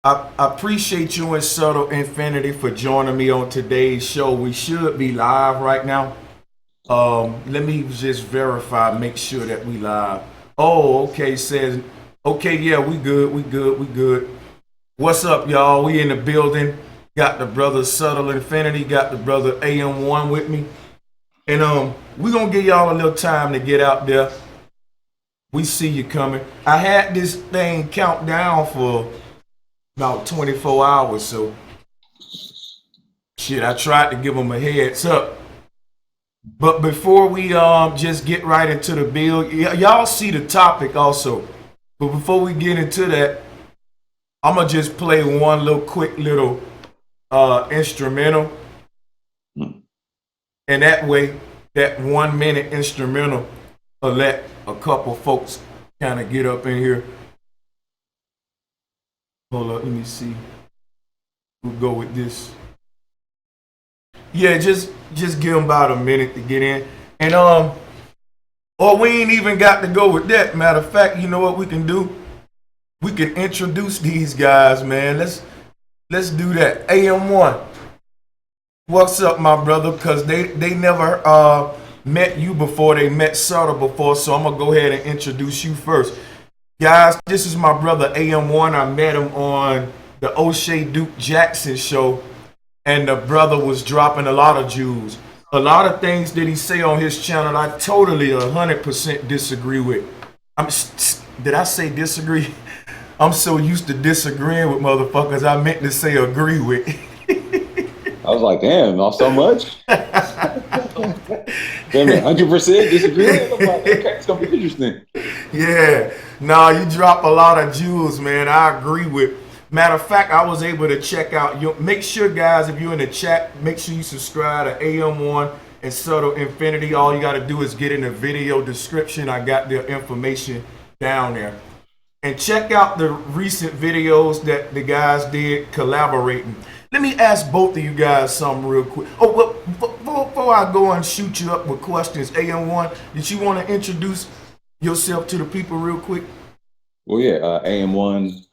I appreciate you and Subtle Infinity for joining me on today's show. We should be live right now. Let me just verify, make sure that we live. Oh, okay, says, okay, yeah, we good, we good, we good. What's up, y'all? We in the building. Got the brother Subtle Infinity, got the brother AM1 with me. And we gonna give y'all a little time to get out there. We see you coming. I had this thing count down for about 24 hours, so shit, I tried to give them a heads up. But before we just get right into the bill, y'all see the topic also. But before we get into that, I'm gonna just play one little quick little instrumental, and that way, that 1 minute instrumental will let a couple folks kind of get up in here. Hold up, let me see. We'll go with this. Yeah, just give them about a minute to get in, and or we ain't even got to go with that. Matter of fact, you know what we can do? We can introduce these guys, man. Let's do that. AM1, what's up, my brother? Because they never met you before. They met Sutter before, so I'm gonna go ahead and introduce you first. Guys, this is my brother AM1. I met him on the O'Shea Duke Jackson show, and the brother was dropping a lot of jewels. A lot of things that he say on his channel, I totally 100% disagree with. Did I say disagree? I'm so used to disagreeing with motherfuckers. I meant to say agree with. I was like, damn, not so much. Damn it, 100% disagree. I'm like, okay, it's gonna be interesting. Yeah, no, you drop a lot of jewels, man. I agree with. Matter of fact, I was able to check out your. Make sure, guys, if you're in the chat, make sure you subscribe to AM1 and Subtle Infinity. All you got to do is get in the video description. I got their information down there. And check out the recent videos that the guys did collaborating. Let me ask both of you guys something real quick. Oh, well, before I go and shoot you up with questions, AM1, did you want to introduce yourself to the people real quick? Well, yeah, AM1,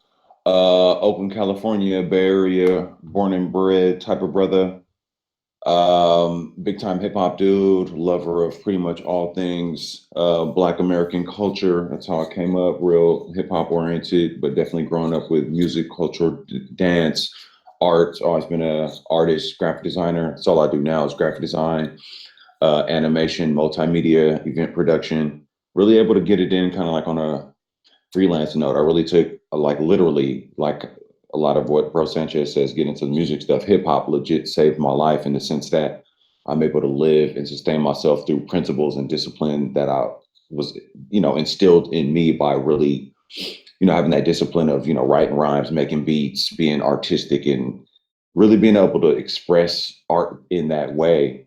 Oakland, California, Bay Area, born and bred type of brother. Big time hip hop dude, lover of pretty much all things Black American culture. That's how I came up, real hip hop oriented, but definitely growing up with music, culture, dance, art. Always been a artist, graphic designer. That's all I do now is graphic design, animation, multimedia, event production. Really able to get it in kind of like on a freelance note. I really took like literally like a lot of what Bro Sanchez says, get into the music stuff. Hip hop legit saved my life in the sense that I'm able to live and sustain myself through principles and discipline that I was, instilled in me by really, having that discipline of, writing rhymes, making beats, being artistic and really being able to express art in that way.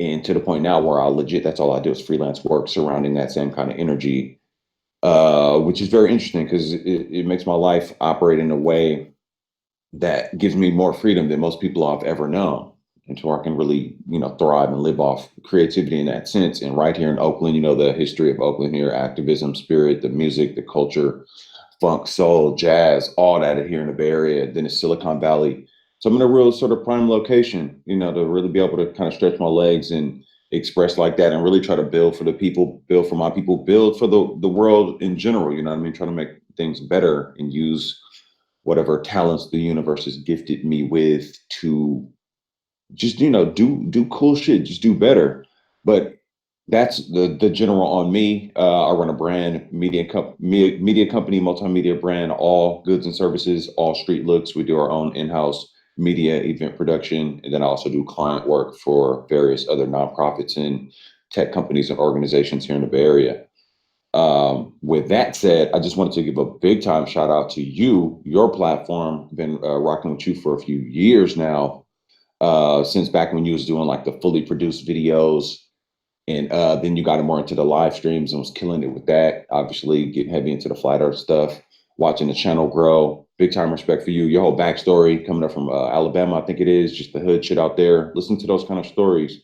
And to the point now where I legit, that's all I do is freelance work surrounding that same kind of energy, which is very interesting because it makes my life operate in a way that gives me more freedom than most people I've ever known. And so I can really, thrive and live off creativity in that sense. And right here in Oakland, the history of Oakland here, activism, spirit, the music, the culture, funk, soul, jazz, all that here in the Bay Area. Then it's Silicon Valley. So I'm in a real sort of prime location, to really be able to kind of stretch my legs and express like that and really try to build for the people, build for my people, build for the world in general, you know what I mean? Trying to make things better and use whatever talents the universe has gifted me with to just do cool shit, just do better. But that's the general on me. I run a brand, media company, multimedia brand, all goods and services, all street looks. We do our own in-house media event production, and then I also do client work for various other nonprofits and tech companies and organizations here in the Bay Area. With that said, I just wanted to give a big time shout out to you, your platform. Been rocking with you for a few years now, since back when you was doing like the fully produced videos, and then you got more into the live streams and was killing it with that. Obviously, getting heavy into the flat earth stuff, watching the channel grow. Big time respect for you. Your whole backstory coming up from Alabama, I think it is, just the hood shit out there. Listen to those kind of stories,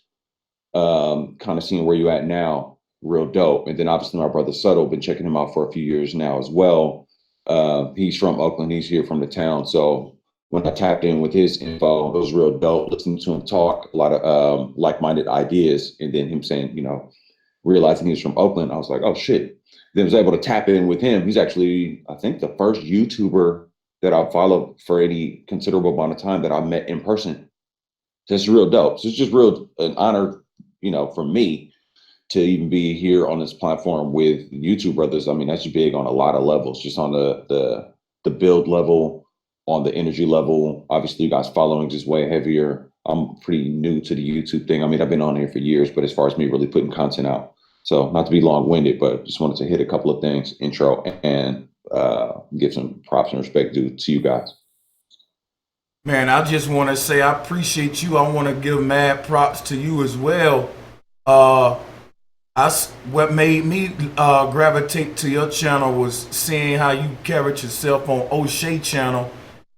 kind of seeing where you at now, real dope. And then obviously my brother Subtle, been checking him out for a few years now as well. He's from Oakland. He's here from the town. So when I tapped in with his info, it was real dope listening to him talk, a lot of like-minded ideas. And then him saying, realizing he's from Oakland, I was like, oh shit. Then I was able to tap in with him. He's actually, I think, the first YouTuber that I've followed for any considerable amount of time that I met in person. That's real dope. So it's just real an honor, for me to even be here on this platform with YouTube brothers. I mean, that's big on a lot of levels, just on the build level, on the energy level. Obviously, you guys following just way heavier. I'm pretty new to the YouTube thing. I mean, I've been on here for years, but as far as me really putting content out, so not to be long winded, but just wanted to hit a couple of things, intro, and give some props and respect due to you guys. Man, I just want to say I appreciate you. I want to give mad props to you as well. Uh, what made me gravitate to your channel was seeing how you carried yourself on O'Shea channel,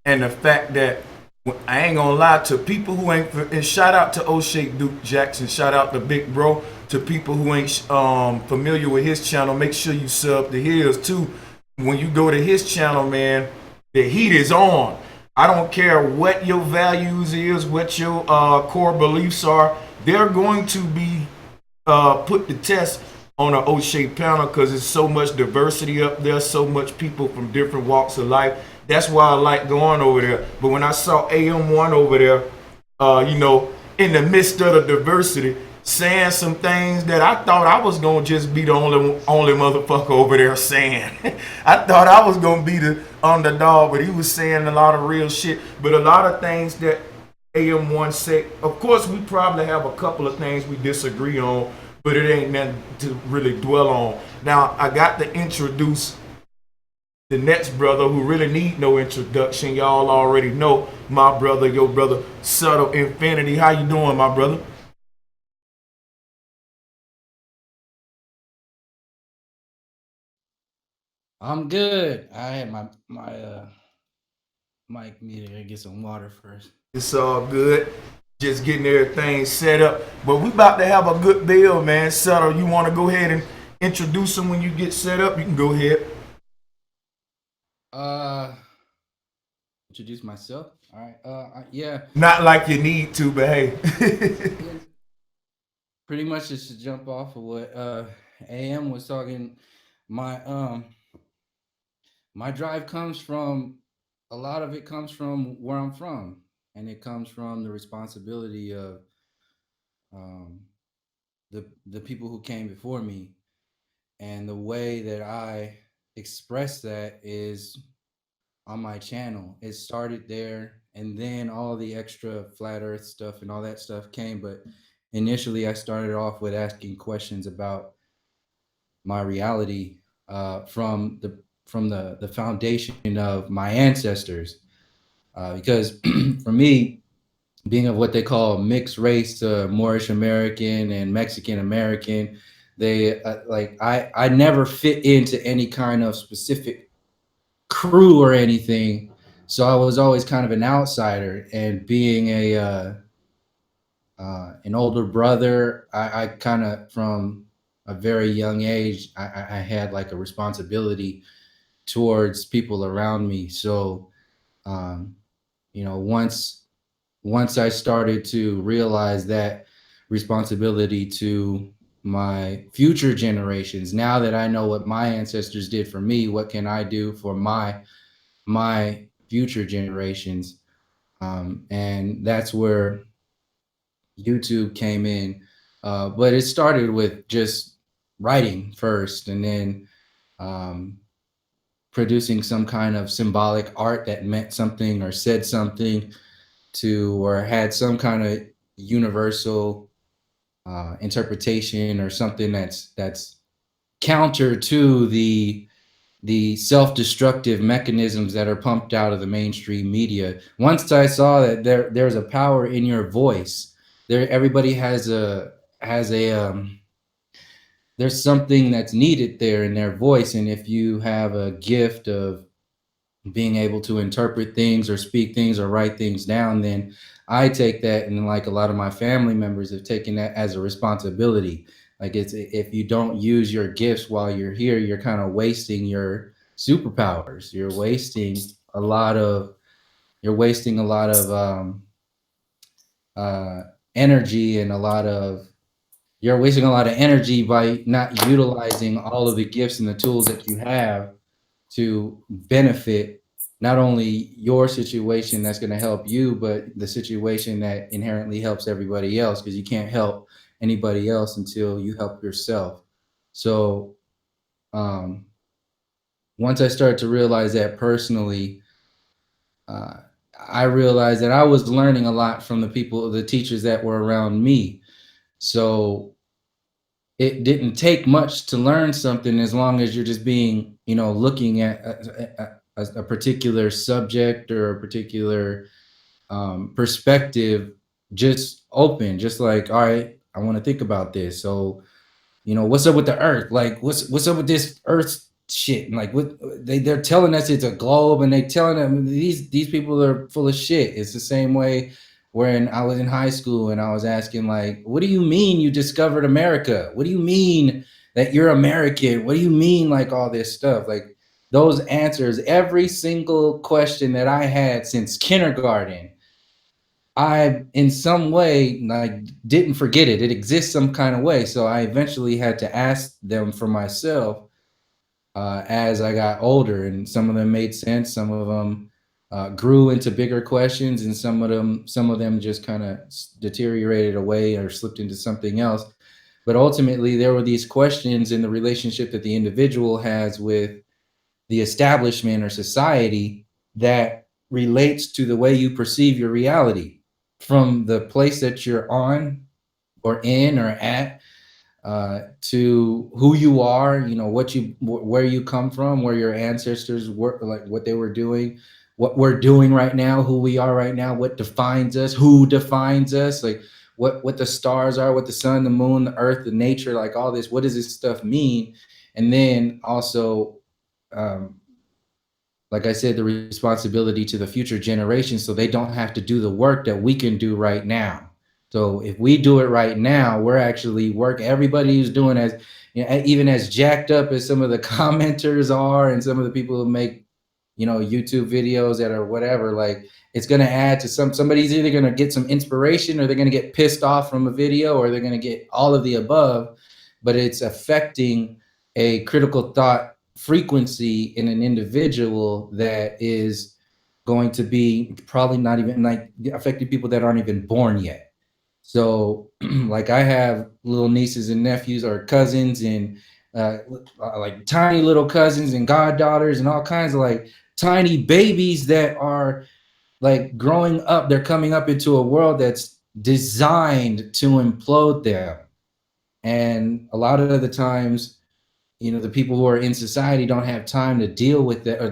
and the fact that I ain't gonna lie to people who ain't. And shout out to O'Shea Duke Jackson. Shout out to Big Bro. To people who ain't familiar with his channel, make sure you sub to his too. When you go to his channel, man, the heat is on. I don't care what your values is, what your core beliefs are. They're going to be put the test on an O'Shea panel because there's so much diversity up there, so much people from different walks of life. That's why I like going over there. But when I saw AM1 over there, in the midst of the diversity, saying some things that I thought I was gonna just be the only motherfucker over there saying. I thought I was gonna be the underdog, but he was saying a lot of real shit. But a lot of things that AM1 said, of course, we probably have a couple of things we disagree on, but it ain't nothing to really dwell on. Now, I got to introduce the next brother who really need no introduction. Y'all already know my brother, your brother, Subtle Infinity. How you doing, my brother? I'm good. I had my mic muted. I get some water first. It's all good. Just getting everything set up. But we about to have a good build, man. Subtle, you want to go ahead and introduce them when you get set up? You can go ahead. Introduce myself. All right. Yeah. Not like you need to, but hey. Pretty much just to jump off of what AM was talking. My my drive comes from, a lot of it comes from where I'm from, and it comes from the responsibility of um, the people who came before me, and the way that I express that is on my channel. It started there, and then all the extra flat earth stuff and all that stuff came. But initially, I started off with asking questions about my reality from the foundation of my ancestors. Because for me, being of what they call mixed race, Moorish American and Mexican American, they I never fit into any kind of specific crew or anything. So I was always kind of an outsider, and being an older brother, I kind of, from a very young age, I had like a responsibility towards people around me. So, um, once I started to realize that responsibility to my future generations, now that I know what my ancestors did for me, what can I do for my future generations? And that's where YouTube came in. But it started with just writing first, and then um, producing some kind of symbolic art that meant something or said something to, or had some kind of universal interpretation, or something that's counter to the self-destructive mechanisms that are pumped out of the mainstream media. Once I saw that there's a power in your voice, everybody has a there's something that's needed there in their voice, and if you have a gift of being able to interpret things or speak things or write things down, then I take that, and like a lot of my family members have taken that as a responsibility. Like, it's, if you don't use your gifts while you're here, you're kind of wasting your superpowers. You're wasting a lot of uh, energy, and you're wasting a lot of energy by not utilizing all of the gifts and the tools that you have to benefit not only your situation that's going to help you, but the situation that inherently helps everybody else, because you can't help anybody else until you help yourself. So um, once I started to realize that personally, uh, I realized that I was learning a lot from the teachers that were around me. So it didn't take much to learn something, as long as you're just being, looking at a particular subject or a particular perspective, just open, just like, all right, I want to think about this. So what's up with the earth? Like, what's up with this earth shit? And like, what they're telling us it's a globe, and they telling them these people are full of shit. It's the same way when I was in high school and I was asking, like, what do you mean you discovered America? What do you mean that you're American? What do you mean, like, all this stuff? Like, those answers, every single question that I had since kindergarten, I in some way, like, didn't forget it. It exists some kind of way. So I eventually had to ask them for myself as I got older, and some of them made sense. Some of them grew into bigger questions, and some of them just kind of deteriorated away or slipped into something else. But ultimately, there were these questions in the relationship that the individual has with the establishment or society that relates to the way you perceive your reality, from the place that you're on or in or at, to who you are, where you come from, where your ancestors were, like what they were doing, what we're doing right now, who we are right now, what defines us, who defines us, like what the stars are, what the sun, the moon, the earth, the nature, like all this, what does this stuff mean? And then also, um, like I said, the responsibility to the future generations, so they don't have to do the work that we can do right now. So if we do it right now, we're actually work. Everybody who's doing even as jacked up as some of the commenters are, and some of the people who make, YouTube videos that are whatever, like, it's going to add to somebody's either going to get some inspiration, or they're going to get pissed off from a video, or they're going to get all of the above. But it's affecting a critical thought frequency in an individual that is going to be probably not even, like, affecting people that aren't even born yet. So like, I have little nieces and nephews, or cousins, and like tiny little cousins and goddaughters, and all kinds of like tiny babies that are like growing up. They're coming up into a world that's designed to implode them. And a lot of the times, the people who are in society don't have time to deal with that, or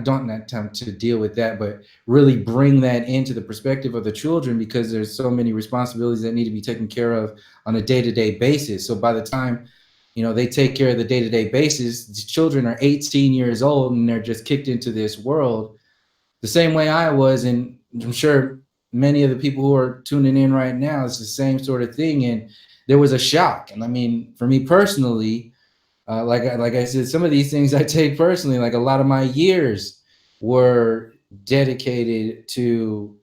don't have time to deal with that, but really bring that into the perspective of the children, because there's so many responsibilities that need to be taken care of on a day-to-day basis. So by the time, they take care of the day-to-day basis, the children are 18 years old, and they're just kicked into this world the same way I was. And I'm sure many of the people who are tuning in right now, it's the same sort of thing. And there was a shock. And I mean, for me personally, like I said, some of these things I take personally. Like, a lot of my years were dedicated to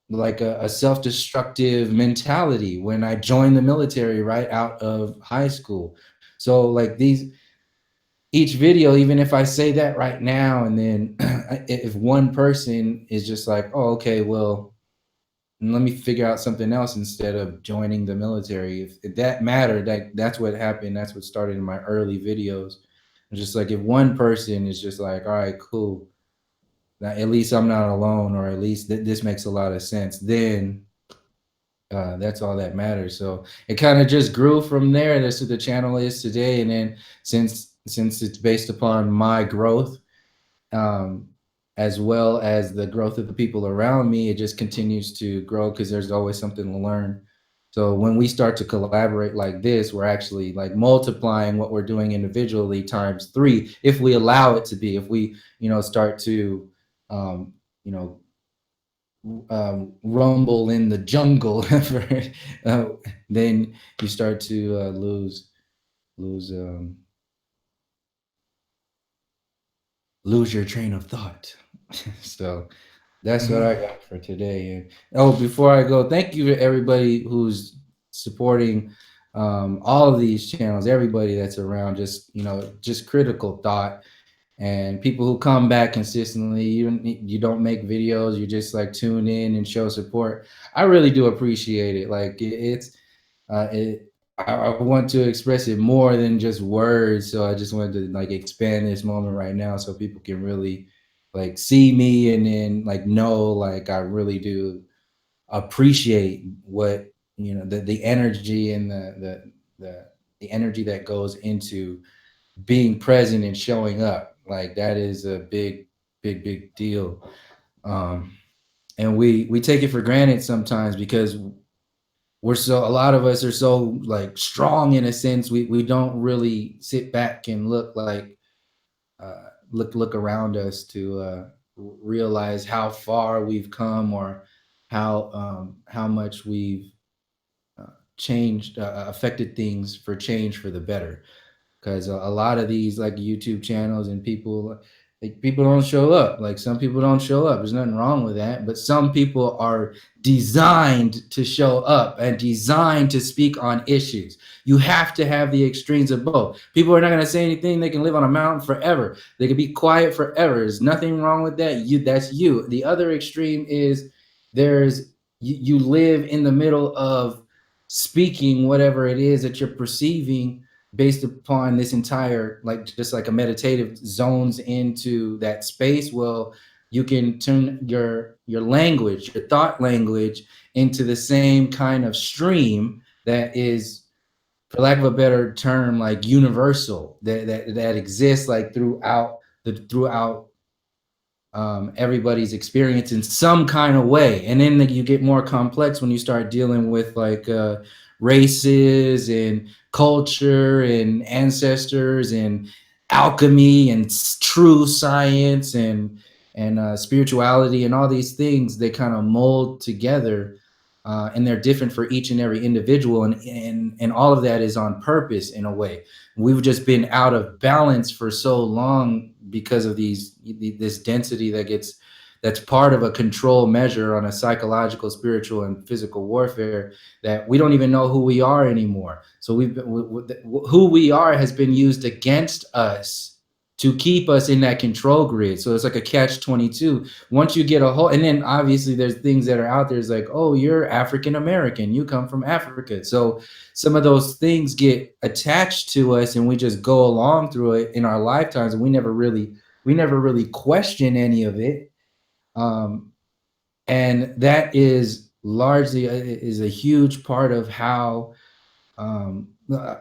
like a self-destructive mentality when I joined the military right out of high school. So like, each video, even if I say that right now, and then if one person is just like, oh, okay, well, let me figure out something else instead of joining the military. If that mattered, that's what happened. That's what started in my early videos. It's just like, if one person is just like, all right, cool, now at least I'm not alone, or at least this makes a lot of sense, then that's all that matters. So it kind of just grew from there. That's what the channel is today. And then since it's based upon my growth, um, as well as the growth of the people around me, it just continues to grow, because there's always something to learn. So when we start to collaborate like this, we're actually like multiplying what we're doing individually times 3, if we allow it to be. If we, start to, you know, rumble in the jungle, uh, then you start to lose. lose your train of thought. So that's what I got for today. And oh, before I go, thank you to everybody who's supporting all of these channels, everybody that's around, just just critical thought, and people who come back consistently. You don't make videos, you just like tune in and show support. I really do appreciate it. Like I want to express it more than just words. So I just wanted to like expand this moment right now so people can really like see me, and then like know like I really do appreciate what the energy and the energy that goes into being present and showing up. Like that is a big deal. Um and we take it for granted sometimes because a lot of us are so like strong in a sense. We don't really sit back and look around us to realize how far we've come, or how much we've changed, affected things for change for the better. Because a lot of these like YouTube channels and people, like, people don't show up. Like some people don't show up. There's nothing wrong with that. But some people are designed to show up and designed to speak on issues. You have to have the extremes of both. People are not going to say anything. They can live on a mountain forever. They can be quiet forever. There's nothing wrong with that. That's you. The other extreme is you live in the middle of speaking whatever it is that you're perceiving based upon this entire, like just like a meditative zones into that space. Well, you can turn your language, your thought language, into the same kind of stream that is, for lack of a better term, like universal, that exists like throughout everybody's experience in some kind of way. And then you get more complex when you start dealing with like races and culture and ancestors and alchemy and true science and spirituality and all these things. They kind of mold together, and they're different for each and every individual, and all of that is on purpose in a way. We've just been out of balance for so long because of this density that's part of a control measure on a psychological, spiritual, and physical warfare, that we don't even know who we are anymore. So who we are has been used against us to keep us in that control grid. So it's like a catch-22. Once you get a whole, and then obviously there's things that are out there. It's like, oh, you're African American, you come from Africa. So some of those things get attached to us, and we just go along through it in our lifetimes, and we never really question any of it. And that is largely is a huge part of how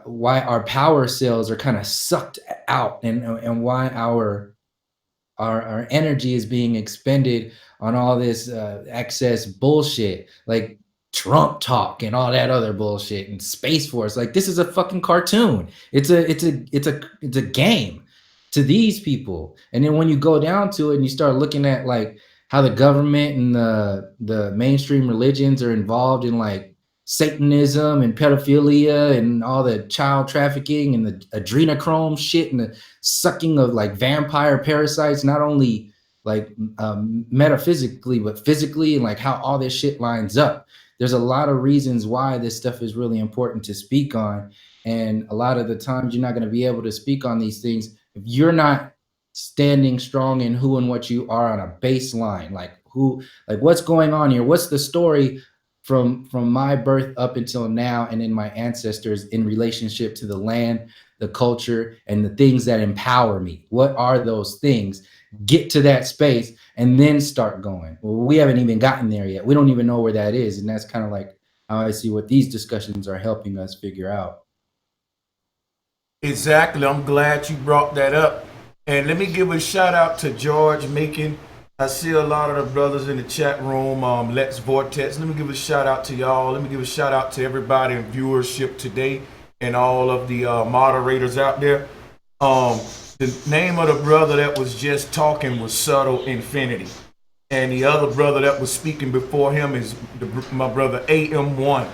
why our power cells are kind of sucked out, and why our energy is being expended on all this excess bullshit, like Trump talk and all that other bullshit, and Space Force. Like, this is a fucking cartoon. It's a game to these people. And then when you go down to it and you start looking at like how the government and the mainstream religions are involved in like Satanism and pedophilia and all the child trafficking and the adrenochrome shit and the sucking of like vampire parasites, not only like metaphysically but physically, and like how all this shit lines up. There's a lot of reasons why this stuff is really important to speak on, and a lot of the times you're not going to be able to speak on these things if you're not standing strong in who and what you are on a baseline. Like what's going on here, what's the story from my birth up until now, and in my ancestors in relationship to the land, the culture, and the things that empower me. What are those things? Get to that space and then start going. Well, we haven't even gotten there yet. We don't even know where that is. And that's kind of like how I see what these discussions are helping us figure out. Exactly. I'm glad you brought that up. And let me give a shout out to George Macon. I see a lot of the brothers in the chat room, Let's Vortex. Let me give a shout out to y'all. Let me give a shout out to everybody in viewership today and all of the moderators out there. The name of the brother that was just talking was Subtle Infinity. And the other brother that was speaking before him is my brother AM1.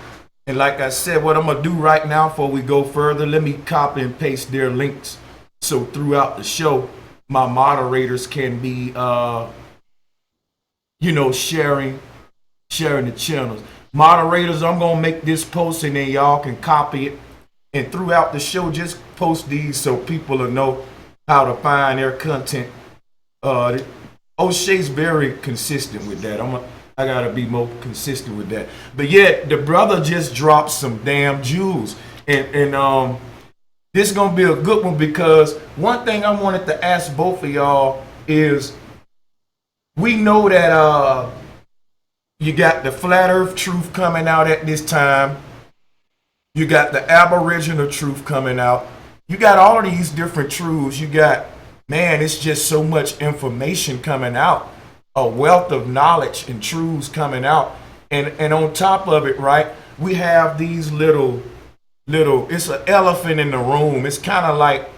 And like I said, what I'm going to do right now before we go further, let me copy and paste their links. So throughout the show, my moderators can be, sharing the channels. Moderators, I'm gonna make this post and then y'all can copy it. And throughout the show, just post these so people will know how to find their content. O'Shea's very consistent with that. I gotta be more consistent with that. But yeah, the brother just dropped some damn jewels, and this is gonna be a good one because one thing I wanted to ask both of y'all is we know that you got the flat earth truth coming out at this time. You got the aboriginal truth coming out. You got all of these different truths. You got, man, it's just so much information coming out, a wealth of knowledge and truths coming out. And on top of it, right, we have these little, it's an elephant in the room. It's kind of like,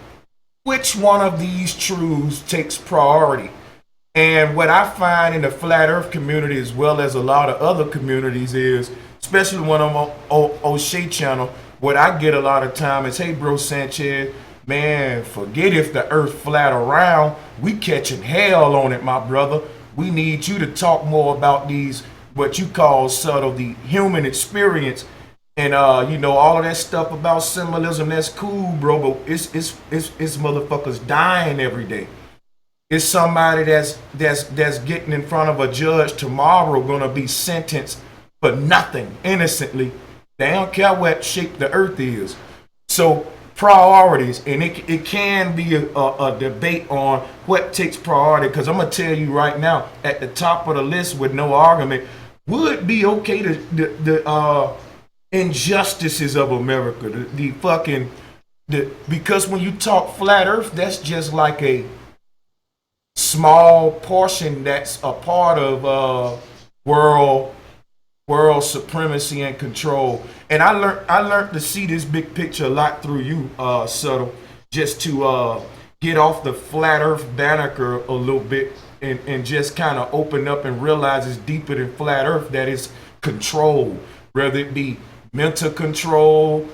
which one of these truths takes priority? And what I find in the flat earth community, as well as a lot of other communities, is, especially when I'm on O'Shea channel, what I get a lot of time is, hey, bro, Sanchez, man, forget if the earth flat around. We catching hell on it, my brother. We need you to talk more about these, what you call subtle, the human experience. And all of that stuff about symbolism, that's cool, bro, but it's motherfuckers dying every day. It's somebody that's getting in front of a judge tomorrow gonna be sentenced for nothing innocently. They don't care what shape the earth is. So priorities, and it can be a debate on what takes priority, because I'm gonna tell you right now, at the top of the list with no argument, would it be okay to the injustices of America, because when you talk flat earth, that's just like a small portion that's a part of world supremacy and control. And I learned to see this big picture a lot through you, Subtle, just to get off the flat earth banneker a little bit and just kind of open up and realize it's deeper than flat earth, that is control, whether it be mental control,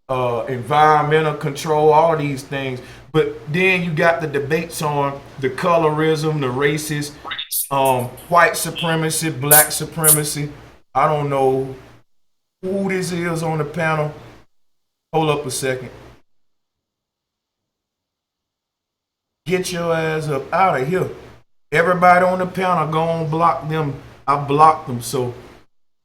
environmental control, all of these things. But then you got the debates on the colorism, the racist, white supremacy, black supremacy. I don't know who this is on the panel. Hold up a second. Get your ass up out of here. Everybody on the panel, go on, block them. I blocked them, so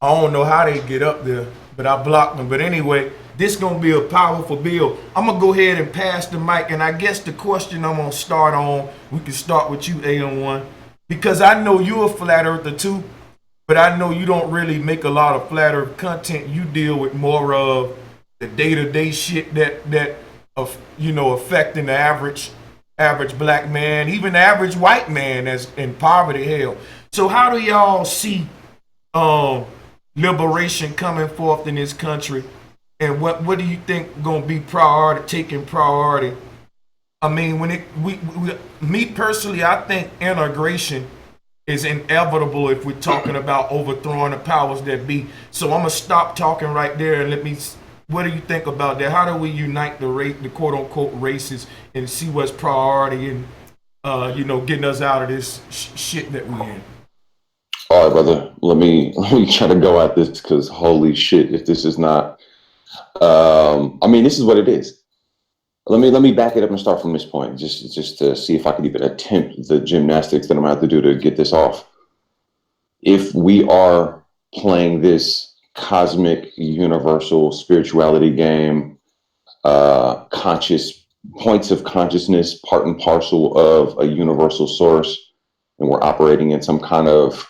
I don't know how they get up there, but I blocked them. But anyway, this gonna be a powerful bill. I'm gonna go ahead and pass the mic, and I guess the question I'm gonna start on, we can start with you, AM1, because I know you're a flat earther too, but I know you don't really make a lot of flat earth content. You deal with more of the day-to-day shit that affecting the average black man, even the average white man that's in poverty hell. So how do y'all see liberation coming forth in this country? And what do you think gonna be taking priority? I mean, me personally, I think integration is inevitable if we're talking about overthrowing the powers that be. So I'm gonna stop talking right there and what do you think about that? How do we unite the quote unquote races and see what's priority and getting us out of this shit that we're in? All right, brother. Let me try to go at this, because holy shit, if this is not, this is what it is. Let me back it up and start from this point, just to see if I could even attempt the gymnastics that I'm going to have to do to get this off. If we are playing this cosmic, universal spirituality game, conscious points of consciousness, part and parcel of a universal source, and we're operating in some kind of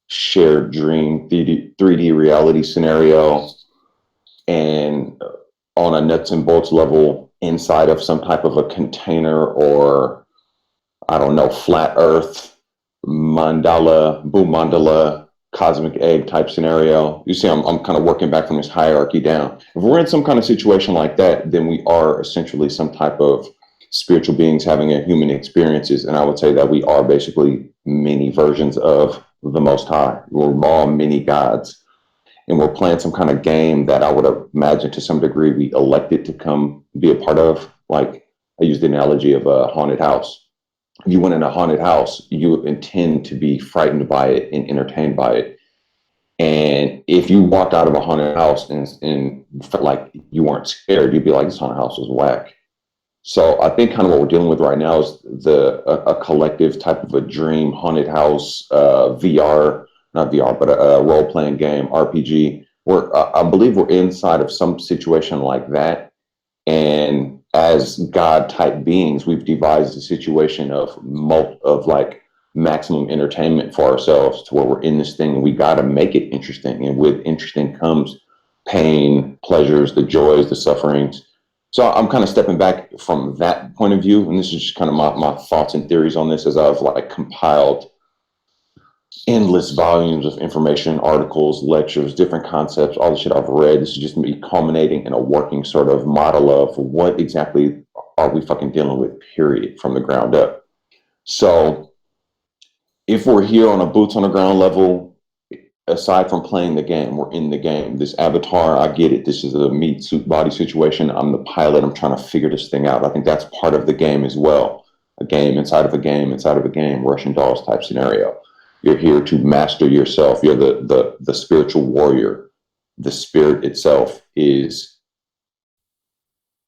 shared dream 3D reality scenario, and on a nuts and bolts level inside of some type of a container, or I don't know, flat earth mandala, boom mandala, cosmic egg type scenario. You see, I'm kind of working back from this hierarchy down. If we're in some kind of situation like that, then we are essentially some type of spiritual beings having a human experiences. And I would say that we are basically many versions of the Most High. We're all mini gods. And we're playing some kind of game that I would imagine to some degree we elected to come be a part of, like I use the analogy of a haunted house. If you went in a haunted house, you intend to be frightened by it and entertained by it. And if you walked out of a haunted house and felt like you weren't scared, you'd be like, this haunted house was whack. So I think kind of what we're dealing with right now is a collective type of a dream haunted house, VR, not VR, but a role playing game, RPG. Where I believe we're inside of some situation like that, and as God type beings, we've devised a situation of like maximum entertainment for ourselves, to where we're in this thing and we got to make it interesting. And with interesting comes pain, pleasures, the joys, the sufferings. So I'm kind of stepping back from that point of view. And this is just kind of my thoughts and theories on this, as I've like compiled endless volumes of information, articles, lectures, different concepts, all the shit I've read. This is just me culminating in a working sort of model of what exactly are we fucking dealing with, period, from the ground up. So if we're here on a boots on the ground level, aside from playing the game, we're in the game. This avatar, I get it. This is a meat suit body situation. I'm the pilot. I'm trying to figure this thing out. I think that's part of the game as well. A game inside of a game inside of a game, Russian dolls type scenario. You're here to master yourself. You're the spiritual warrior. The spirit itself is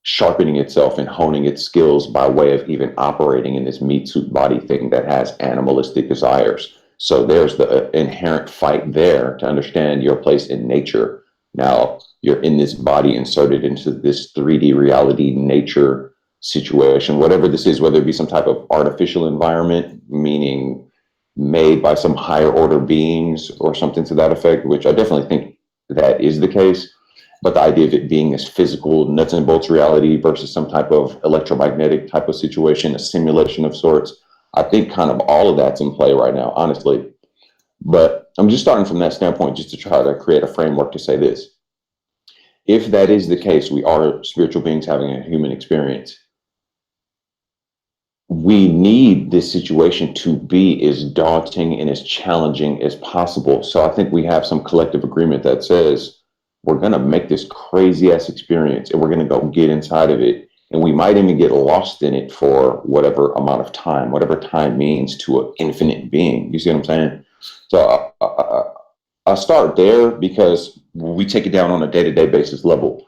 sharpening itself and honing its skills by way of even operating in this meat suit body thing that has animalistic desires. So there's the inherent fight there to understand your place in nature. Now you're in this body inserted into this 3D reality nature situation, whatever this is, whether it be some type of artificial environment, meaning made by some higher order beings or something to that effect, which I definitely think that is the case. But the idea of it being this physical nuts and bolts reality versus some type of electromagnetic type of situation, a simulation of sorts, I think kind of all of that's in play right now, honestly. But I'm just starting from that standpoint just to try to create a framework to say this. If that is the case, we are spiritual beings having a human experience. We need this situation to be as daunting and as challenging as possible. So I think we have some collective agreement that says we're going to make this crazy ass experience and we're going to go get inside of it. And we might even get lost in it for whatever amount of time, whatever time means to an infinite being. You see what I'm saying? So I start there because we take it down on a day-to-day basis level.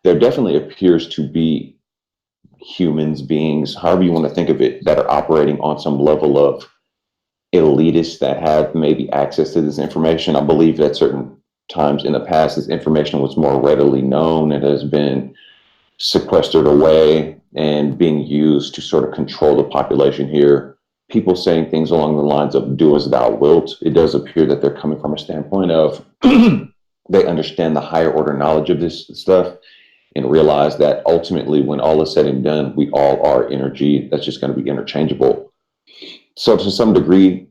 There definitely appears to be humans, beings, however you want to think of it, that are operating on some level of elitists that have maybe access to this information. I believe that certain times in the past, this information was more readily known. It has been sequestered away and being used to sort of control the population here. People saying things along the lines of do as thou wilt. It does appear that they're coming from a standpoint of they understand the higher order knowledge of this stuff and realize that ultimately, when all is said and done, we all are energy that's just going to be interchangeable. So to some degree,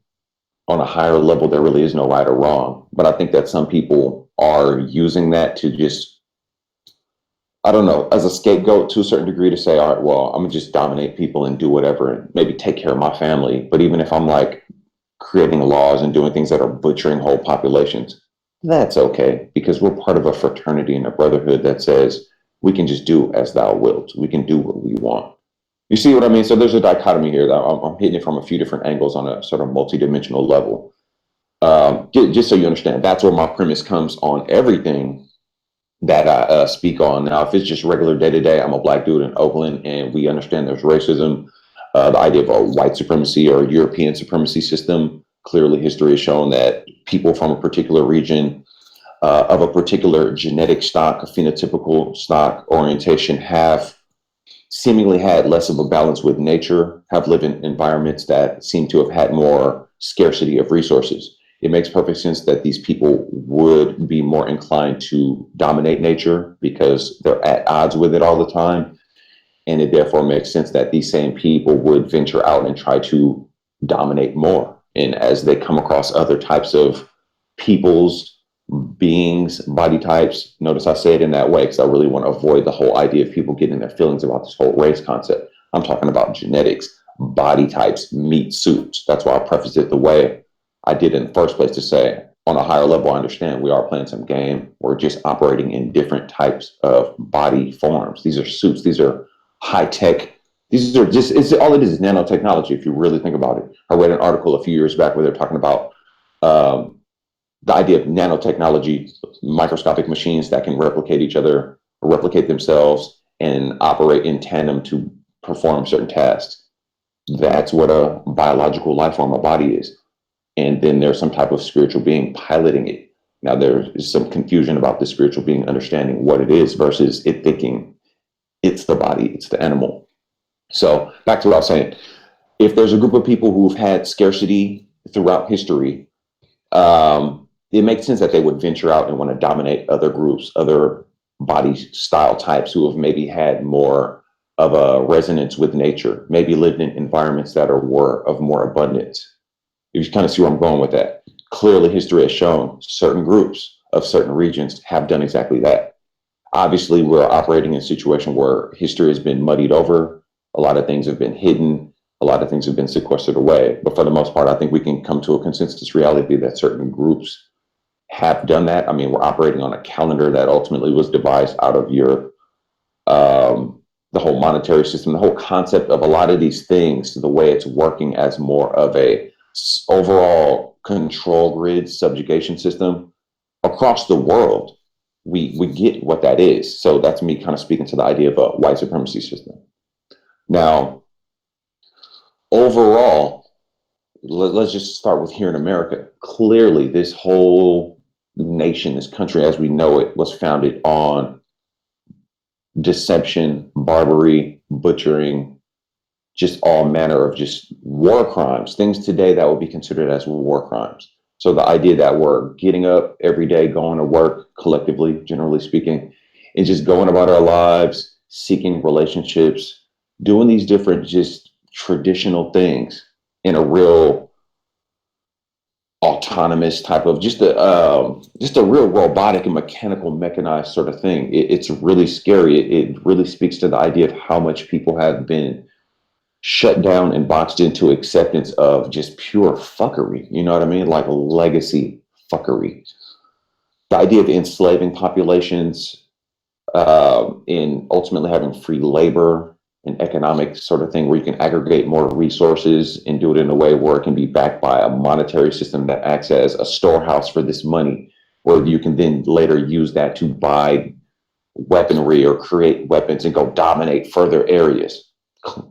on a higher level, there really is no right or wrong. But I think that some people are using that to just, I don't know, as a scapegoat to a certain degree, to say, all right, well, I'm gonna just dominate people and do whatever and maybe take care of my family. But even if I'm like creating laws and doing things that are butchering whole populations, that's okay, because we're part of a fraternity and a brotherhood that says we can just do as thou wilt. We can do what we want. You see what I mean? So there's a dichotomy here that I'm hitting it from a few different angles on a sort of multidimensional level. Just so you understand, that's where my premise comes on everything that I speak on. Now, if it's just regular day to day, I'm a black dude in Oakland and we understand there's racism, the idea of a white supremacy or European supremacy system. Clearly, history has shown that people from a particular region of a particular genetic stock, a phenotypical stock orientation have seemingly had less of a balance with nature, have lived in environments that seem to have had more scarcity of resources. It makes perfect sense that these people would be more inclined to dominate nature because they're at odds with it all the time. And it therefore makes sense that these same people would venture out and try to dominate more. And as they come across other types of peoples, beings, body types, notice I say it in that way because I really want to avoid the whole idea of people getting their feelings about this whole race concept. I'm talking about genetics, body types, meat suits. That's why I prefaced it the way I did in the first place, to say on a higher level, I understand we are playing some game. We're just operating in different types of body forms. These are suits. These are high tech. These are just, it's all it is nanotechnology, if you really think about it. I read an article a few years back where they're talking about the idea of nanotechnology, microscopic machines that can replicate each other, or replicate themselves, and operate in tandem to perform certain tasks. That's what a biological life form, a body is. And then there's some type of spiritual being piloting it. Now, there is some confusion about the spiritual being understanding what it is versus it thinking it's the body, it's the animal. So back to what I was saying, if there's a group of people who've had scarcity throughout history, it makes sense that they would venture out and want to dominate other groups, other body style types who have maybe had more of a resonance with nature, maybe lived in environments that are of more abundance. You kind of see where I'm going with that. Clearly, history has shown certain groups of certain regions have done exactly that. Obviously, we're operating in a situation where history has been muddied over. A lot of things have been hidden. A lot of things have been sequestered away. But for the most part, I think we can come to a consensus reality that certain groups have done that. I mean, we're operating on a calendar that ultimately was devised out of Europe. The whole monetary system, the whole concept of a lot of these things, the way it's working as more of a overall control grid subjugation system across the world, we get what that is. So that's me kind of speaking to the idea of a white supremacy system. Now, overall, let's just start with here in America. Clearly, this whole nation, this country as we know it, was founded on deception, barbary, butchering, just all manner of just war crimes, things today that would be considered as war crimes. So the idea that we're getting up every day, going to work collectively, generally speaking, and just going about our lives, seeking relationships, doing these different just traditional things in a real autonomous type of just a real robotic and mechanical mechanized sort of thing. It's really scary. It really speaks to the idea of how much people have been shut down and boxed into acceptance of just pure fuckery. You know what I mean? Like legacy fuckery. The idea of enslaving populations, in ultimately having free labor, an economic sort of thing where you can aggregate more resources and do it in a way where it can be backed by a monetary system that acts as a storehouse for this money, where you can then later use that to buy weaponry or create weapons and go dominate further areas.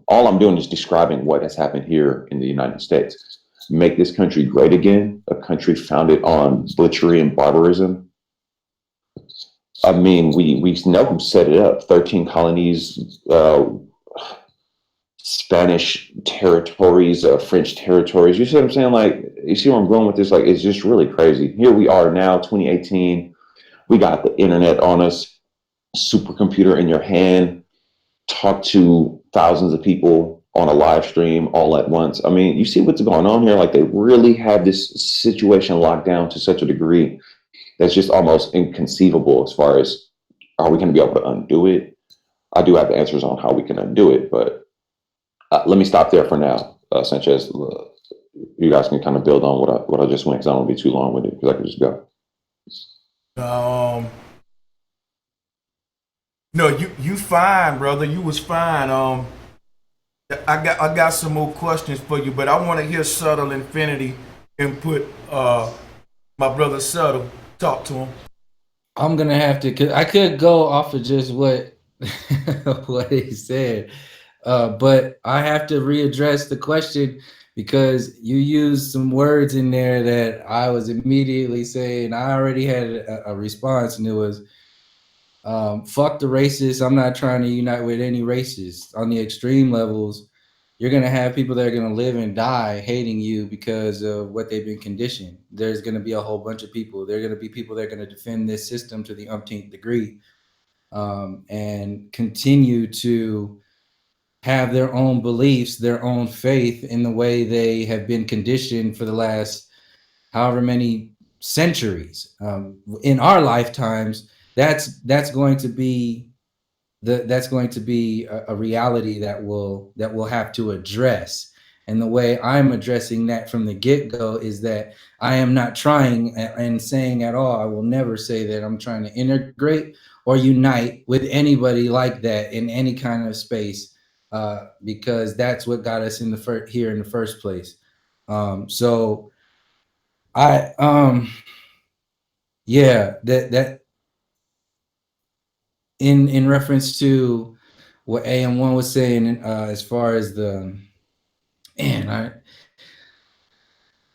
All I'm doing is describing what has happened here in the United States. Make this country great again, a country founded on butchery and barbarism. I mean, we know who set it up. 13 colonies, Spanish territories, French territories. You see what I'm saying? Like, you see where I'm going with this? Like, it's just really crazy. Here we are now, 2018. We got the internet on us, supercomputer in your hand, talk to thousands of people on a live stream all at once. I mean, you see what's going on here? Like, they really have this situation locked down to such a degree that's just almost inconceivable as far as, are we going to be able to undo it? I do have the answers on how we can undo it, but let me stop there for now, Sanchez. You guys can kind of build on what I just went, because I don't want to be too long with it, because I can just go. No, you fine, brother. You was fine. I got some more questions for you, but I want to hear Subtle Infinity and put my brother Subtle. Talk to him. I'm gonna have to, cause I could go off of just what what he said, but I have to readdress the question, because you used some words in there that I was immediately saying. I already had a response, and it was, fuck the racists. I'm not trying to unite with any racists. On the extreme levels, you're going to have people that are going to live and die hating you because of what they've been conditioned. There's going to be a whole bunch of people. There are going to be people that are going to defend this system to the umpteenth degree, and continue to have their own beliefs, their own faith in the way they have been conditioned for the last however many centuries. In our lifetimes, that's going to be a reality that we'll have to address. And the way I'm addressing that from the get-go is that I am not trying and saying at all, I will never say that I'm trying to integrate or unite with anybody like that in any kind of space. because that's what got us in the here in the first place. So I yeah, that in reference to what AM1 was saying, as far as the man, I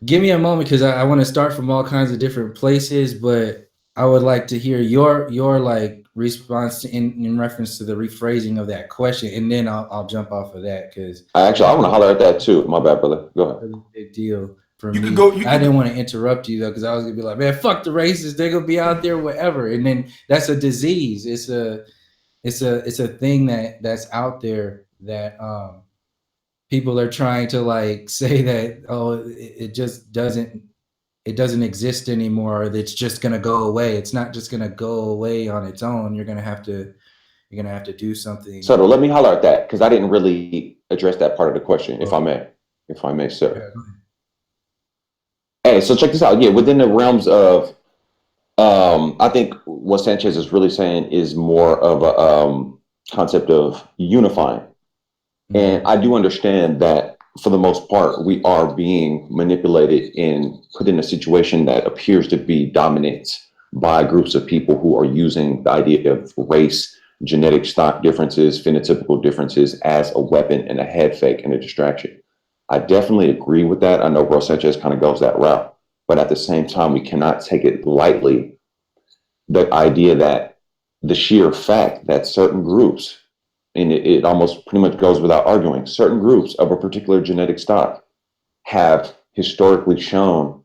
give me a moment because I want to start from all kinds of different places, but I would like to hear your like response in reference to the rephrasing of that question, and then I'll jump off of that because I want to holler at that too. My bad, brother. Go ahead. really big deal for You me. could go. You I could. didn't want to interrupt you though, because I was gonna be like, man, fuck the racists. They're gonna be out there, whatever. And then that's a disease. It's a thing that's out there that people are trying to like say that, oh, it just doesn't exist anymore. Or it's just gonna go away. It's not just gonna go away on its own. You're gonna have to do something. So let me holler at that because I didn't really address that part of the question, if I may, sir. Yeah. Hey, so check this out. Yeah, within the realms of, I think what Sanchez is really saying is more of a concept of unifying. And I do understand that for the most part, we are being manipulated and put in a situation that appears to be dominance by groups of people who are using the idea of race, genetic stock differences, phenotypical differences as a weapon and a head fake and a distraction. I definitely agree with that. I know Bro Sanchez kind of goes that route, but at the same time, we cannot take it lightly. The idea that the sheer fact that certain groups, and it almost pretty much goes without arguing, certain groups of a particular genetic stock have historically shown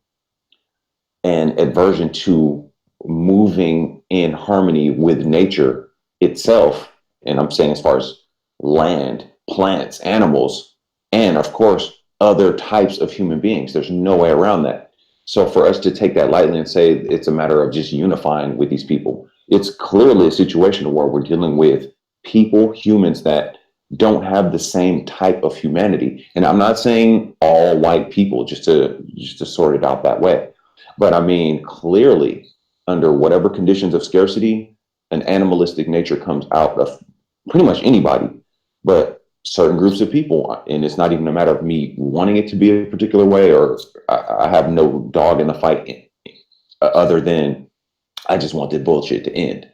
an aversion to moving in harmony with nature itself. And I'm saying as far as land, plants, animals, and of course, other types of human beings. There's no way around that. So for us to take that lightly and say it's a matter of just unifying with these people, it's clearly a situation where we're dealing with people, humans that don't have the same type of humanity. And I'm not saying all white people, just to sort it out that way. But I mean, clearly, under whatever conditions of scarcity, an animalistic nature comes out of pretty much anybody, but certain groups of people. And it's not even a matter of me wanting it to be a particular way, or I have no dog in the fight other than I just want the bullshit to end.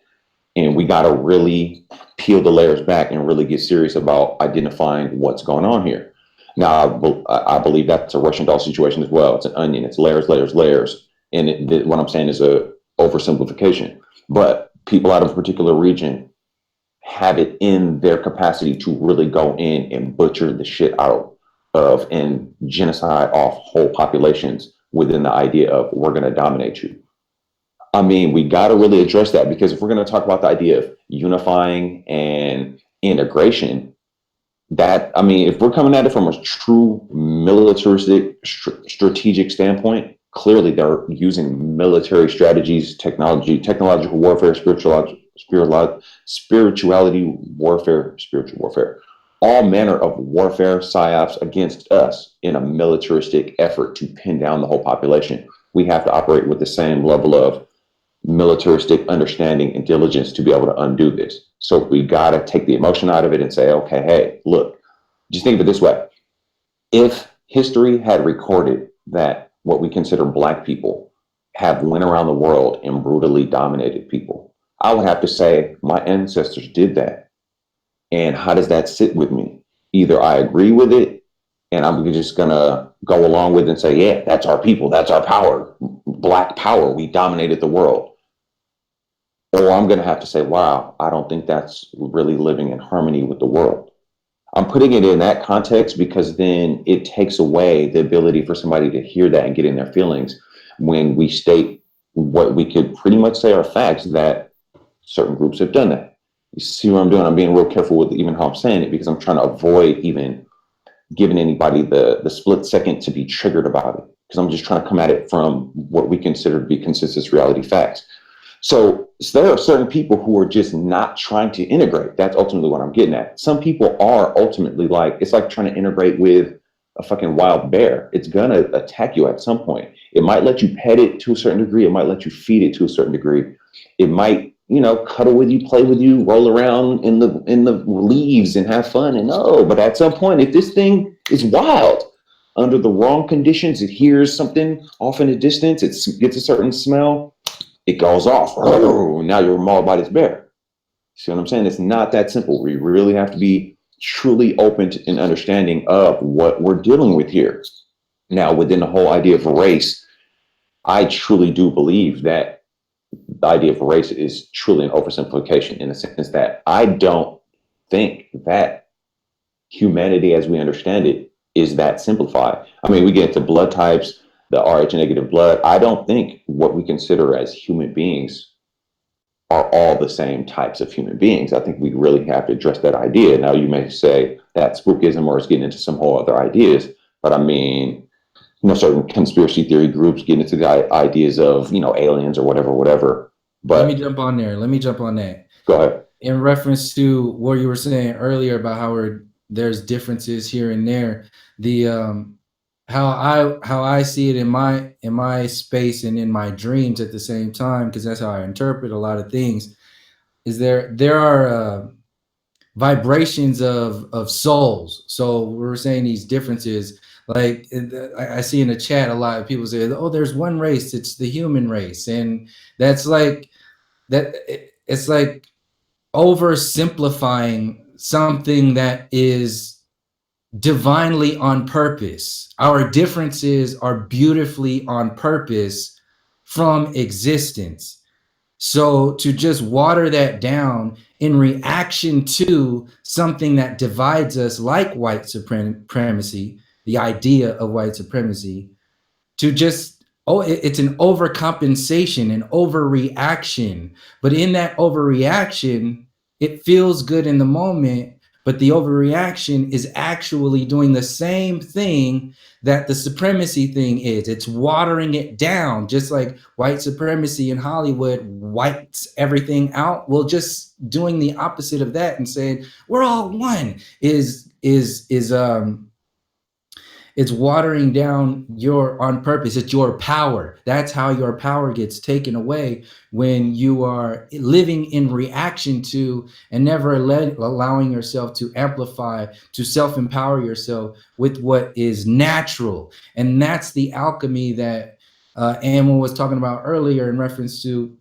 And we got to really peel the layers back and really get serious about identifying what's going on here. Now, I believe that's a Russian doll situation as well. It's an onion. It's layers, layers, layers. And what I'm saying is a oversimplification. But people out of a particular region have it in their capacity to really go in and butcher the shit out of and genocide off whole populations within the idea of we're going to dominate you. I mean, we got to really address that, because if we're going to talk about the idea of unifying and integration, that, I mean, if we're coming at it from a true militaristic strategic standpoint, clearly they're using military strategies, technological warfare, spirituality warfare, spiritual warfare, all manner of warfare psyops against us in a militaristic effort to pin down the whole population. We have to operate with the same level of militaristic understanding and diligence to be able to undo this. So we got to take the emotion out of it and say, okay, hey, look, just think of it this way. If history had recorded that what we consider Black people have went around the world and brutally dominated people, I would have to say my ancestors did that. And how does that sit with me? Either I agree with it and I'm just going to go along with it and say, yeah, that's our people. That's our power. Black power. We dominated the world. Or I'm going to have to say, wow, I don't think that's really living in harmony with the world. I'm putting it in that context because then it takes away the ability for somebody to hear that and get in their feelings when we state what we could pretty much say are facts, that certain groups have done that. You see what I'm doing? I'm being real careful with even how I'm saying it, because I'm trying to avoid even giving anybody the split second to be triggered about it, because I'm just trying to come at it from what we consider to be consensus reality facts. So there are certain people who are just not trying to integrate. That's ultimately what I'm getting at. Some people are ultimately like, it's like trying to integrate with a fucking wild bear. It's going to attack you at some point. It might let you pet it to a certain degree. It might let you feed it to a certain degree. It might cuddle with you, play with you, roll around in the leaves and have fun. And no, but at some point, if this thing is wild, under the wrong conditions, it hears something off in the distance, it gets a certain smell, it goes off. Oh, now you're mauled by this bear. See what I'm saying? It's not that simple. We really have to be truly open to an understanding of what we're dealing with here. Now, within the whole idea of race, I truly do believe that the idea of race is truly an oversimplification, in the sense that I don't think that humanity as we understand it is that simplified. I mean, we get into blood types, the Rh negative blood. I don't think what we consider as human beings are all the same types of human beings. I think we really have to address that idea. Now, you may say that's spookism or it's getting into some whole other ideas, but I mean, certain conspiracy theory groups get into the ideas of, aliens or whatever. But let me jump on there. Let me jump on that. Go ahead. In reference to what you were saying earlier about how there's differences here and there, the how I see it in my space and in my dreams at the same time, because that's how I interpret a lot of things, is there are vibrations of souls. So we're saying these differences. Like I see in the chat a lot of people say, "Oh, there's one race. It's the human race," and that's like that. It's like oversimplifying something that is divinely on purpose. Our differences are beautifully on purpose from existence. So to just water that down in reaction to something that divides us, like white supremacy, the idea of white supremacy, to just, it's an overcompensation, an overreaction. But in that overreaction, it feels good in the moment, but the overreaction is actually doing the same thing that the supremacy thing is. It's watering it down, just like white supremacy in Hollywood whites everything out. Well, just doing the opposite of that and saying we're all one it's watering down your on purpose. It's your power. That's how your power gets taken away, when you are living in reaction to and never allowing yourself to amplify, to self-empower yourself with what is natural. And that's the alchemy that Amma was talking about earlier in reference to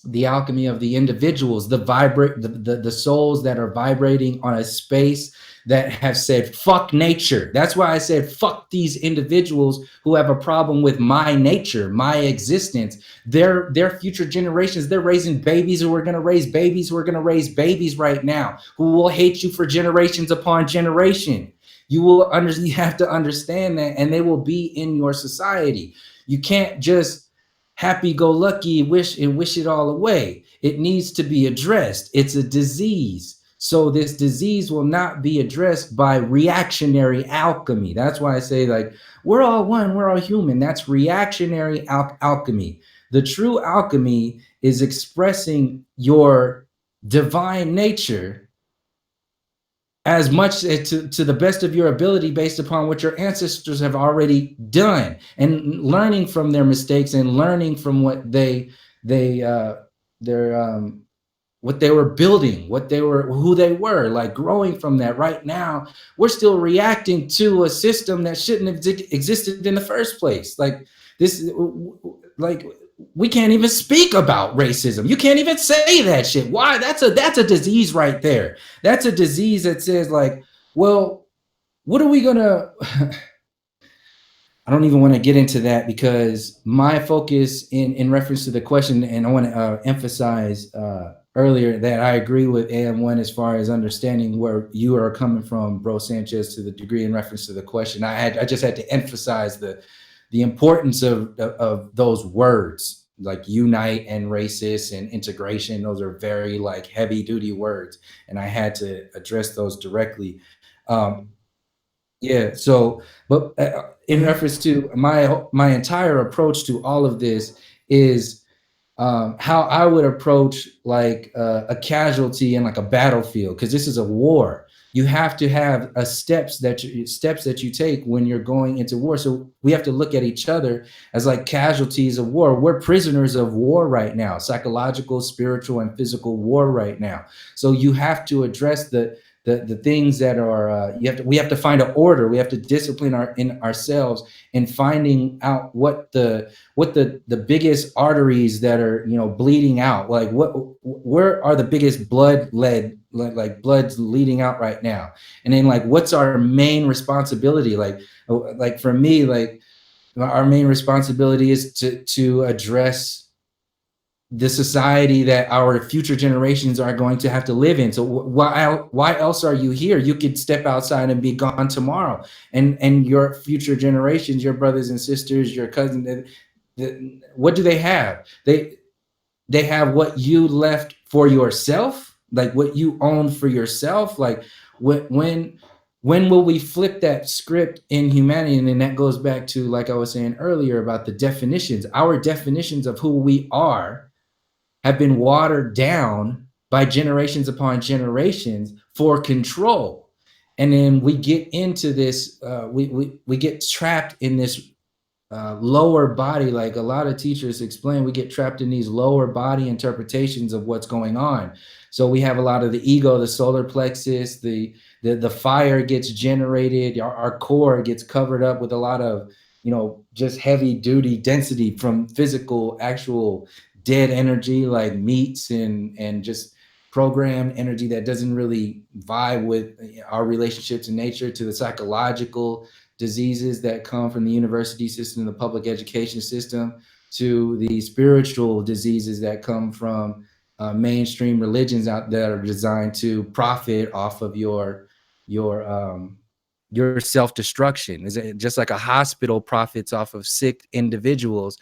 the alchemy of the individuals, the souls that are vibrating on a space that have said fuck nature. That's why I said fuck these individuals who have a problem with my nature, my existence. Their future generations, they're raising babies who are going to raise babies who are going to raise babies right now, who will hate you for generations upon generation. You have to understand that, and they will be in your society. You can't just happy-go-lucky wish it all away. It needs to be addressed. It's a disease. So this disease will not be addressed by reactionary alchemy. That's why I say, like, we're all one, we're all human. That's reactionary alchemy. The true alchemy is expressing your divine nature as much to the best of your ability, based upon what your ancestors have already done, and learning from their mistakes and learning from what what they were building, who they were, like growing from that. Right now, we're still reacting to a system that shouldn't have existed in the first place. Like this, like we can't even speak about racism. You can't even say that shit. Why? That's a disease right there. That's a disease that says, like, well, what are we gonna I don't even want to get into that, because my focus in reference to the question, and I want to emphasize earlier that I agree with AM1 as far as understanding where you are coming from, Bro Sanchez, to the degree in reference to the question. I just had to emphasize the importance of those words, like unite and racist and integration. Those are very like heavy duty words, and I had to address those directly. Yeah. So, but in reference to my entire approach to all of this is how I would approach like a casualty in like a battlefield, because this is a war. you have to have a steps that you take when you're going into war. So we have to look at each other as like casualties of war. We're prisoners of war right now, psychological, spiritual, and physical war right now. So you have to address the things that are we have to find an order. We have to discipline ourselves in finding out what the biggest arteries that are, you know, bleeding out, like where are the biggest like blood's leading out right now, and then like what's our main responsibility, like for me, like our main responsibility is to address the society that our future generations are going to have to live in. So why else are you here? You could step outside and be gone tomorrow, and your future generations, your brothers and sisters, your cousins, what do they have? They have what you left for yourself, like what you own for yourself. Like when will we flip that script in humanity? And then that goes back to, like I was saying earlier, about the definitions. Our definitions of who we are have been watered down by generations upon generations for control. And then we get into this, we get trapped in this lower body. Like a lot of teachers explain, we get trapped in these lower body interpretations of what's going on. So we have a lot of the ego, the solar plexus, the fire gets generated, our core gets covered up with a lot of, you know, just heavy duty density from physical, actual dead energy, like meats and just programmed energy that doesn't really vibe with our relationship to nature, to the psychological diseases that come from the university system, the public education system, to the spiritual diseases that come from mainstream religions out that are designed to profit off of your self-destruction. Is it just like a hospital profits off of sick individuals?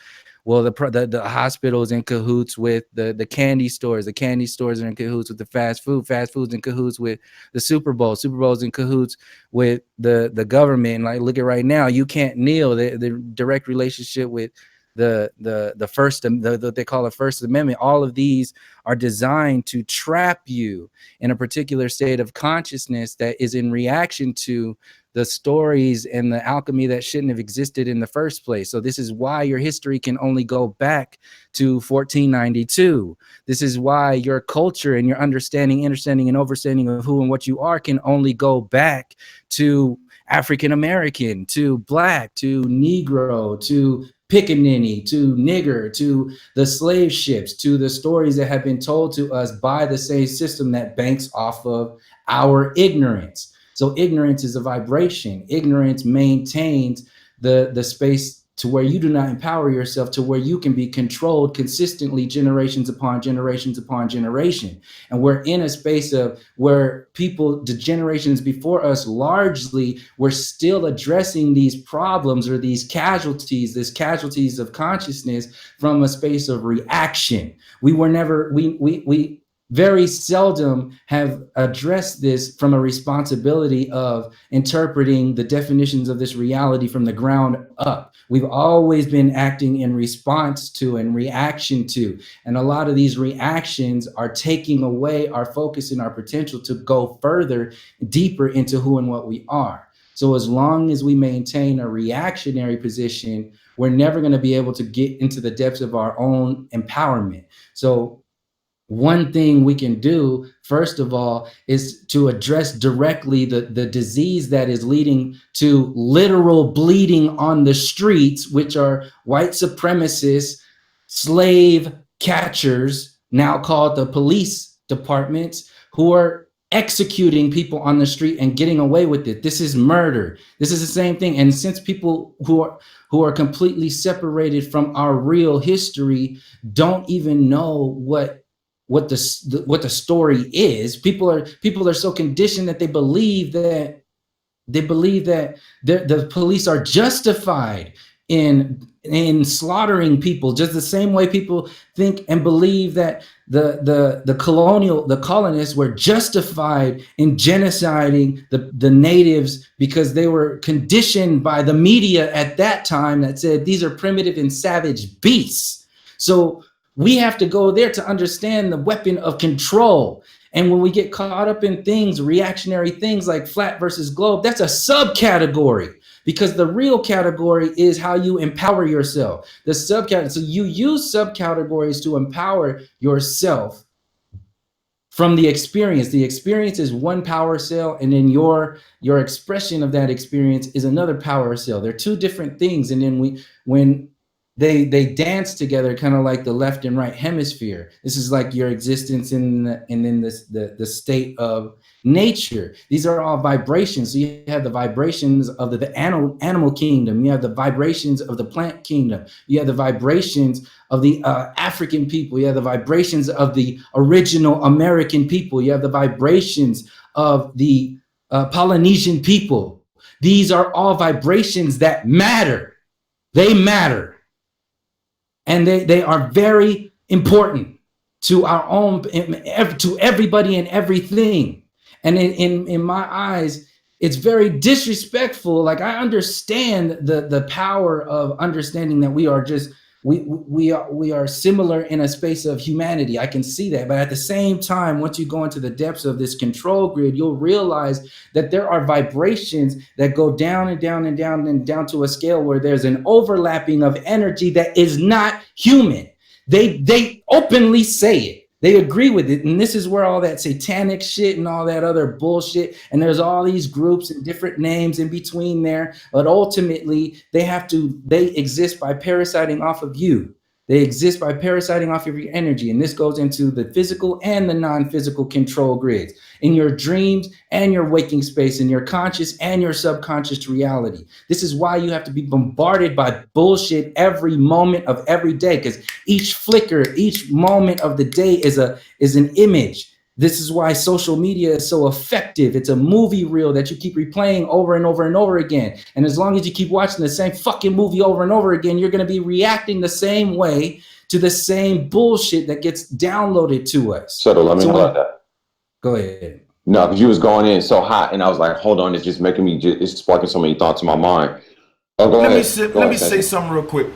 Well, the hospital's in cahoots with the candy stores. The candy stores are in cahoots with the fast food's in cahoots with the Super Bowl's in cahoots with the government. Like, look at right now, you can't kneel. The direct relationship with the first, they call it First Amendment. All of these are designed to trap you in a particular state of consciousness that is in reaction to the stories and the alchemy that shouldn't have existed in the first place. So this is why your history can only go back to 1492. This is why your culture and your understanding and overstanding of who and what you are can only go back to African American, to Black, to Negro, to pickaninny, to nigger, to the slave ships, to the stories that have been told to us by the same system that banks off of our ignorance. So ignorance is a vibration. Ignorance maintains the space to where you do not empower yourself, to where you can be controlled consistently, generations upon generations upon generation. And we're in a space of where people, the generations before us, largely were still addressing these problems or these casualties of consciousness from a space of reaction. We were never, we very seldom have addressed this from a responsibility of interpreting the definitions of this reality from the ground up. We've always been acting in response to and reaction to. And a lot of these reactions are taking away our focus and our potential to go further, deeper into who and what we are. So as long as we maintain a reactionary position, we're never going to be able to get into the depths of our own empowerment. So one thing we can do, first of all, is to address directly the disease that is leading to literal bleeding on the streets, which are white supremacists, slave catchers, now called the police departments, who are executing people on the street and getting away with it. This is murder. This is the same thing. And since people who are completely separated from our real history don't even know what the story is, people are so conditioned that they believe that the police are justified in slaughtering people, just the same way people think and believe that the colonists were justified in genociding the natives because they were conditioned by the media at that time that said these are primitive and savage beasts. So we have to go there to understand the weapon of control. And when we get caught up in things, reactionary things like flat versus globe, that's a subcategory, because the real category is how you empower yourself. The subcategory, so you use subcategories to empower yourself from the experience. The experience is one power cell, and then your expression of that experience is another power cell. They're two different things. And then when they dance together, kind of like the left and right hemisphere. This is like your existence in the state of nature. These are all vibrations. So you have the vibrations of the animal kingdom. You have the vibrations of the plant kingdom. You have the vibrations of the African people. You have the vibrations of the original American people. You have the vibrations of the Polynesian people. These are all vibrations that matter. They matter. And they are very important to our own, to everybody and everything. And in my eyes, it's very disrespectful. Like, I understand the power of understanding that we are just, we are similar in a space of humanity. I can see that. But at the same time, once you go into the depths of this control grid, you'll realize that there are vibrations that go down and down and down and down to a scale where there's an overlapping of energy that is not human. They openly say it. They agree with it. And this is where all that satanic shit and all that other bullshit, and there's all these groups and different names in between there. But ultimately, they exist by parasiting off of you. They exist by parasiting off of your energy. And this goes into the physical and the non-physical control grids, in your dreams and your waking space, in your conscious and your subconscious reality. This is why you have to be bombarded by bullshit every moment of every day, because each flicker, each moment of the day is an image. This is why social media is so effective. It's a movie reel that you keep replaying over and over and over again. And as long as you keep watching the same fucking movie over and over again, you're going to be reacting the same way to the same bullshit that gets downloaded to us. So let me know that. Go ahead. No, because you was going in so hot, and I was like, hold on, it's just making me, it's sparking so many thoughts in my mind. Oh, go ahead. Let me say something real quick.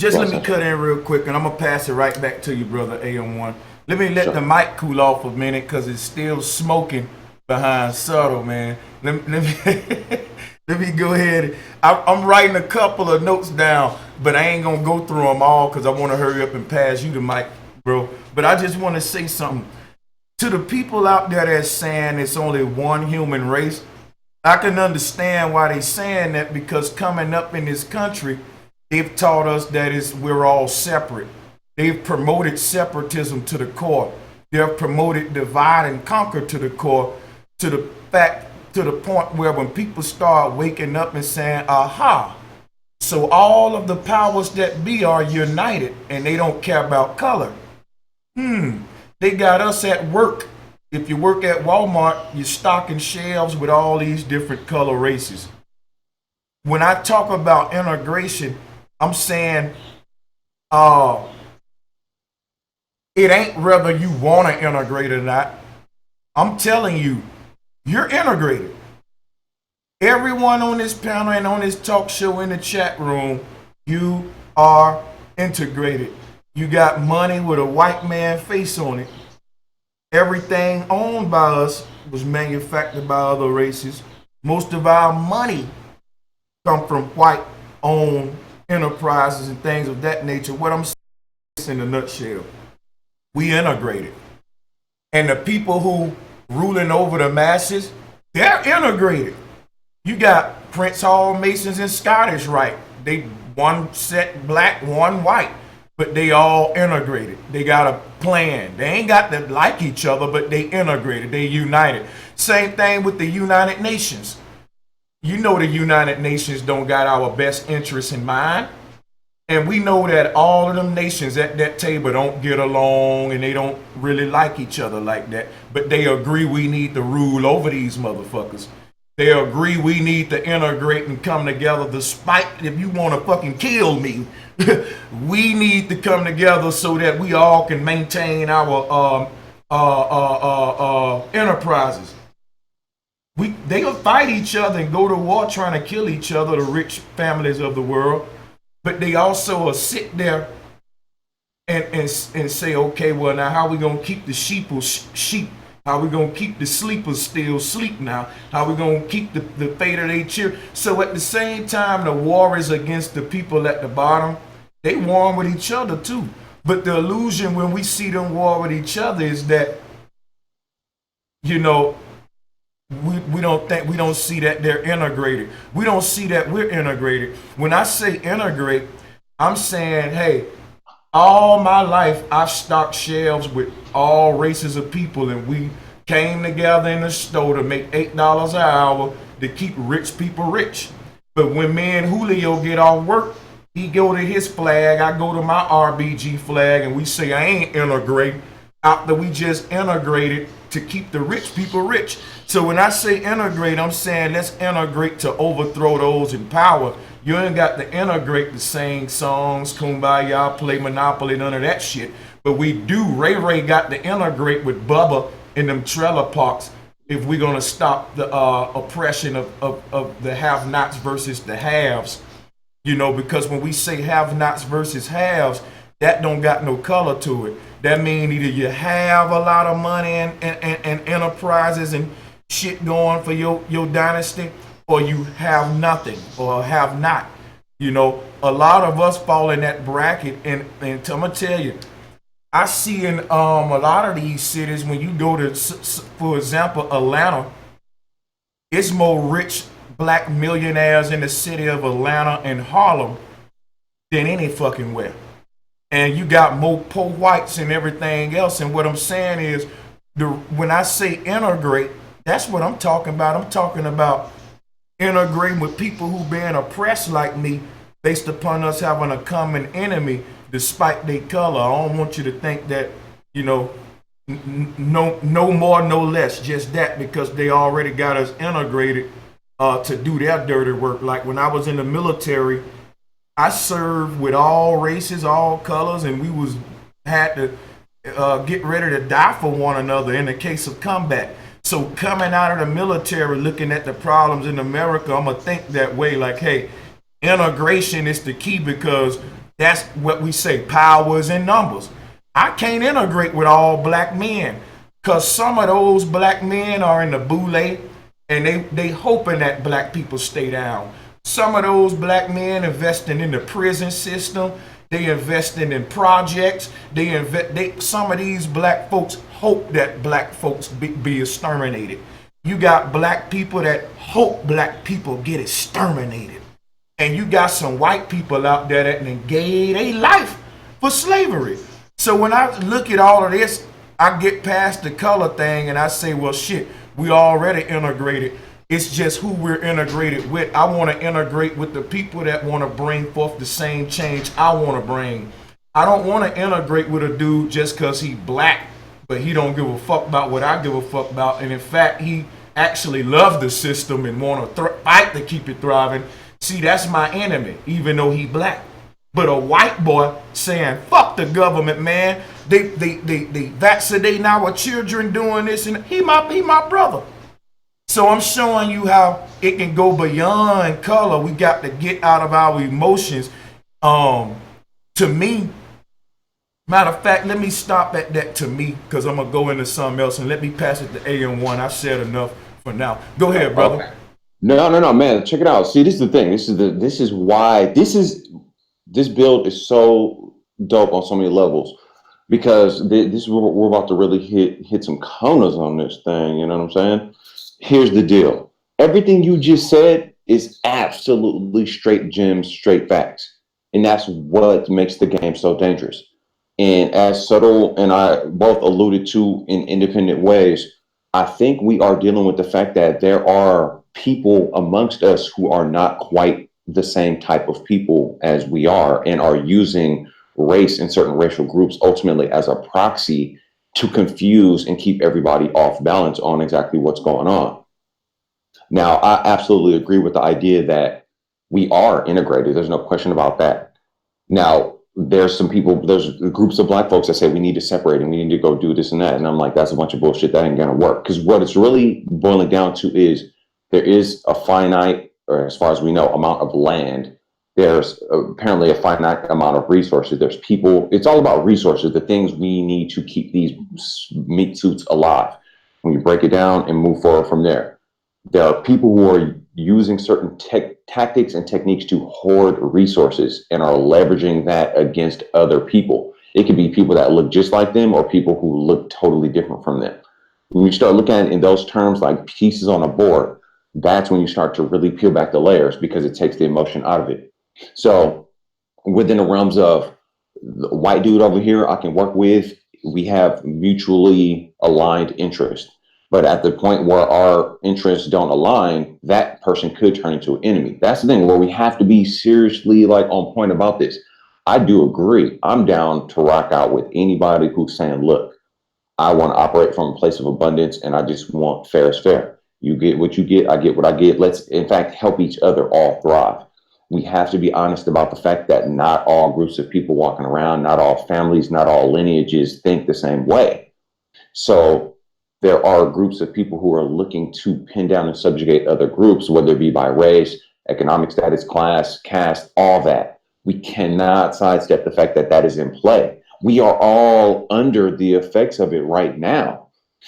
Let me cut in real quick, and I'm going to pass it right back to you, brother AM1. Let me let the mic cool off a minute, because it's still smoking behind Subtle, man. Let me go ahead. I'm writing a couple of notes down, but I ain't going to go through them all because I want to hurry up and pass you the mic, bro. But I just want to say something. To the people out there that's saying it's only one human race, I can understand why they're saying that, because coming up in this country, they've taught us that we're all separate. They've promoted separatism to the core. They've promoted divide and conquer to the core, to the point where when people start waking up and saying, aha, so all of the powers that be are united and they don't care about color. They got us at work. If you work at Walmart, you're stocking shelves with all these different color races. When I talk about integration, I'm saying, it ain't whether you want to integrate or not. I'm telling you, you're integrated. Everyone on this panel and on this talk show in the chat room, you are integrated. You got money with a white man face on it. Everything owned by us was manufactured by other races. Most of our money come from white-owned enterprises and things of that nature. What I'm saying is, in a nutshell, we integrated. And the people who ruling over the masses, they're integrated. You got Prince Hall Masons and Scottish Rite. They one set black, one white, but they all integrated. They got a plan. They ain't got to like each other, but they integrated. They united. Same thing with the United Nations. You know the United Nations don't got our best interests in mind. And we know that all of them nations at that table don't get along and they don't really like each other like that. But they agree we need to rule over these motherfuckers. They agree we need to integrate and come together despite if you want to fucking kill me. We need to come together so that we all can maintain our enterprises. They'll fight each other and go to war trying to kill each other, the rich families of the world. But they also will sit there and say, okay, well, now how we going to keep the sheep? How we gonna keep the sleepers still sleep now? How we gonna keep the fate of their children? So at the same time, the war is against the people at the bottom. They war with each other too. But the illusion when we see them war with each other is that, you know, we don't see that they're integrated. We don't see that we're integrated. When I say integrate, I'm saying, hey, all my life I've stocked shelves with all races of people, and we came together in the store to make $8 an hour to keep rich people rich. But when me and Julio get off work, he go to his flag, I go to my RBG flag, and we say I ain't integrate after we just integrated to keep the rich people rich. So when I say integrate, I'm saying let's integrate to overthrow those in power. You ain't got to integrate to sing songs, kumbaya, play Monopoly, none of that shit. But we do. Ray Ray got to integrate with Bubba in them trailer parks if we're gonna stop the oppression of the have-nots versus the haves. You know, because when we say have-nots versus haves, that don't got no color to it. That means either you have a lot of money and enterprises and shit going for your dynasty, or you have nothing or have not. You know, a lot of us fall in that bracket, and I'm gonna tell you, I see in a lot of these cities, when you go to, for example, Atlanta, it's more rich black millionaires in the city of Atlanta and Harlem than any fucking where. And you got more poor whites and everything else. And what I'm saying is, when I say integrate, that's what I'm talking about. I'm talking about integrating with people who being oppressed like me, based upon us having a common enemy despite their color. I don't want you to think that, you know, no more, no less, just that, because they already got us integrated to do their dirty work. Like when I was in the military, I served with all races, all colors, and we had to get ready to die for one another in the case of combat. So coming out of the military, looking at the problems in America, I'm gonna think that way. Like, hey, integration is the key, because that's what we say, power is in numbers. I can't integrate with all black men, because some of those black men are in the boule, and they hoping that black people stay down. Some of those black men investing in the prison system, they investing in projects, some of these black folks hope that black folks be exterminated. You got black people that hope black people get exterminated. And you got some white people out there that gave their life for slavery. So when I look at all of this, I get past the color thing and I say, well, shit, we already integrated. It's just who we're integrated with. I want to integrate with the people that want to bring forth the same change I want to bring. I don't want to integrate with a dude just because he black, but he don't give a fuck about what I give a fuck about. And in fact, he actually loves the system and want to fight to keep it thriving. See, that's my enemy, even though he black. But a white boy saying, fuck the government, man. They vaccinating our children doing this, and he my brother. So I'm showing you how it can go beyond color. We got to get out of our emotions. To me, matter of fact, let me stop at that to me, because I'm gonna go into something else, and let me pass it to AM1. I said enough for now. Go ahead, brother. Okay. No, man. Check it out. See, this is the thing. This is why this build is so dope on so many levels, because this is where we're about to really hit some corners on this thing. You know what I'm saying? Here's the deal. Everything you just said is absolutely straight gems, straight facts. And that's what makes the game so dangerous. And as Subtle and I both alluded to in independent ways, I think we are dealing with the fact that there are people amongst us who are not quite the same type of people as we are, and are using race and certain racial groups ultimately as a proxy to confuse and keep everybody off balance on exactly what's going on. Now, I absolutely agree with the idea that we are integrated. There's no question about that. Now, there's groups of black folks that say we need to separate and we need to go do this and that. And I'm like, that's a bunch of bullshit. That ain't going to work. Because what it's really boiling down to is there is a finite, or as far as we know, amount of land. There's apparently a finite amount of resources. There's people. It's all about resources, the things we need to keep these meat suits alive. when you break it down and move forward from there. There are people who are using certain tactics and techniques to hoard resources and are leveraging that against other people. It could be people that look just like them or people who look totally different from them. When you start looking at it in those terms, like pieces on a board, that's when you start to really peel back the layers because it takes the emotion out of it. So within the realms of the white dude over here I can work with, we have mutually aligned interests. But at the point where our interests don't align, that person could turn into an enemy. That's the thing where we have to be seriously like on point about this. I do agree. I'm down to rock out with anybody who's saying, look, I want to operate from a place of abundance and I just want fair is fair. You get what you get, I get what I get. Let's, in fact, help each other all thrive. We have to be honest about the fact that not all groups of people walking around, not all families, not all lineages think the same way. So there are groups of people who are looking to pin down and subjugate other groups, whether it be by race, economic status, class, caste, all that. We cannot sidestep the fact that that is in play. We are all under the effects of it right now.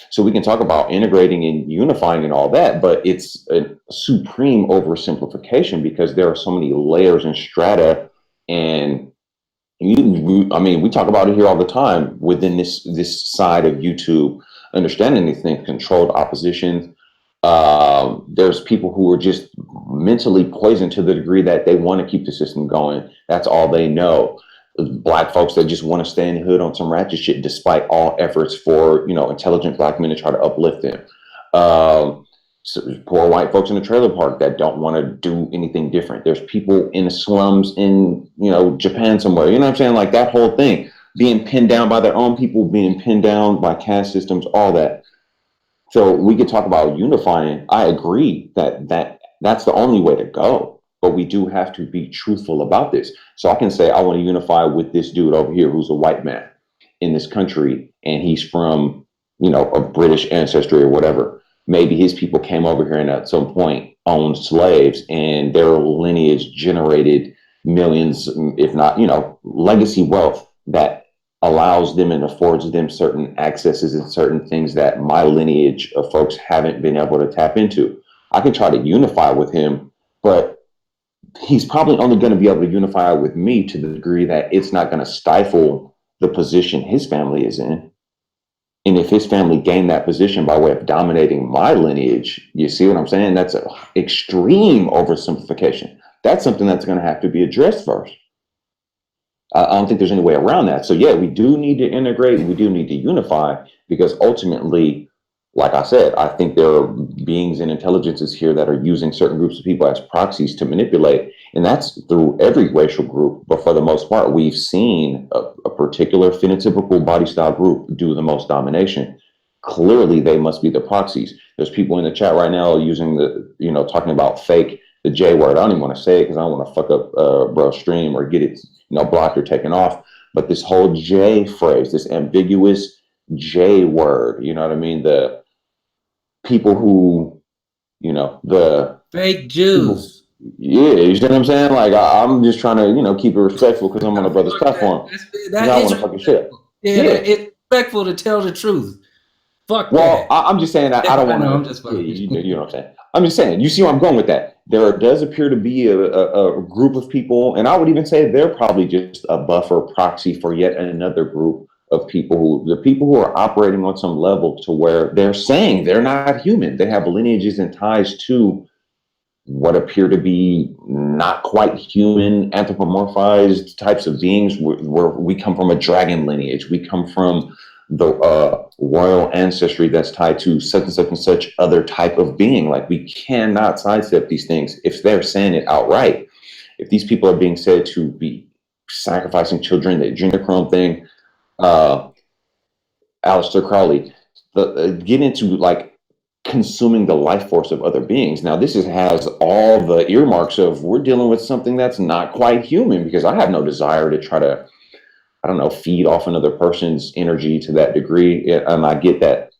So we can talk about integrating and unifying and all that, but it's a supreme oversimplification because there are so many layers and strata. And I mean, we talk about it here all the time within this side of YouTube, understanding these things, controlled opposition. There's people who are just mentally poisoned to the degree that they want to keep the system going. That's all they know. Black folks that just want to stay in the hood on some ratchet shit, despite all efforts for, you know, intelligent black men to try to uplift them. So poor white folks in the trailer park that don't want to do anything different. There's people in the slums in, you know, Japan somewhere. You know what I'm saying? Like that whole thing, being pinned down by their own people, being pinned down by caste systems, all that. So we could talk about unifying. I agree that that's the only way to go. But we do have to be truthful about this. So I can say I want to unify with this dude over here who's a white man in this country, and he's from, you know, a British ancestry or whatever. Maybe his people came over here and at some point owned slaves, and their lineage generated millions, if not, you know, legacy wealth that allows them and affords them certain accesses and certain things that my lineage of folks haven't been able to tap into. I can try to unify with him, but he's probably only going to be able to unify with me to the degree that it's not going to stifle the position his family is in. And if his family gained that position by way of dominating my lineage, you see what I'm saying? That's an extreme oversimplification. That's something that's going to have to be addressed first. I don't think there's any way around that. So yeah, we do need to integrate. We do need to unify because ultimately, like I said, I think there are beings and intelligences here that are using certain groups of people as proxies to manipulate. And that's through every racial group. But for the most part, we've seen a particular phenotypical body style group do the most domination. Clearly, they must be the proxies. There's people in the chat right now using the, you know, talking about fake, the J word. I don't even want to say it because I don't want to fuck up bro's stream or get it, you know, blocked or taken off. But this whole J phrase, this ambiguous J word, you know what I mean? The people who, you know, the Fake Jews. people, yeah, you see what I'm saying? Like I'm just trying to, you know, keep it respectful because I'm on a brother's platform. That I is want to fucking shit. Yeah, it's respectful to tell the truth. Fuck well, that. I'm just saying I don't want to. I'm just you know what I'm saying. I'm just saying. You see where I'm going with that. There does appear to be a group of people, and I would even say they're probably just a buffer proxy for yet another group of people the people who are operating on some level to where they're saying they're not human. They have lineages and ties to what appear to be not quite human, anthropomorphized types of beings. Where we come from a dragon lineage. We come from the royal ancestry that's tied to such and such and such other type of being. Like we cannot sidestep these things if they're saying it outright. If these people are being said to be sacrificing children, the adrenochrome thing, Aleister Crowley, get into like consuming the life force of other beings. Now, has all the earmarks of we're dealing with something that's not quite human because I have no desire to try to, I don't know, feed off another person's energy to that degree. And I get that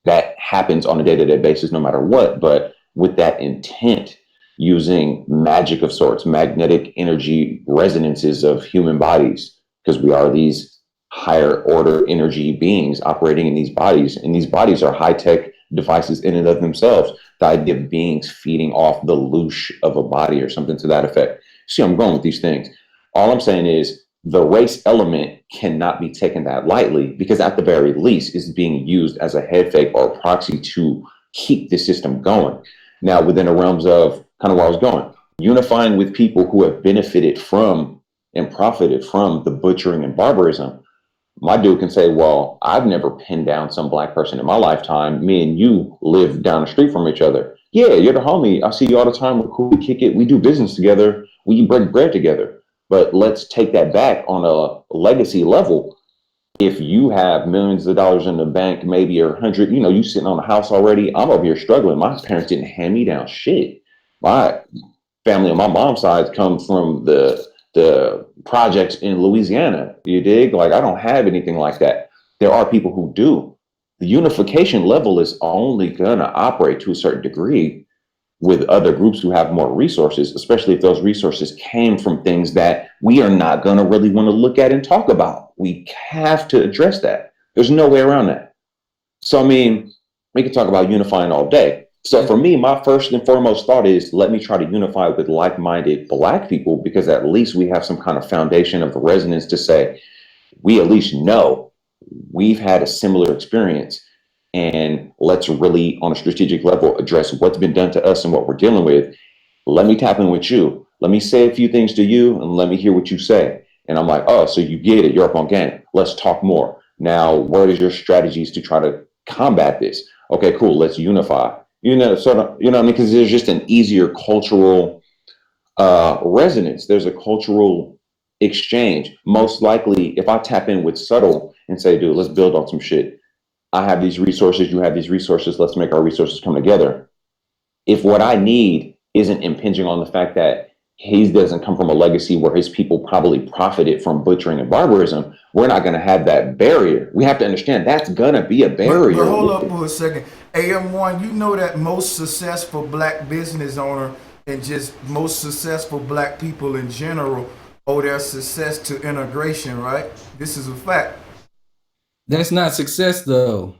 that happens on a day-to-day basis, no matter what. But with that intent, using magic of sorts, magnetic energy resonances of human bodies, because we are these higher order energy beings operating in these bodies. And these bodies are high-tech devices in and of themselves. The idea of beings feeding off the loosh of a body or something to that effect. See, I'm going with these things. All I'm saying is the race element cannot be taken that lightly, because at the very least is being used as a head fake or a proxy to keep the system going. Now, within the realms of kind of where I was going, unifying with people who have benefited from and profited from the butchering and barbarism, my dude can say, well, I've never pinned down some black person in my lifetime. Me and you live down the street from each other. Yeah, you're the homie. I see you all the time. We're cool. We kick it. We do business together. We break bread together. But let's take that back on a legacy level. If you have millions of dollars in the bank, maybe or 100, you sitting on a house already. I'm over here struggling. My parents didn't hand me down shit. My family on my mom's side come from the projects in Louisiana. You dig? Like, I don't have anything like that. There are people who do. The unification level is only gonna operate to a certain degree with other groups who have more resources, especially if those resources came from things that we are not gonna really want to look at and talk about. We have to address that. There's no way around that. So, I mean, we can talk about unifying all day. So for me, my first and foremost thought is, let me try to unify with like-minded black people, because at least we have some kind of foundation of resonance to say, we at least know we've had a similar experience, and let's really, on a strategic level, address what's been done to us and what we're dealing with. Let me tap in with you. Let me say a few things to you and let me hear what you say. And I'm like, oh, so you get it. You're up on game. Let's talk more. Now, what is your strategies to try to combat this? Okay, cool. Let's unify. Sort of, what I mean? Because there's just an easier cultural resonance. There's a cultural exchange. Most likely, if I tap in with subtle and say, dude, let's build on some shit. I have these resources, you have these resources, let's make our resources come together. If what I need isn't impinging on the fact that he doesn't come from a legacy where his people probably profited from butchering and barbarism, we're not going to have that barrier. We have to understand that's going to be a barrier. But hold up for a second. AM1, you know that most successful black business owner and just most successful black people in general owe their success to integration, right? This is a fact. That's not success, though.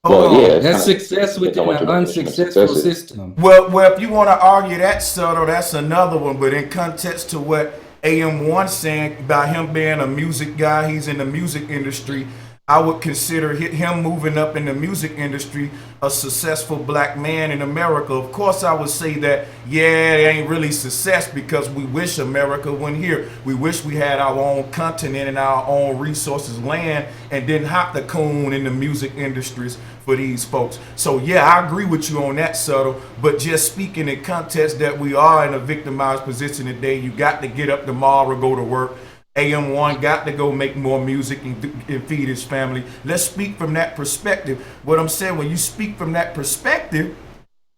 Well, yeah, that's success within an unsuccessful system. Well, if you want to argue that subtle, that's another one. But in context to what AM1 saying about him being a music guy, he's in the music industry. I would consider him moving up in the music industry a successful black man in America. Of course, I would say that, yeah, it ain't really success because we wish America wasn't here. We wish we had our own continent and our own resources, land, and didn't hop the coon in the music industries for these folks. So, yeah, I agree with you on that, Subtle. But just speaking in context that we are in a victimized position today, you got to get up tomorrow, go to work. AM1 got to go make more music and feed his family. Let's speak from that perspective. What I'm saying, when you speak from that perspective,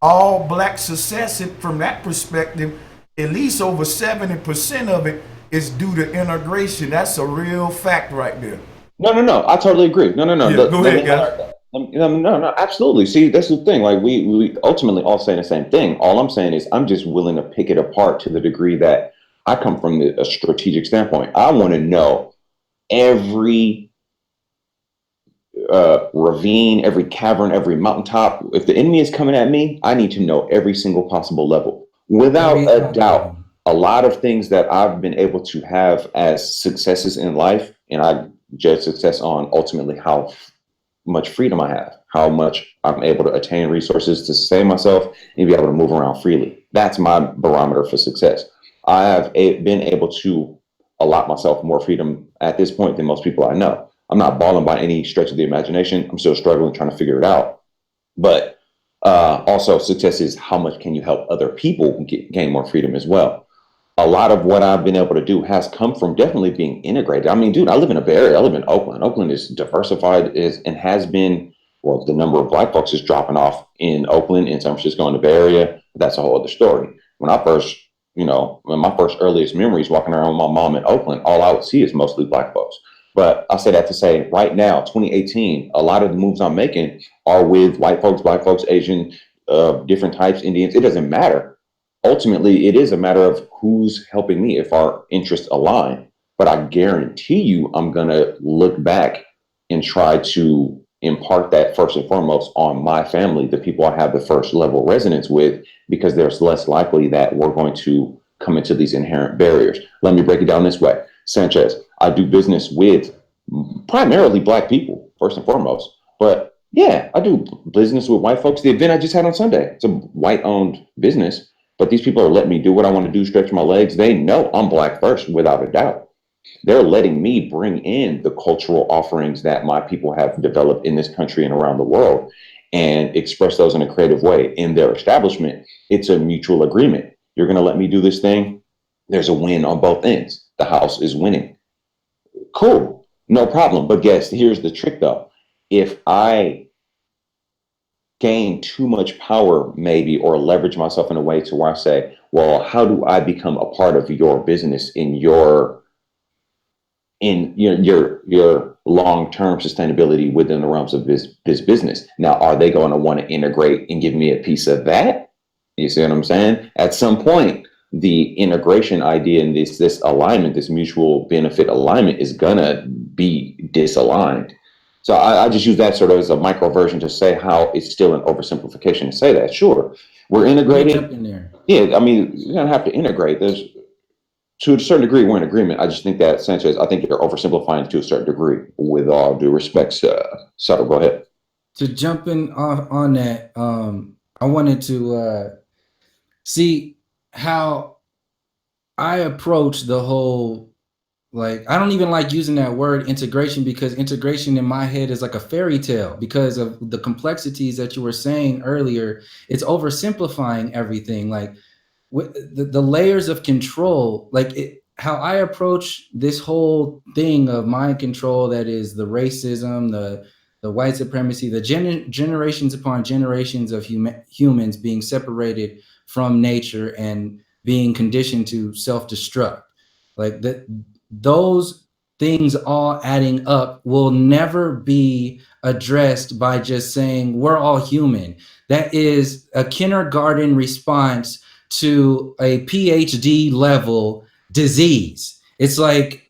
all black success from that perspective, at least over 70% of it is due to integration. That's a real fact right there. No. I totally agree. No. Yeah, go ahead, guys. No, absolutely. See, that's the thing. Like we ultimately all saying the same thing. All I'm saying is I'm just willing to pick it apart to the degree that I come from a strategic standpoint. I want to know every ravine, every cavern, every mountaintop. If the enemy is coming at me, I need to know every single possible level. Without a doubt, a lot of things that I've been able to have as successes in life, and I judge success on ultimately how much freedom I have, how much I'm able to attain resources to sustain myself and be able to move around freely. That's my barometer for success. I have been able to allot myself more freedom at this point than most people I know. I'm not balling by any stretch of the imagination. I'm still struggling, trying to figure it out. But also, success is how much can you help other people gain more freedom as well. A lot of what I've been able to do has come from definitely being integrated. I mean, dude, I live in a Bay Area. I live in Oakland. Oakland is diversified and has been, well, the number of black folks is dropping off in Oakland, in San Francisco, in the Bay Area. That's a whole other story. When I first, when my first earliest memories walking around with my mom in Oakland, all I would see is mostly black folks. But I say that to say right now, 2018, a lot of the moves I'm making are with white folks, black folks, Asian, different types, Indians. It doesn't matter. Ultimately, it is a matter of who's helping me if our interests align. but I guarantee you I'm going to look back and try to impart that first and foremost on my family, the people I have the first level resonance with, because there's less likely that we're going to come into these inherent barriers. Let me break it down this way. Sanchez, I do business with primarily Black people, first and foremost. But yeah, I do business with white folks. The event I just had on Sunday, it's a white owned business, but these people are letting me do what I want to do, stretch my legs. They know I'm Black first, without a doubt. They're letting me bring in the cultural offerings that my people have developed in this country and around the world and express those in a creative way in their establishment. It's a mutual agreement. You're going to let me do this thing. There's a win on both ends. The house is winning. Cool. No problem. But guess, here's the trick though. If I gain too much power, maybe, or leverage myself in a way to where I say, well, how do I become a part of your business in your long-term sustainability within the realms of this business? Now, are they going to want to integrate and give me a piece of that? You see what I'm saying? At some point, the integration idea and this alignment, this mutual benefit alignment is gonna be disaligned. So I just use that sort of as a micro version to say how it's still an oversimplification to say that. Sure, we're Let me integrating. jump in there. Yeah, I mean, you're gonna have to integrate. There's, to a certain degree, we're in agreement. I just think that, Sanchez, I think you're oversimplifying to a certain degree. With all due respect, Sutter, go ahead. To jump in on that, I wanted to see how I approach the whole, like, I don't even like using that word integration, because integration in my head is like a fairy tale because of the complexities that you were saying earlier. It's oversimplifying everything. Like the layers of control, like how I approach this whole thing of mind control, that is the racism, the white supremacy, the generations upon generations of humans being separated from nature and being conditioned to self-destruct. Like that, those things all adding up will never be addressed by just saying we're all human. That is a kindergarten response to a PhD level disease. It's like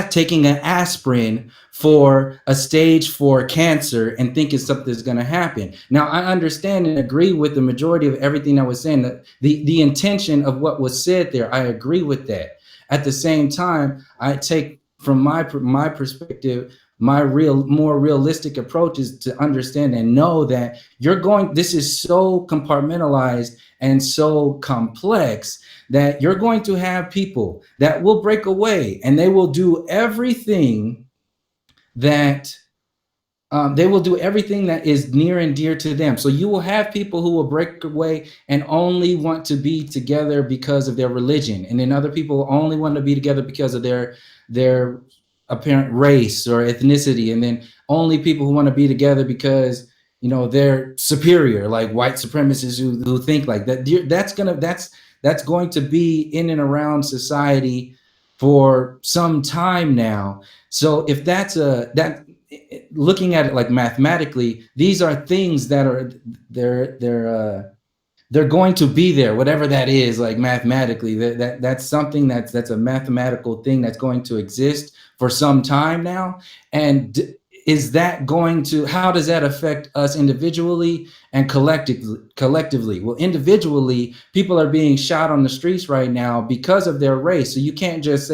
taking an aspirin for a stage 4 cancer and thinking something's going to happen. Now, I understand and agree with the majority of everything I was saying. That the intention of what was said there, I agree with that. At the same time, I take from my perspective, my more realistic approach is to understand and know that this is so compartmentalized and so complex that you're going to have people that will break away and they will do everything that is near and dear to them. So you will have people who will break away and only want to be together because of their religion, and then other people only want to be together because of their apparent race or ethnicity, and then only people who want to be together because they're superior, like white supremacists who think like that. That's going to be in and around society for some time now. So if looking at it like mathematically, these are things that are they're going to be there, whatever that is, like mathematically. That's something that's a mathematical thing that's going to exist for some time now. And how does that affect us individually and collectively? Well, individually, people are being shot on the streets right now because of their race. So you can't just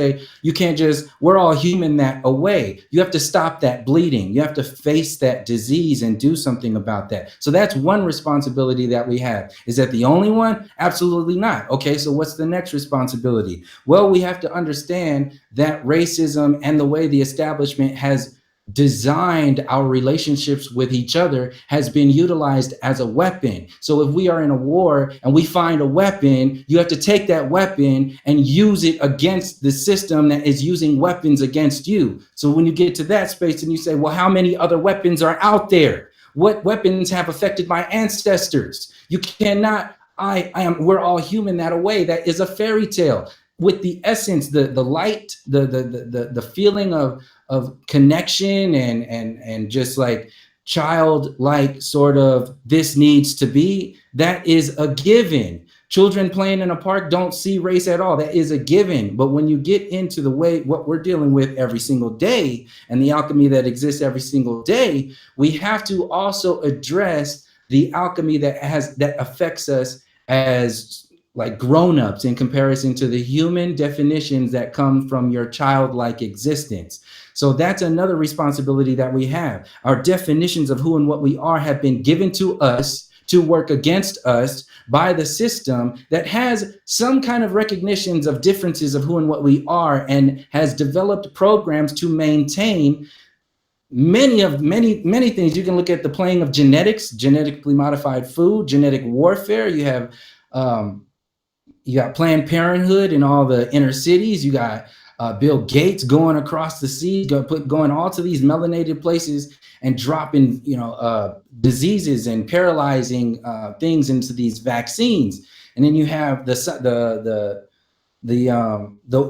we're all human that away. You have to stop that bleeding. You have to face that disease and do something about that. So that's one responsibility that we have. Is that the only one? Absolutely not. Okay, so what's the next responsibility? Well, we have to understand that racism and the way the establishment has designed our relationships with each other has been utilized as a weapon. So if we are in a war and we find a weapon, you have to take that weapon and use it against the system that is using weapons against you. So when you get to that space and you say, well, how many other weapons are out there? What weapons have affected my ancestors? You cannot, we're all human that way. That is a fairy tale. With the essence, the light, the feeling of connection and just like childlike sort of this needs to be, that is a given. Children playing in a park don't see race at all. That is a given. But when you get into the way what we're dealing with every single day and the alchemy that exists every single day, we have to also address the alchemy that affects us as like grown-ups in comparison to the human definitions that come from your childlike existence. So that's another responsibility that we have. Our definitions of who and what we are have been given to us to work against us by the system that has some kind of recognitions of differences of who and what we are, and has developed programs to maintain many things. You can look at the playing of genetics, genetically modified food, genetic warfare. You have you got Planned Parenthood in all the inner cities. You got Bill Gates going across the sea, going all to these melanated places and dropping, diseases and paralyzing things into these vaccines. And then you have the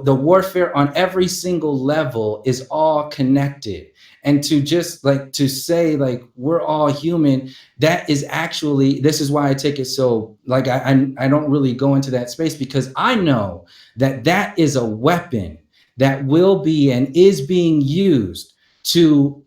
warfare on every single level is all connected. And to just to say we're all human, that is actually, this is why I take it so I don't really go into that space, because I know that is a weapon that will be and is being used to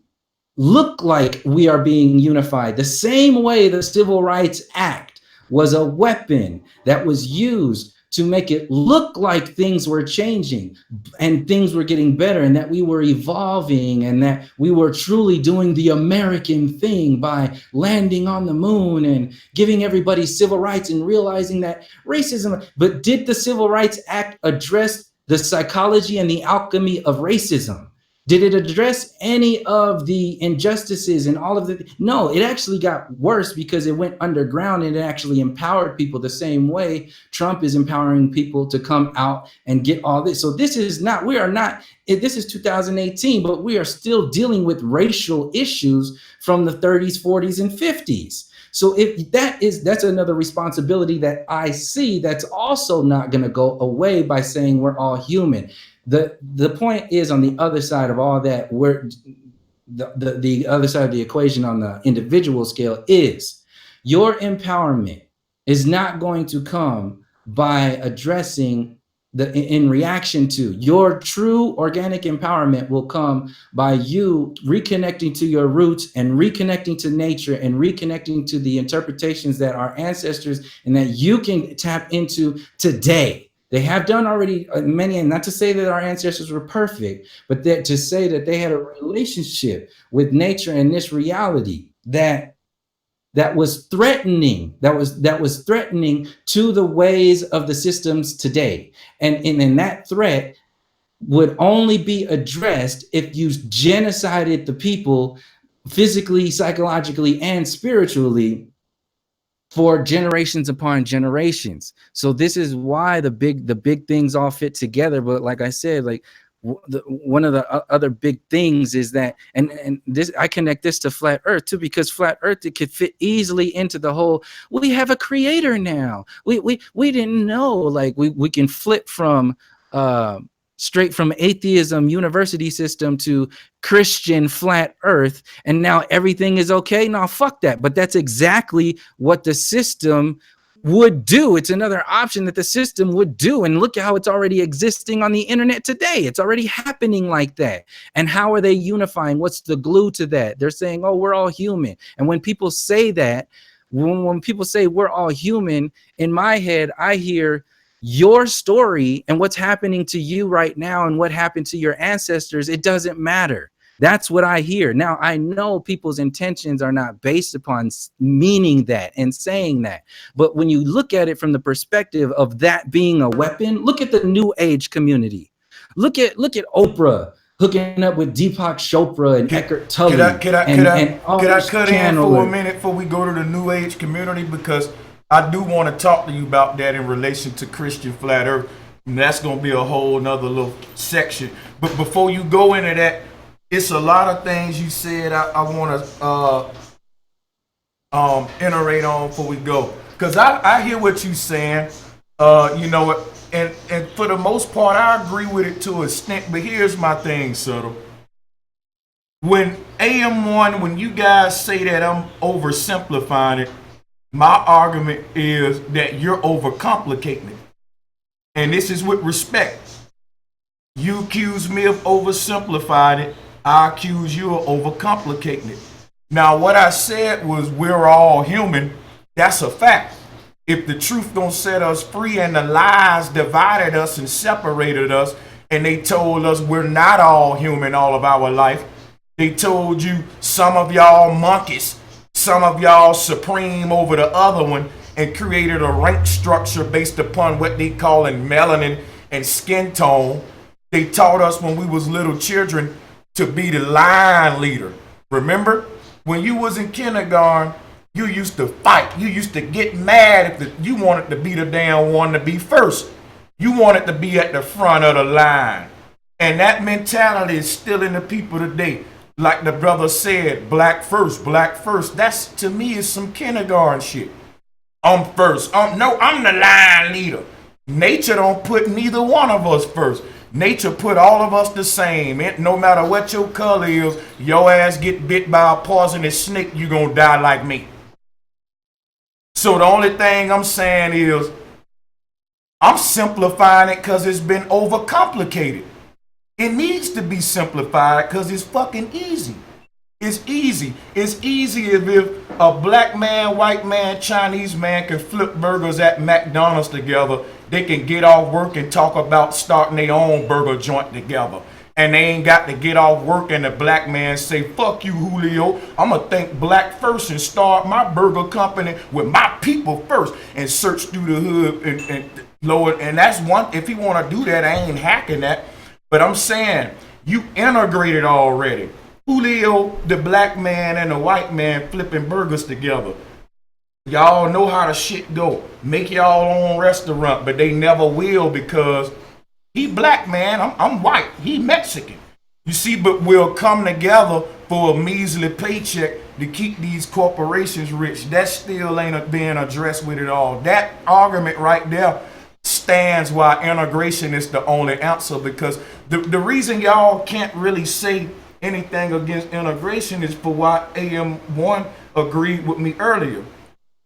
look like we are being unified. The same way the Civil Rights Act was a weapon that was used to make it look like things were changing and things were getting better and that we were evolving and that we were truly doing the American thing by landing on the moon and giving everybody civil rights and realizing that racism. But did the Civil Rights Act address the psychology and the alchemy of racism? Did it address any of the injustices and all of the? No, it actually got worse because it went underground and it actually empowered people the same way Trump is empowering people to come out and get all this. So this is not, this is 2018, but we are still dealing with racial issues from the 30s, 40s, and 50s. So if that's another responsibility that I see that's also not going to go away by saying we're all human. The point is, on the other side of all that, the other side of the equation on the individual scale is your empowerment is not going to come by addressing in reaction to your true organic empowerment will come by you reconnecting to your roots and reconnecting to nature and reconnecting to the interpretations that our ancestors and that you can tap into today. They have done already many, and not to say that our ancestors were perfect, but that to say that they had a relationship with nature and this reality that was threatening, that was threatening to the ways of the systems today. And that threat would only be addressed if you genocided the people physically, psychologically, and spiritually for generations upon generations. So this is why the big things all fit together. But like I said, one of the other big things is that, and this, I connect this to flat earth too, because flat earth, it could fit easily into the whole, we have a creator now. We didn't know, we can flip from straight from atheism university system to Christian flat earth, and now everything is okay. No, fuck that. But that's exactly what the system would do. It's another option that the system would do. And look at how it's already existing on the internet today. It's already happening like that. And how are they unifying? What's the glue to that? They're saying, oh, we're all human. And when people say that, when people say we're all human, in my head, I hear your story and what's happening to you right now and what happened to your ancestors. It doesn't matter. That's what I hear. Now, I know people's intentions are not based upon meaning that and saying that. But when you look at it from the perspective of that being a weapon, look at the New Age community. Look at Oprah hooking up with Deepak Chopra and Eckhart Tolle. Could I cut in for a minute before we go to the New Age community? Because I do want to talk to you about that in relation to Christian flat earth. And that's going to be a whole nother little section. But before you go into that, it's a lot of things you said I want to iterate on before we go. Because I hear what you're saying, and for the most part, I agree with it to an extent. But here's my thing, Subtle. When AM1, when you guys say that I'm oversimplifying it, My argument is that you're overcomplicating it. And this is with respect. You accuse me of oversimplifying it. I accuse you of overcomplicating it. Now, what I said was we're all human. That's a fact. If the truth don't set us free and the lies divided us and separated us, and they told us we're not all human all of our life, they told you some of y'all monkeys, some of y'all supreme over the other one, and created a rank structure based upon what they call in melanin and skin tone. They taught us when we was little children to be the line leader. Remember? When you was in kindergarten, you used to fight. You used to get mad if you wanted to be the damn one to be first. You wanted to be at the front of the line. And that mentality is still in the people today. Like the brother said, black first, black first. That's, to me, is some kindergarten shit. I'm first. No, I'm the line leader. Nature don't put neither one of us first. Nature put all of us the same. No matter what your color is, your ass get bit by a poisonous snake, you gonna die like me. So the only thing I'm saying is, I'm simplifying it because it's been overcomplicated. It needs to be simplified because it's fucking easy. It's easy. It's easy if a black man, white man, Chinese man can flip burgers at McDonald's together. They can get off work and talk about starting their own burger joint together. And they ain't got to get off work and the black man say, fuck you, Julio. I'm going to think black first and start my burger company with my people first and search through the hood and Lord. And that's one, if he want to do that, I ain't hacking that. But I'm saying, you integrated already. Julio, the black man, and the white man flipping burgers together. Y'all know how the shit go. Make y'all own restaurant, but they never will because he black, man. I'm white. He Mexican. You see, but we'll come together for a measly paycheck to keep these corporations rich. That still ain't being addressed with it all. That argument right there stands why integration is the only answer, because the reason y'all can't really say anything against integration is for why AM1 agreed with me earlier.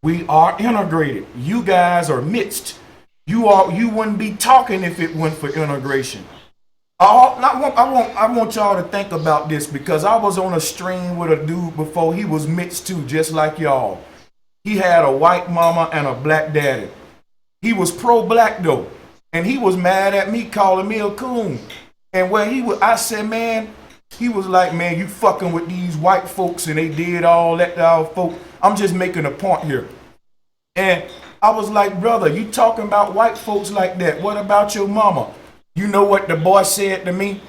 We are integrated. You guys are mixed. You wouldn't be talking if it weren't for integration. I want y'all to think about this because I was on a stream with a dude before. He was mixed too, just like y'all. He had a white mama and a black daddy. He was pro-black though, and he was mad at me calling me a coon. And where he was, I said, man, he was like, man, you fucking with these white folks and they did all that to our folk. I'm just making a point here. And I was like, brother, you talking about white folks like that. What about your mama? You know what the boy said to me?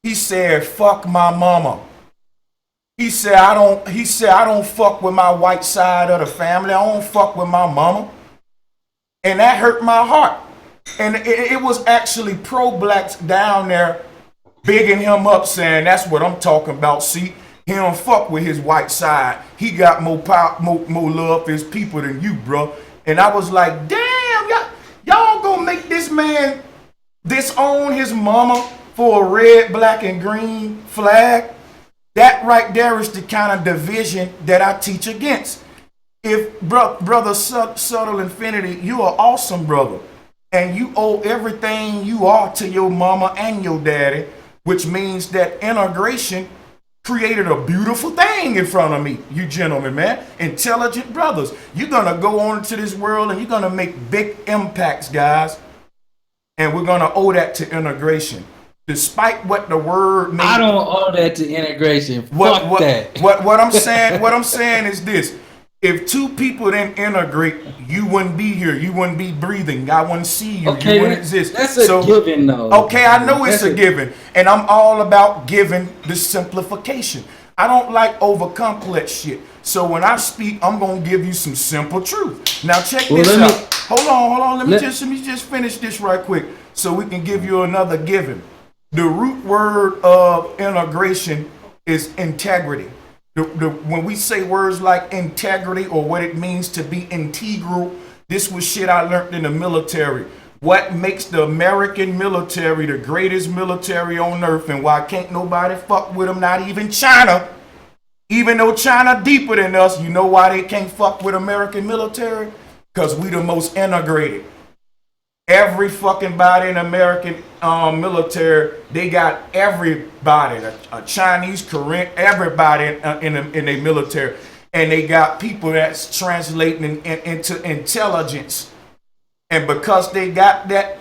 He said, fuck my mama. He said, I don't fuck with my white side of the family. I don't fuck with my mama. And that hurt my heart. And it was actually pro-blacks down there bigging him up, saying that's what I'm talking about. See, he don't fuck with his white side. He got more power, more love for his people than you, bro. And I was like, damn, y'all gonna make this man disown his mama for a red, black, and green flag? That right there is the kind of division that I teach against. If brother Subtle Infinity, you are awesome, brother. And you owe everything you are to your mama and your daddy, which means that integration created a beautiful thing in front of me, you gentlemen, man. Intelligent brothers. You're going to go on into this world and you're going to make big impacts, guys. And we're going to owe that to integration. Despite what the word means. I don't owe that to integration. Fuck that. What I'm saying is this. If two people didn't integrate, you wouldn't be here. You wouldn't be breathing. I wouldn't see you. Okay, you wouldn't exist. That's a given, though. Okay, I know it's a given. And I'm all about giving the simplification. I don't like over complex shit. So when I speak, I'm going to give you some simple truth. Now check this out. Hold on. Let me just finish this right quick so we can give you another given. The root word of integration is integrity. When we say words like integrity or what it means to be integral, this was shit I learned in the military. What makes the American military the greatest military on earth and why can't nobody fuck with them, not even China, Even though China deeper than us, you know why they can't fuck with American military? Because we the most integrated. Every fucking body in American military, they got everybody, a Chinese, Korean, everybody in their military, and they got people that's translating into intelligence. And because they got that,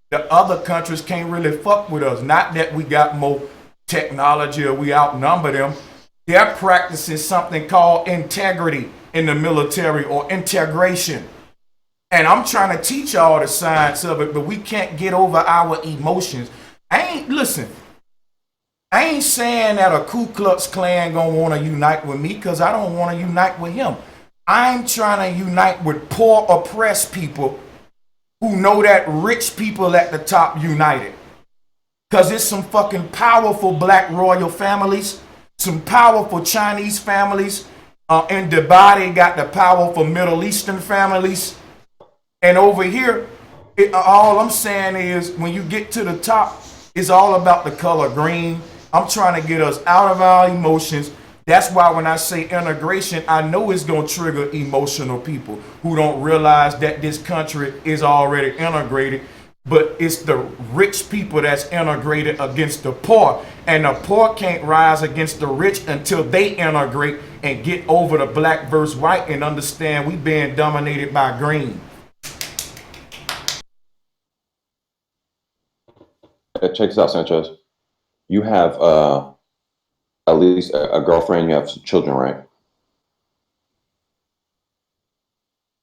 the other countries can't really fuck with us. Not that we got more technology or we outnumber them. They're practicing something called integrity in the military or integration. And I'm trying to teach y'all the science of it, but we can't get over our emotions. Listen, I ain't saying that a Ku Klux Klan gonna want to unite with me because I don't want to unite with him. I'm trying to unite with poor, oppressed people who know that rich people at the top united. Because it's some fucking powerful black royal families, some powerful Chinese families. In Dubai, they got the powerful Middle Eastern families. And over here, all I'm saying is when you get to the top, it's all about the color green. I'm trying to get us out of our emotions. That's why when I say integration, I know it's going to trigger emotional people who don't realize that this country is already integrated. But it's the rich people that's integrated against the poor. And the poor can't rise against the rich until they integrate and get over the black versus white and understand we being dominated by green. Check this out, Sanchez. You have at least a girlfriend. You have some children, right?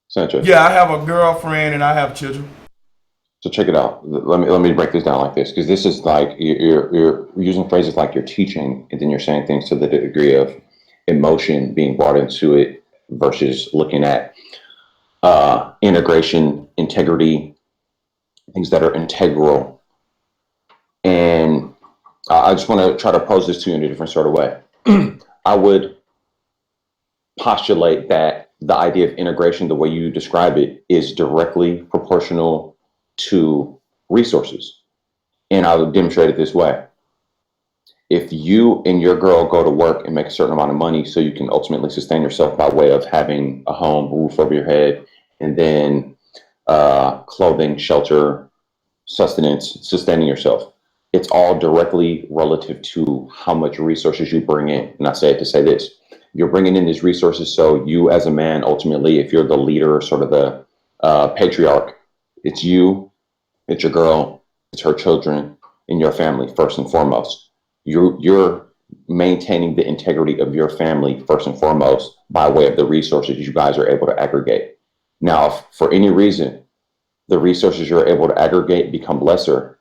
Sanchez. Yeah, I have a girlfriend and I have children. So check it out. Let me break this down like this, because this is like you're using phrases like you're teaching, and then you're saying things to the degree of emotion being brought into it versus looking at integration, integrity, things that are integral. And I just want to try to pose this to you in a different sort of way. I would postulate that the idea of integration, the way you describe it, is directly proportional to resources. And I would demonstrate it this way. If you and your girl go to work and make a certain amount of money so you can ultimately sustain yourself by way of having a home, a roof over your head, and then clothing, shelter, sustenance, sustaining yourself, it's all directly relative to how much resources you bring in. And I say it to say this: you're bringing in these resources so you as a man, ultimately, if you're the leader, sort of the patriarch, it's you, it's your girl, it's her children, and your family first and foremost. You're maintaining the integrity of your family first and foremost by way of the resources you guys are able to aggregate. Now, if for any reason the resources you're able to aggregate become lesser,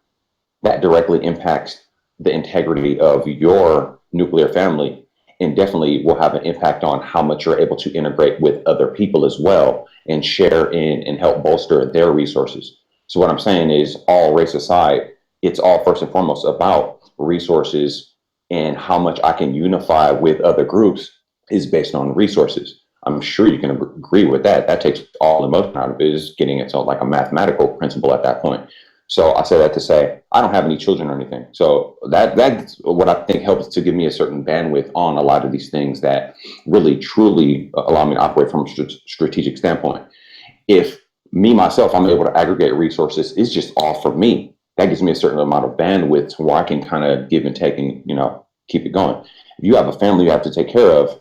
that directly impacts the integrity of your nuclear family, and definitely will have an impact on how much you're able to integrate with other people as well and share in and help bolster their resources. So what I'm saying is, all race aside, it's all first and foremost about resources, and how much I can unify with other groups is based on resources. I'm sure you can agree with that. That takes all emotion out of it, is getting it to like a mathematical principle at that point. So I say that to say, I don't have any children or anything. So that's what I think helps to give me a certain bandwidth on a lot of these things that really, truly allow me to operate from a strategic standpoint. If me, myself, I'm able to aggregate resources, it's just all for me. That gives me a certain amount of bandwidth to where I can kind of give and take and, keep it going. If you have a family you have to take care of,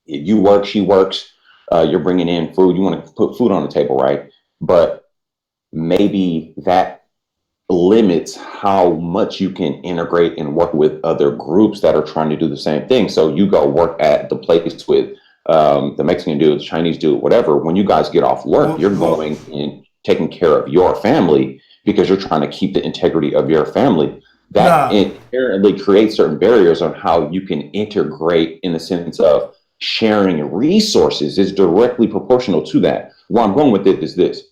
you work, she works, you're bringing in food, you want to put food on the table, right? But maybe that limits how much you can integrate and work with other groups that are trying to do the same thing. So you go work at the place with the Mexican dude, the Chinese dude, whatever. When you guys get off work, you're going and taking care of your family because you're trying to keep the integrity of your family. That inherently creates certain barriers on how you can integrate in the sense of sharing resources is directly proportional to that. Where I'm going with it is this.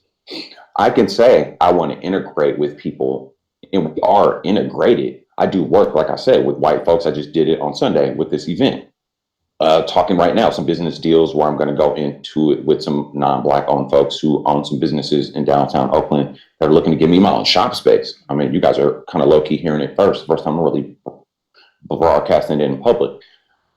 I can say I want to integrate with people, and we are integrated. I do work, like I said, with white folks. I just did it on Sunday with this event. Talking right now, some business deals where I'm going to go into it with some non-Black owned folks who own some businesses in downtown Oakland that are looking to give me my own shop space. I mean, you guys are kind of low key hearing it first time I'm really broadcasting it in public.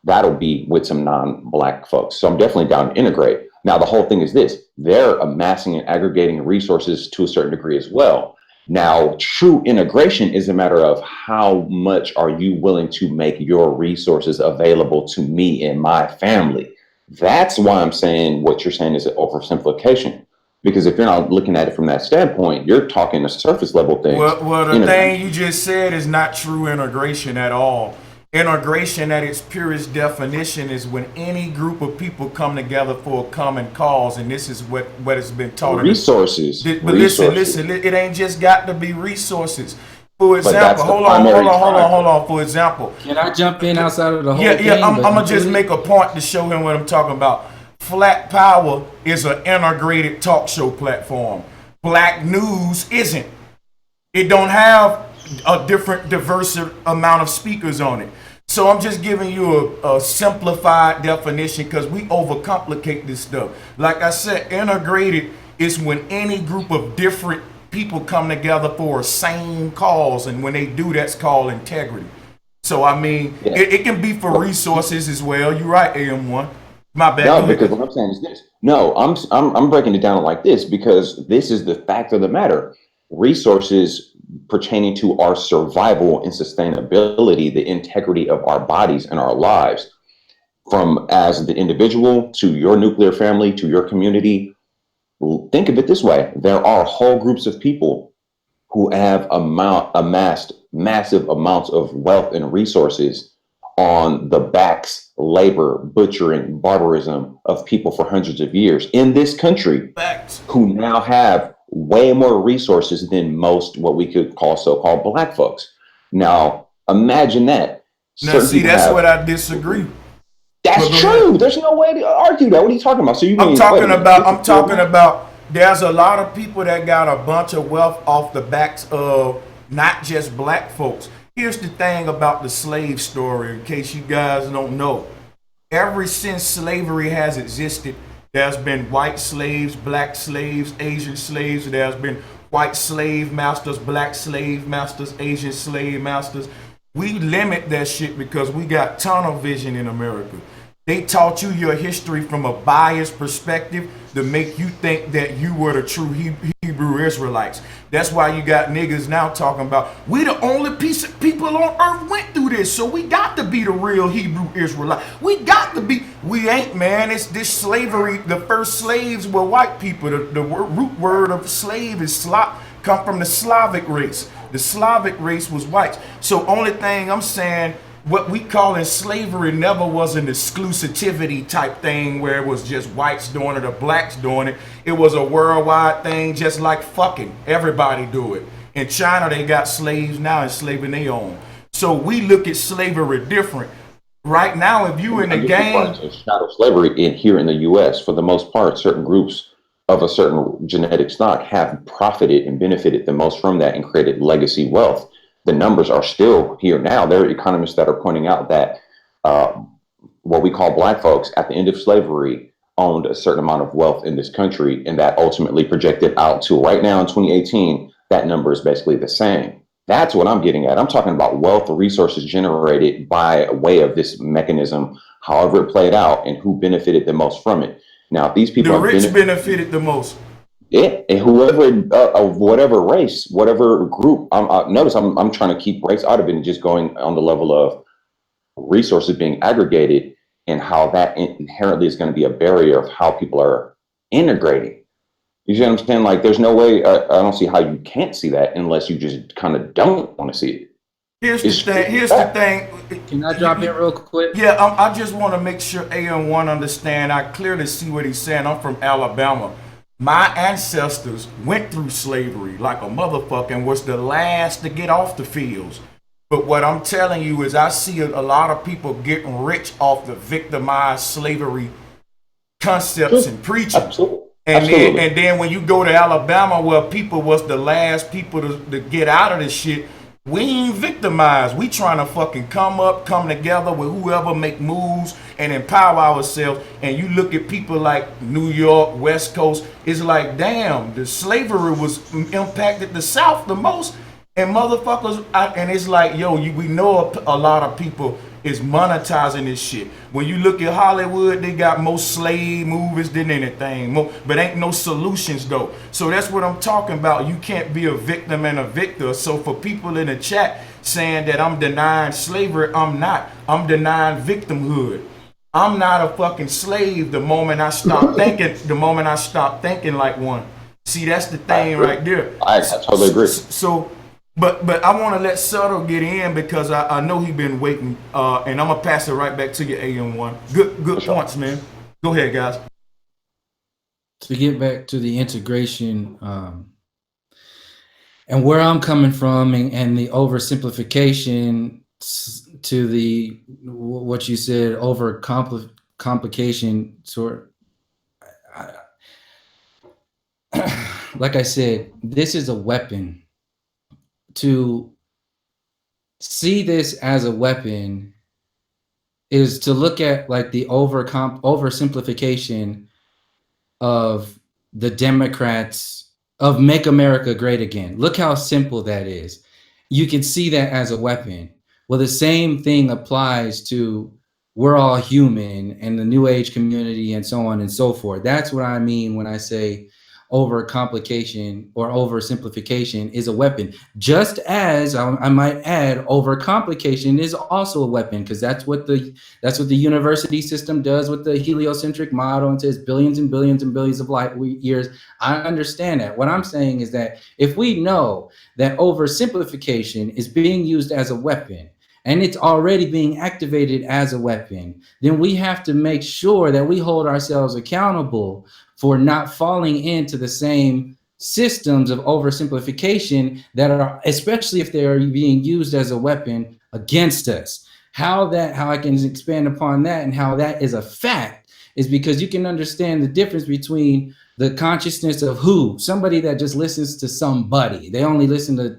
that'll be with some non-Black folks. So I'm definitely down to integrate. Now, the whole thing is this: they're amassing and aggregating resources to a certain degree as well. Now, true integration is a matter of how much are you willing to make your resources available to me and my family. That's why I'm saying what you're saying is an oversimplification. Because if you're not looking at it from that standpoint, you're talking a surface level thing. Well, the thing you just said is not true integration at all. Integration at its purest definition is when any group of people come together for a common cause, and this is what has been taught. Resources. But listen, it ain't just got to be resources. For example, hold on. For example, can I jump in outside of the whole thing? Yeah, I'm gonna just make a point to show him what I'm talking about. Flat Power is an integrated talk show platform. Black News isn't. It don't have a diverse amount of speakers on it. So I'm just giving you a simplified definition because we overcomplicate this stuff. Like I said, integrated is when any group of different people come together for a same cause, and when they do, that's called integrity. So I mean, it can be for resources as well. You're right, AM1. My bad. No, because what I'm saying is this. No, I'm breaking it down like this because this is the fact of the matter. Resources pertaining to our survival and sustainability, the integrity of our bodies and our lives, from as the individual to your nuclear family to your community. Think of it this way: there are whole groups of people who have amassed massive amounts of wealth and resources on the backs, labor, butchering, barbarism of people for hundreds of years in this country, who now have way more resources than most what we could call so-called Black folks. Now, imagine that. Now, see, that's what I disagree. That's true. There's no way to argue that. What are you talking about? So I'm talking about there's a lot of people that got a bunch of wealth off the backs of not just Black folks. Here's the thing about the slave story, in case you guys don't know. Ever since slavery has existed, there's been white slaves, Black slaves, Asian slaves. There's been white slave masters, Black slave masters, Asian slave masters. We limit that shit because we got tunnel vision in America. They taught you your history from a biased perspective to make you think that you were the true Hebrew Israelites. That's why you got niggas now talking about we the only piece of people on earth went through this, so we got to be the real Hebrew Israelite. We got to be. We ain't, man. It's this slavery. The first slaves were white people. The root word of slave is come from the Slavic race. The Slavic race was whites. So only thing I'm saying, what we call in slavery never was an exclusivity type thing where it was just whites doing it or Blacks doing it. It was a worldwide thing, just like fucking everybody do it. In China, they got slaves now enslaving their own. So we look at slavery different. Right now, if you in the game, shadow slavery here in the U.S. for the most part, certain groups of a certain genetic stock have profited and benefited the most from that and created legacy wealth. The numbers are still here now. There are economists that are pointing out that what we call Black folks at the end of slavery owned a certain amount of wealth in this country, and that ultimately projected out to right now in 2018, that number is basically the same. That's what I'm getting at. I'm talking about wealth or resources generated by way of this mechanism, however it played out, and who benefited the most from it. Now, if these people the rich benefited the most. Yeah, and whoever, whatever race, whatever group. Notice I'm trying to keep race out of it and just going on the level of resources being aggregated and how that inherently is going to be a barrier of how people are integrating. You see what I'm saying? Like, there's no way. I don't see how you can't see that unless you just kind of don't want to see it. Here's the thing. Can I drop in real quick? Yeah, I just want to make sure AM1 understand. I clearly see what he's saying. I'm from Alabama. My ancestors went through slavery like a motherfucker and was the last to get off the fields. But what I'm telling you is I see a lot of people getting rich off the victimized slavery concepts and preaching. Absolutely. And then when you go to Alabama where people was the last people to get out of this shit, we ain't victimized. We trying to fucking come together with whoever make moves and empower ourselves. And you look at people like New York, West Coast, it's like, damn, the slavery was impacted the South the most. And motherfuckers, and it's like, yo, we know a lot of people is monetizing this shit. When you look at Hollywood, they got more slave movies than anything, but ain't no solutions though. So that's what I'm talking about. You can't be a victim and a victor. So for people in the chat saying that I'm denying slavery, I'm not. I'm denying victimhood. I'm not a fucking slave the moment I stop thinking, like one. See, that's the thing right there. I totally agree. So, but I want to let Subtle get in because I know he been waiting, and I'm gonna pass it right back to you, AM1. Good points, man. Go ahead, guys. To get back to the integration, and where I'm coming from, and the oversimplification to the what you said, over complication sort. Like I said, this is a weapon. To see this as a weapon is to look at like the oversimplification of the Democrats of Make America Great Again. Look how simple that is. You can see that as a weapon. Well, the same thing applies to we're all human and the New Age community and so on and so forth. That's what I mean when I say overcomplication or oversimplification is a weapon. Just as I might add, overcomplication is also a weapon, because that's what the university system does with the heliocentric model, and says billions and billions and billions of light years. I understand that. What I'm saying is that if we know that oversimplification is being used as a weapon, and it's already being activated as a weapon, then we have to make sure that we hold ourselves accountable for not falling into the same systems of oversimplification that are, especially if they are being used as a weapon against us. How I can expand upon that and how that is a fact is because you can understand the difference between the consciousness of somebody that just listens to somebody. They only listen to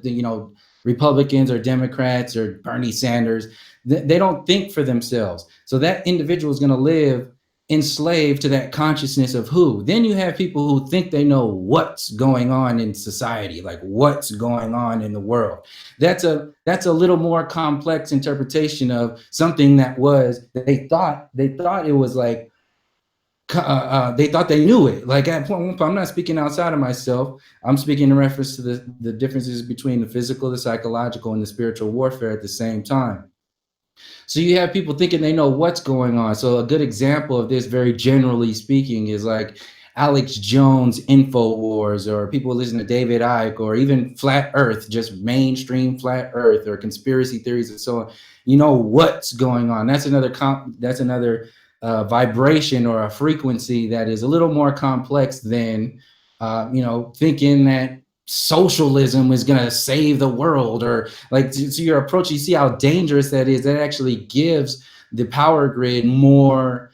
Republicans or Democrats or Bernie Sanders. They don't think for themselves. So that individual is going to live enslaved to that consciousness of Then you have people who think they know what's going on in society, like what's going on in the world. That's a little more complex interpretation of something that they thought it was like, they thought they knew it. Like at one point, I'm not speaking outside of myself. I'm speaking in reference to the differences between the physical, the psychological, and the spiritual warfare at the same time. So you have people thinking they know what's going on. So a good example of this, very generally speaking, is like Alex Jones InfoWars, or people who listen to David Icke, or even Flat Earth, just mainstream Flat Earth, or conspiracy theories and so on. You know what's going on. That's another vibration or a frequency that is a little more complex than thinking that socialism is going to save the world, or like, so your approach, you see how dangerous that is. That actually gives the power grid more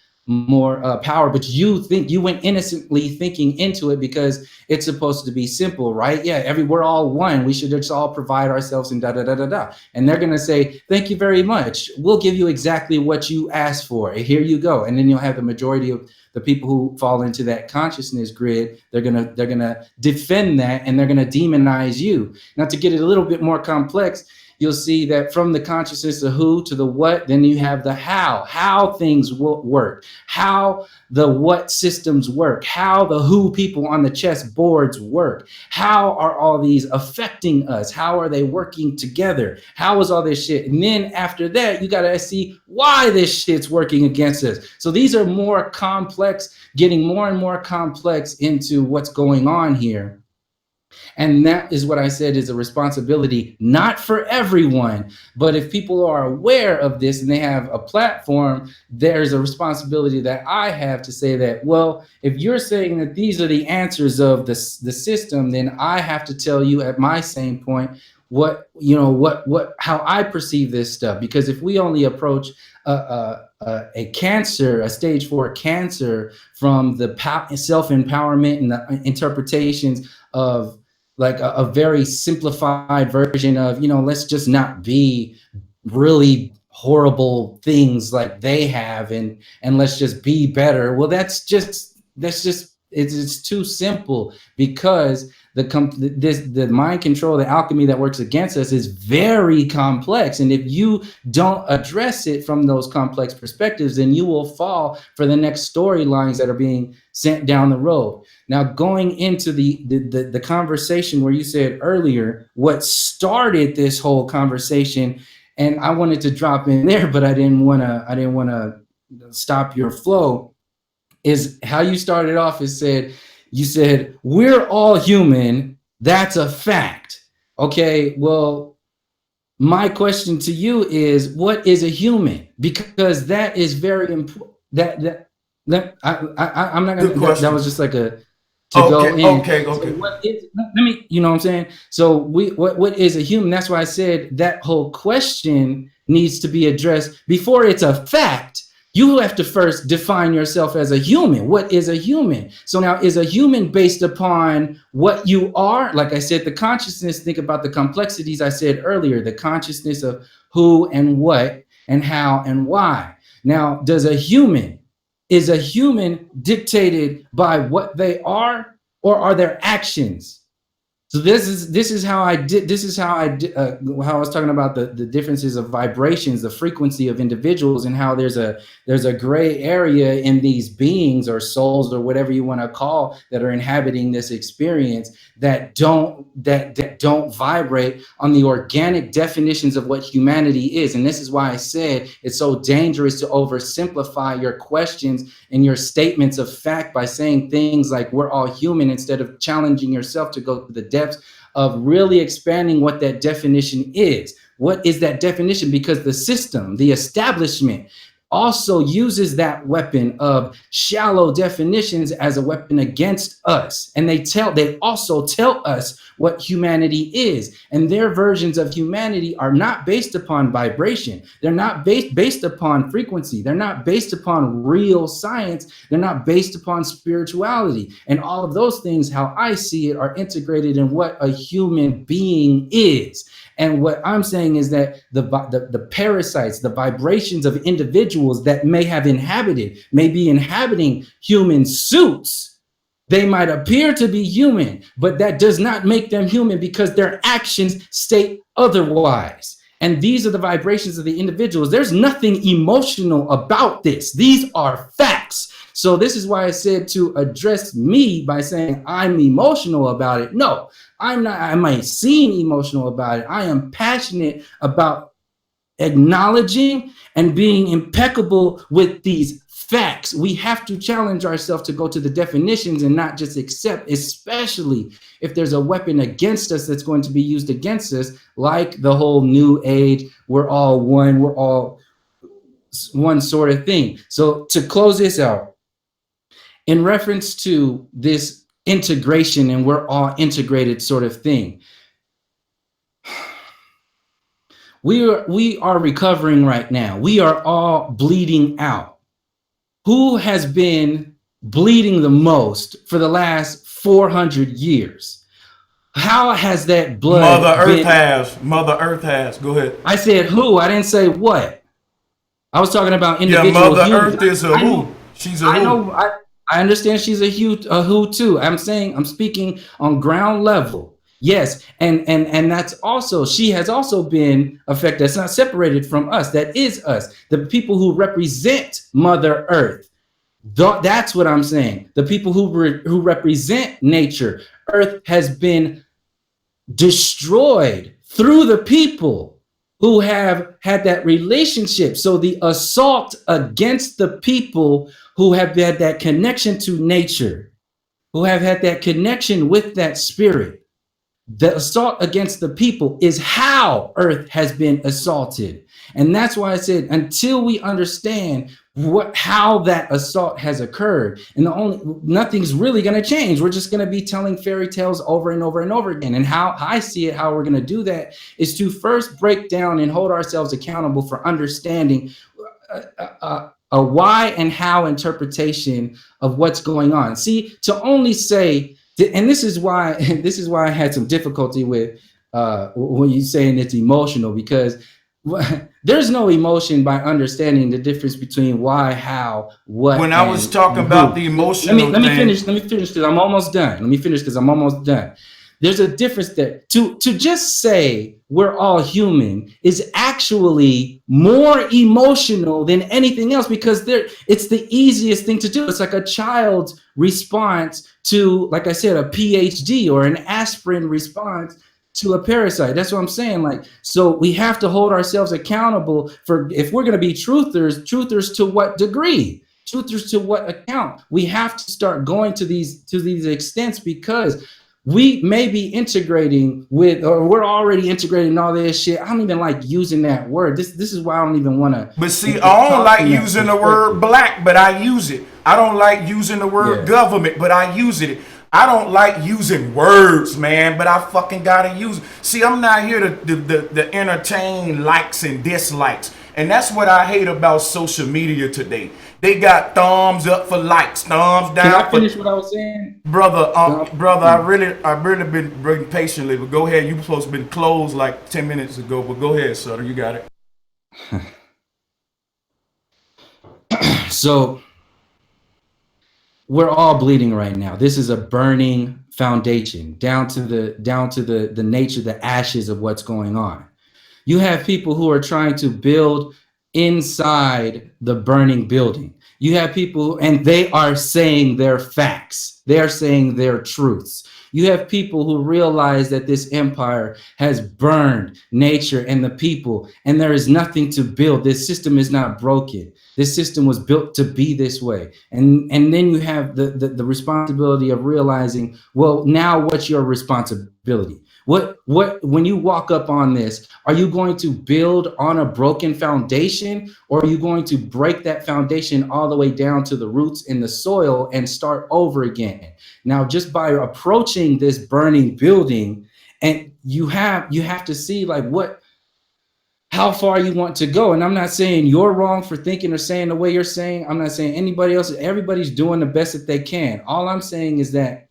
power, but you went innocently thinking into it because it's supposed to be simple, right? Yeah, we're all one. We should just all provide ourselves and da da da da da. And they're gonna say, "Thank you very much. We'll give you exactly what you asked for. Here you go." And then you'll have the majority of the people who fall into that consciousness grid. They're gonna defend that, and they're gonna demonize you. Now, to get it a little bit more complex, you'll see that from the consciousness of to the what, then you have the how things work, how the what systems work, how the people on the chess boards work, how are all these affecting us, how are they working together, how is all this shit. And then after that, you got to see why this shit's working against us. So these are more complex, getting more and more complex into what's going on here. And that is what I said is a responsibility, not for everyone, but if people are aware of this and they have a platform, there's a responsibility that I have to say that, well, if you're saying that these are the answers of the system, then I have to tell you at my same point how I perceive this stuff. Because if we only approach a cancer, a stage 4 cancer, from the self-empowerment and the interpretations of like a very simplified version of, let's just not be really horrible things like they have, and let's just be better. Well, that's just it's too simple, because the mind control, the alchemy that works against us is very complex. And if you don't address it from those complex perspectives, then you will fall for the next storylines that are being sent down the road. Now, going into the conversation where you said earlier, what started this whole conversation, and I wanted to drop in there, but I didn't want to stop your flow, is how you started off. You said we're all human. That's a fact. Okay, well, my question to you is, what is a human? Because that is very important. I'm not gonna. That was just like a go in. Okay. So what is, let me, you know what I'm saying? So what is a human? That's why I said that whole question needs to be addressed before it's a fact. You have to first define yourself as a human. What is a human? So now, is a human based upon what you are? Like I said, the consciousness, think about the complexities I said earlier, the consciousness of who and what and how and why. Now, is a human dictated by what they are, or are their actions? So this is how I was talking about the differences of vibrations, the frequency of individuals, and how there's a gray area in these beings or souls or whatever you want to call that are inhabiting this experience that don't vibrate on the organic definitions of what humanity is. And this is why I said it's so dangerous to oversimplify your questions and your statements of fact by saying things like we're all human, instead of challenging yourself to go to the depths of really expanding what that definition is. What is that definition? Because the system, the establishment, also uses that weapon of shallow definitions as a weapon against us. And they also tell us what humanity is. And their versions of humanity are not based upon vibration. They're not based upon frequency. They're not based upon real science. They're not based upon spirituality. And all of those things, how I see it, are integrated in what a human being is. And what I'm saying is that the parasites, the vibrations of individuals that may be inhabiting human suits, they might appear to be human, but that does not make them human, because their actions state otherwise. And these are the vibrations of the individuals. There's nothing emotional about this. These are facts. So this is why I said to address me by saying I'm emotional about it. No, I'm not. I might seem emotional about it. I am passionate about acknowledging and being impeccable with these facts. We have to challenge ourselves to go to the definitions and not just accept, especially if there's a weapon against us that's going to be used against us, like the whole new age, we're all one sort of thing. So to close this out, in reference to this integration and we're all integrated sort of thing, we are recovering right now. We are all bleeding out. Who has been bleeding the most for the last 400 years? How has that blood Mother Earth has. Go ahead. I said who? I didn't say what. I was talking about individual Mother humans. Earth is a who. She's a who. I know. I understand she's a who too. I'm speaking on ground level. Yes, and that's also, she has also been affected. That's not separated from us. That is us. The people who represent Mother Earth. That's what I'm saying. The people who represent nature. Earth has been destroyed through the people who have had that relationship. So the assault against the people who have had that connection to nature, who have had that connection with that spirit, the assault against the people is how Earth has been assaulted. And that's why I said, until we understand how that assault has occurred, and nothing's really going to change. We're just going to be telling fairy tales over and over and over again. And how I see it, how we're going to do that is to first break down and hold ourselves accountable for understanding a why and how interpretation of what's going on. See, to only say, and this is why I had some difficulty with when you saying it's emotional, because There's no emotion by understanding the difference between why, how, what. When I was talking about the emotional let me thing, finish. Let me finish because I'm almost done. Let me finish because I'm almost done. There's a difference there. To just say we're all human is actually more emotional than anything else, because it's the easiest thing to do. It's like a child's response to, like I said, a PhD or an aspirin response to a parasite. That's what I'm saying. Like, so we have to hold ourselves accountable for, if we're going to be truthers to what degree? Truthers to what account? We have to start going to these extents, because we may be integrating with, or we're already integrating all this shit. I don't even like using that word. This is why I don't even want to. but see, I don't like using the word black, but I use it. I don't like using the word government, but I use it. I don't like using words, man, but I fucking gotta use it. See, I'm not here to entertain likes and dislikes. And that's what I hate about social media today. They got thumbs up for likes, thumbs down. Can I finish what I was saying? Brother, I really been waiting patiently, but go ahead. You supposed to been closed like 10 minutes ago, but go ahead, Sutter, you got it. So we're all bleeding right now. This is a burning foundation down to the nature, the ashes of what's going on. You have people who are trying to build inside the burning building. You have people, and they are saying their facts. They are saying their truths. You have people who realize that this empire has burned nature and the people, and there is nothing to build. This system is not broken. This system was built to be this way. And then you have the responsibility of realizing, well, now what's your responsibility? What when you walk up on this, are you going to build on a broken foundation, or are you going to break that foundation all the way down to the roots in the soil and start over again? Now, just by approaching this burning building, and you have to see like how far you want to go. And I'm not saying you're wrong for thinking or saying the way you're saying. I'm not saying anybody else. Everybody's doing the best that they can. All I'm saying is that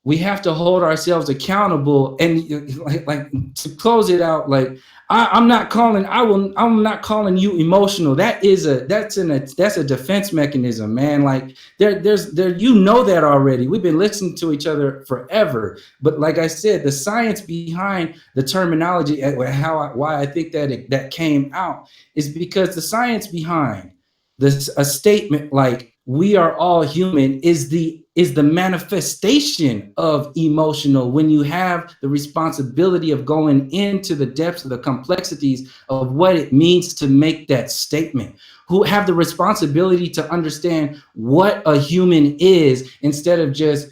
we have to hold ourselves accountable, and like to close it out, like I'm not calling you emotional. That's a defense mechanism, man. Like there's you know that already. We've been listening to each other forever. But like I said, the science behind the terminology, why I think that came out is because the science behind this, a statement like we are all human, is the manifestation of emotional, when you have the responsibility of going into the depths of the complexities of what it means to make that statement, who have the responsibility to understand what a human is, instead of just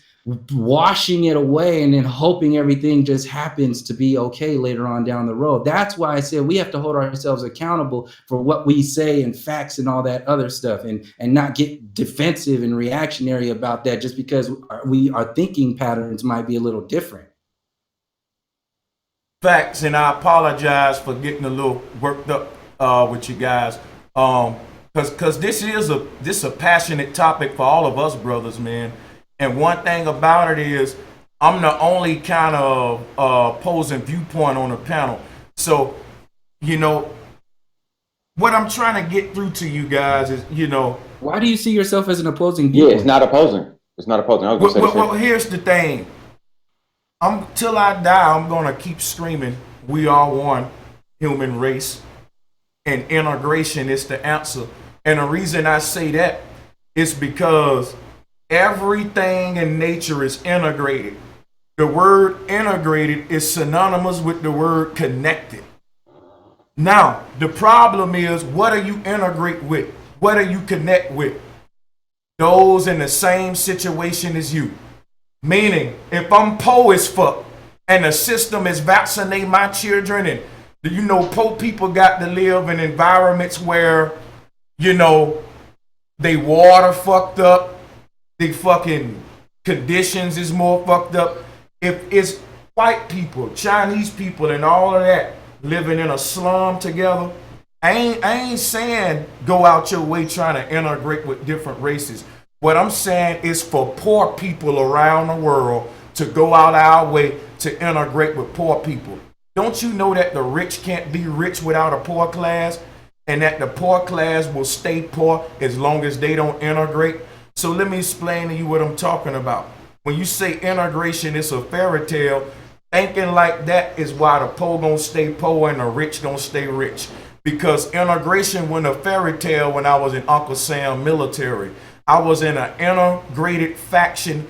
washing it away and then hoping everything just happens to be okay later on down the road. That's why I said we have to hold ourselves accountable for what we say and facts and all that other stuff, and not get defensive and reactionary about that just because our thinking patterns might be a little different. Facts, and I apologize for getting a little worked up with you guys, because this is a passionate topic for all of us brothers, man. And one thing about it is, I'm the only kind of opposing viewpoint on the panel. So, what I'm trying to get through to you guys is, why do you see yourself as an opposing viewpoint? Yeah, it's not opposing. It's not opposing. I was gonna say well, here's the thing. Till I die, I'm gonna keep screaming, we are one human race, and integration is the answer. And the reason I say that is because everything in nature is integrated. The word integrated is synonymous with the word connected. Now, the problem is, what do you integrate with? What do you connect with? Those in the same situation as you. Meaning, if I'm poor as fuck and the system is vaccinating my children, and poor people got to live in environments where, they water fucked up, the fucking conditions is more fucked up. If it's white people, Chinese people, and all of that living in a slum together, I ain't saying go out your way trying to integrate with different races. What I'm saying is for poor people around the world to go out our way to integrate with poor people. Don't you know that the rich can't be rich without a poor class, and that the poor class will stay poor as long as they don't integrate? So let me explain to you what I'm talking about. When you say integration, it's a fairy tale. Thinking like that is why the poor gonna stay poor and the rich gonna stay rich. Because integration went a fairy tale when I was in Uncle Sam military. I was in an integrated faction,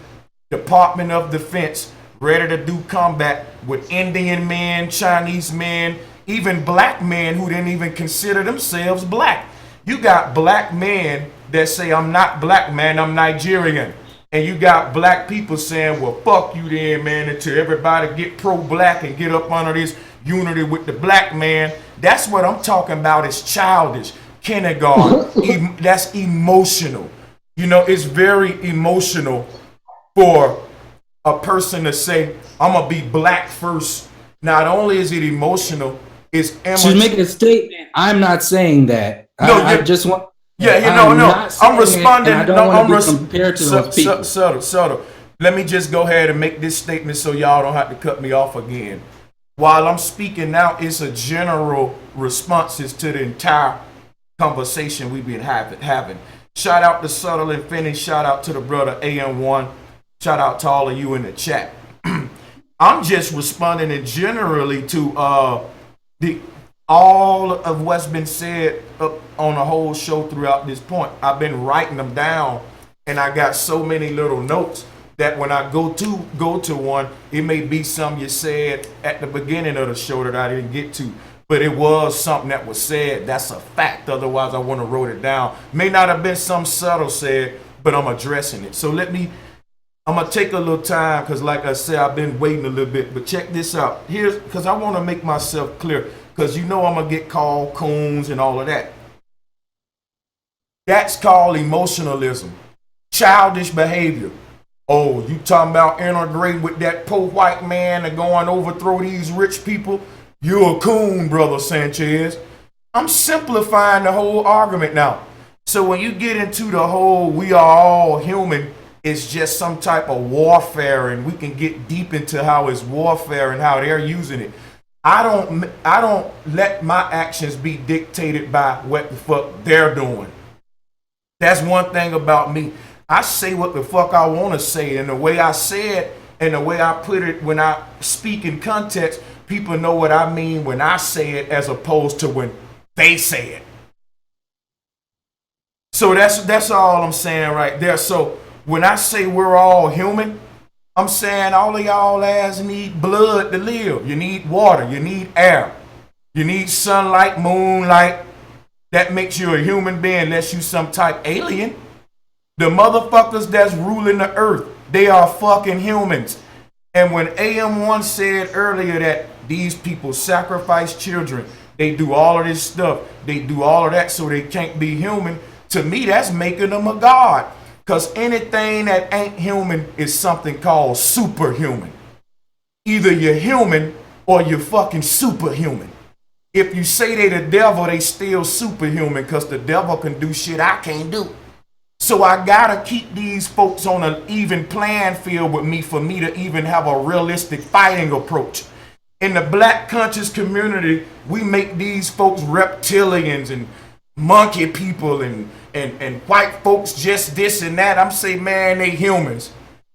Department of Defense, ready to do combat with Indian men, Chinese men, even black men who didn't even consider themselves black. You got black men that say, I'm not black, man, I'm Nigerian. And you got black people saying, well, fuck you then, man, until everybody get pro-black and get up under this unity with the black man. That's what I'm talking about. Is childish, kindergarten. That's emotional. You know, it's very emotional for a person to say, I'm going to be black first. Not only is it emotional, it's She's making a statement. I'm not saying that. No, I just want... Yeah, you know, no. I'm responding. I don't want to be compared to those people. Subtle. Let me just go ahead and make this statement so y'all don't have to cut me off again. While I'm speaking now, it's a general responses to the entire conversation we've been having. Shout out to Subtle and Finney. Shout out to the brother AM1. Shout out to all of you in the chat. I'm just responding in generally to all of what's been said up on the whole show throughout this point. I've been writing them down, and I got so many little notes that when I go to one, it may be something you said at the beginning of the show that I didn't get to, but it was something that was said. That's a fact. Otherwise, I wouldn't have wrote it down. May not have been some subtle said, but I'm addressing it. So I'm gonna take a little time because, like I said, I've been waiting a little bit. But check this out. Here's because I want to make myself clear. Because you know I'm going to get called coons and all of that. That's called emotionalism. Childish behavior. Oh, you talking about integrating with that poor white man and going to overthrow these rich people? You're a coon, brother Sanchez. I'm simplifying the whole argument now. So when you get into the whole we are all human, it's just some type of warfare, and we can get deep into how it's warfare and how they're using it. I don't let my actions be dictated by what the fuck they're doing. That's one thing about me. I say what the fuck I want to say, and the way I say it and the way I put it when I speak in context, people know what I mean when I say it as opposed to when they say it. So that's all I'm saying right there. So when I say we're all human, I'm saying all of y'all ass need blood to live. You need water. You need air. You need sunlight, moonlight. That makes you a human being unless you some type alien. The motherfuckers that's ruling the earth, they are fucking humans. And when AM1 said earlier that these people sacrifice children, they do all of this stuff, they do all of that so they can't be human, to me that's making them a god. Because anything that ain't human is something called superhuman. Either you're human or you're fucking superhuman. If you say they the devil, they still superhuman because the devil can do shit I can't do. So I gotta keep these folks on an even playing field with me for me to even have a realistic fighting approach. In the black conscious community, we make these folks reptilians and monkey people and white folks just this and that. I'm saying, man, they humans.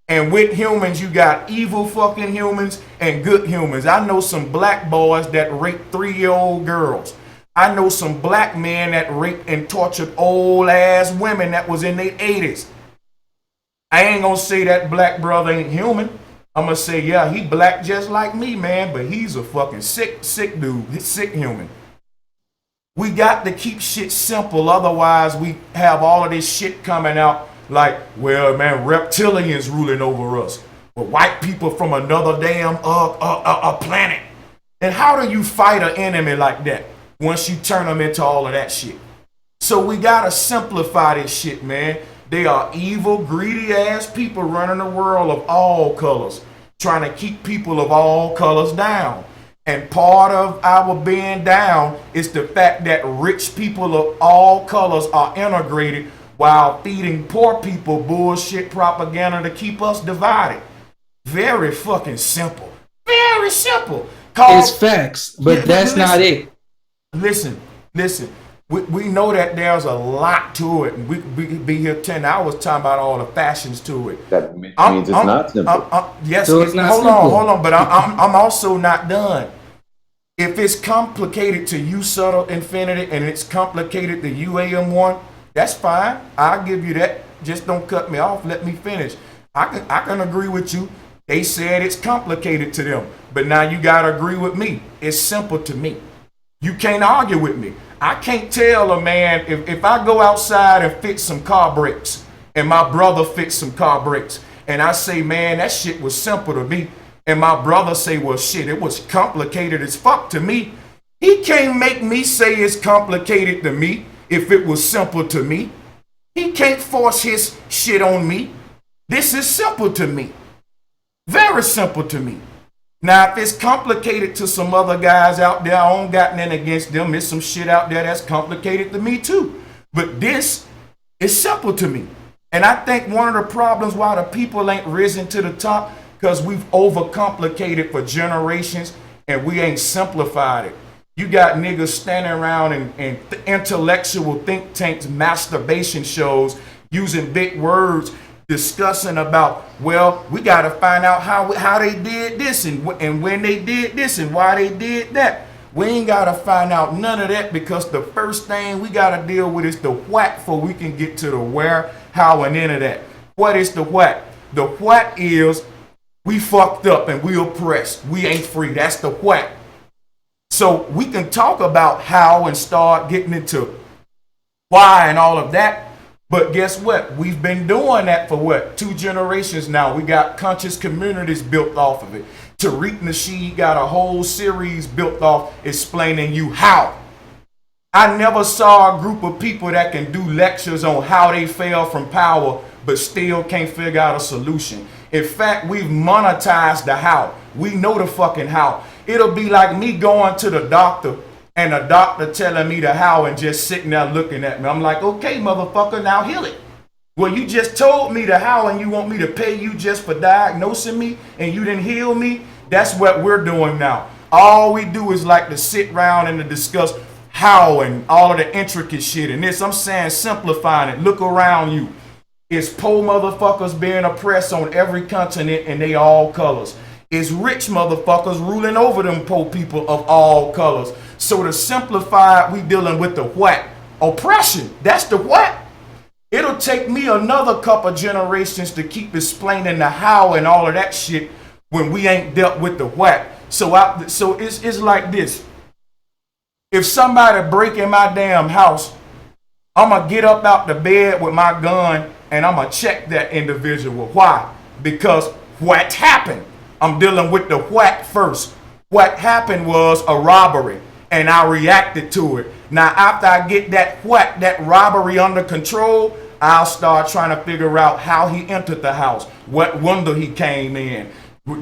And with humans, you got evil fucking humans and good humans. I know some black boys that rape 3-year-old girls. I know some black men that raped and tortured old ass women that was in their 80s. I ain't gonna say that black brother ain't human. I'm gonna say, yeah, he black just like me, man, but he's a fucking sick dude. He's sick human. We got to keep shit simple, otherwise we have all of this shit coming out like, well, man, reptilians ruling over us, but white people from another damn planet. And how do you fight an enemy like that once you turn them into all of that shit? So we gotta simplify this shit, man. They are evil, greedy ass people running the world of all colors, trying to keep people of all colors down. And part of our being down is the fact that rich people of all colors are integrated while feeding poor people bullshit propaganda to keep us divided. Very fucking simple. Very simple. It's facts, but that's not it. Listen. We know that there's a lot to it, and we could be here 10 hours talking about all the fashions to it. That means it's not simple. Yes, So it's not hold simple. on, but I'm also not done. If it's complicated to you subtle infinity and it's complicated to UAM1, that's fine. I'll give you that. Just don't cut me off. Let me finish. I can agree with you. They said it's complicated to them, but now you gotta agree with me. It's simple to me. You can't argue with me. I can't tell a man if I go outside and fix some car brakes and my brother fix some car brakes and I say, man, that shit was simple to me. And my brother say, well, shit, it was complicated as fuck to me. He can't make me say it's complicated to me if it was simple to me. He can't force his shit on me. This is simple to me. Very simple to me. Now, if it's complicated to some other guys out there, I don't got nothing against them. There's some shit out there that's complicated to me too. But this is simple to me. And I think one of the problems why the people ain't risen to the top, because we've overcomplicated for generations and we ain't simplified it. You got niggas standing around in intellectual think tanks, masturbation shows, using big words, discussing about, well, we got to find out how they did this and when they did this and why they did that. We ain't got to find out none of that, because the first thing we got to deal with is the what before we can get to the where, how, and into that. What is the what? The what is we fucked up and we oppressed. We ain't free. That's the what. So we can talk about how and start getting into why and all of that. But guess what? We've been doing that for what? 2 generations now. We got conscious communities built off of it. Tariq Nasheed got a whole series built off explaining you how. I never saw a group of people that can do lectures on how they fell from power but still can't figure out a solution. In fact, we've monetized the how. We know the fucking how. It'll be like me going to the doctor and the doctor telling me the how and just sitting there looking at me. I'm like, okay, motherfucker, now heal it. Well, you just told me the how and you want me to pay you just for diagnosing me and you didn't heal me? That's what we're doing now. All we do is like to sit around and to discuss how and all of the intricate shit. And this, I'm saying, simplifying it. Look around you. It's poor motherfuckers being oppressed on every continent and they all colors. It's rich motherfuckers ruling over them poor people of all colors. So to simplify it, we dealing with the what? Oppression. That's the what? It'll take me another couple generations to keep explaining the how and all of that shit when we ain't dealt with the what. So it's like this. If somebody break in my damn house, I'm going to get up out the bed with my gun and I'm going to check that individual. Why? Because what happened? I'm dealing with the what first. What happened was a robbery and I reacted to it. Now, after I get that robbery under control, I'll start trying to figure out how he entered the house, what window he came in.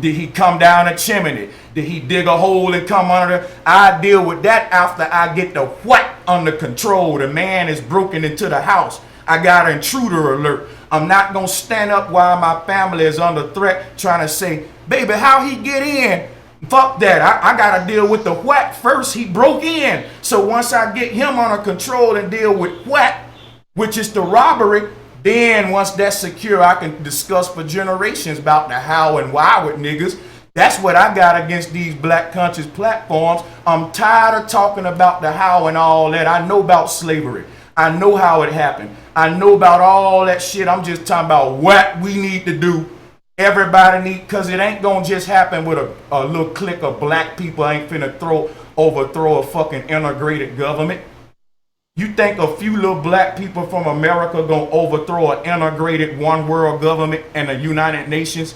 Did he come down a chimney? Did he dig a hole and come under there? I deal with that after I get the what under control. The man is broken into the house. I got an intruder alert. I'm not going to stand up while my family is under threat trying to say, baby, how he get in? Fuck that. I got to deal with the what first. He broke in. So once I get him under control and deal with what, which is the robbery, then once that's secure, I can discuss for generations about the how and why with niggas. That's what I got against these black conscious platforms. I'm tired of talking about the how and all that. I know about slavery. I know how it happened. I know about all that shit. I'm just talking about what we need to do. Everybody need, because it ain't going to just happen with a little clique of black people. Ain't finna overthrow a fucking integrated government. You think a few little black people from America gonna overthrow an integrated one world government and the United Nations?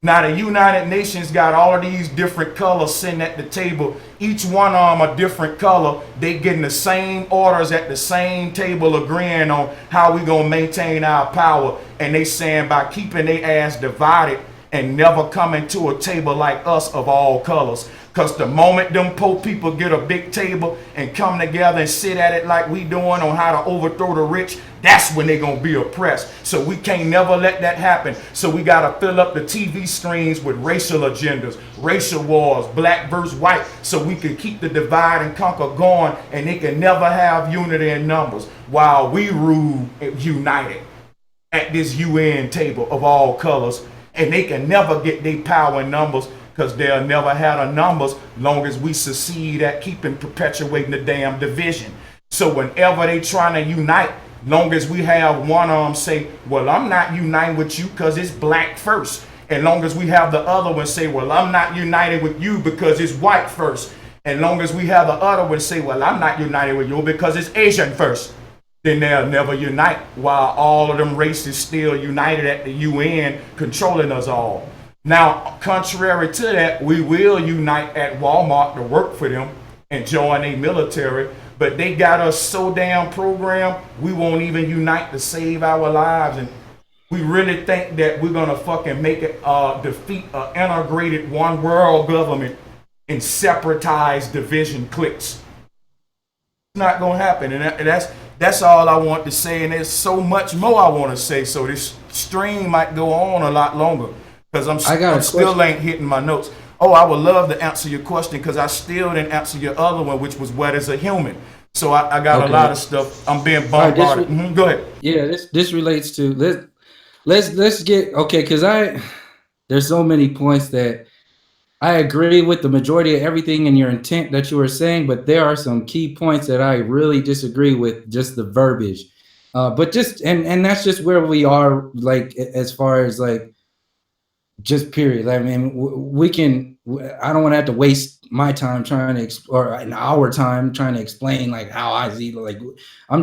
Now the United Nations got all of these different colors sitting at the table. Each one of them a different color. They getting the same orders at the same table, agreeing on how we gonna maintain our power. And they saying by keeping their ass divided and never coming to a table like us of all colors. Because the moment them poor people get a big table and come together and sit at it like we doing on how to overthrow the rich, that's when they're going to be oppressed. So we can't never let that happen. So we got to fill up the TV screens with racial agendas, racial wars, black versus white, so we can keep the divide and conquer going, and they can never have unity in numbers while we rule united at this UN table of all colors. And they can never get their power in numbers, because they'll never have the numbers long as we succeed at keeping perpetuating the damn division. So whenever they trying to unite, long as we have one of them say, well, I'm not uniting with you because it's black first. And long as we have the other one say, well, I'm not united with you because it's white first. And long as we have the other one say, well, I'm not united with you because it's Asian first, then they'll never unite, while all of them races still united at the UN controlling us all. Now, contrary to that, we will unite at Walmart to work for them and join a military, but they got us so damn programmed, we won't even unite to save our lives. And we really think that we're gonna fucking make it defeat an integrated one world government in separatized division cliques. It's not gonna happen, and that's all I want to say. And there's so much more I want to say, so this stream might go on a lot longer, because I'm still ain't hitting my notes. Oh, I would love to answer your question, because I still didn't answer your other one, which was what is a human. So I got a lot of stuff. I'm being bombarded. Go ahead. Yeah, this relates to let's get okay, because there's so many points that I agree with the majority of everything in your intent that you were saying, but there are some key points that I really disagree with, just the verbiage. But just and that's just where we are, like, as far as like just period. I mean, we can. I don't want to have to waste my time trying to or an hour time trying to explain like how I see. Like, I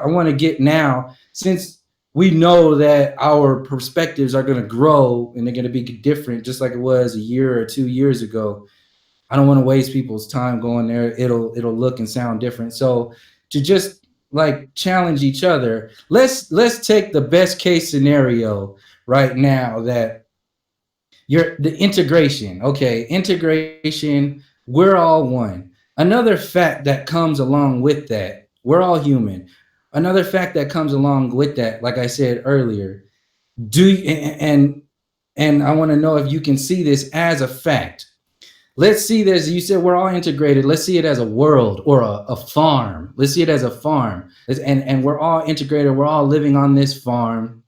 want to get now, since we know that our perspectives are going to grow and they're going to be different, just like it was a year or 2 years ago. I don't want to waste people's time going there. It'll look and sound different. So to just like challenge each other, let's take the best case scenario right now, that the integration. Okay, integration, we're all one. Another fact that comes along with that, we're all human. Another fact that comes along with that, like I said earlier, and I want to know if you can see this as a fact. Let's see this. You said we're all integrated. Let's see it as a world or a farm. Let's see it as a farm. And we're all integrated. We're all living on this farm.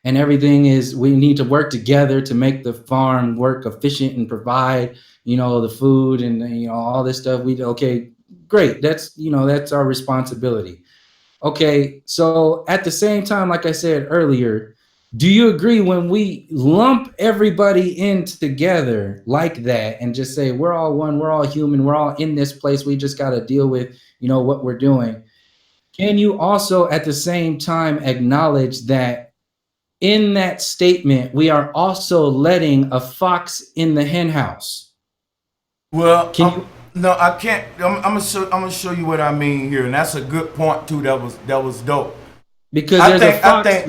And everything is, we need to work together to make the farm work efficient and provide, the food and, all this stuff. Okay, great. That's our responsibility. Okay, so at the same time, like I said earlier, do you agree when we lump everybody in together like that and just say we're all one, we're all human, we're all in this place, we just got to deal with, what we're doing? Can you also at the same time acknowledge that in that statement, we are also letting a fox in the hen house? Well, no, I can't. I'm gonna show you what I mean here, and that's a good point too. That was dope. Because there's a fox.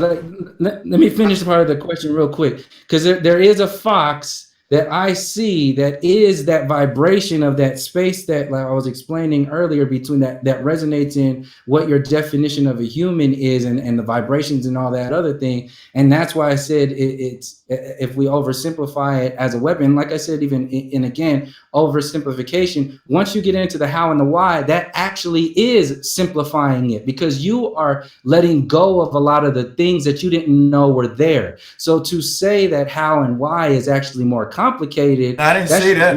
Let me finish part of the question real quick. Because there is a fox that I see that is that vibration of that space that, like I was explaining earlier, between that resonates in what your definition of a human is, and the vibrations and all that other thing. And that's why I said it's if we oversimplify it as a weapon, like I said, even and again, oversimplification, once you get into the how and the why, that actually is simplifying it, because you are letting go of a lot of the things that you didn't know were there. So to say that how and why is actually more complicated, I didn't say that.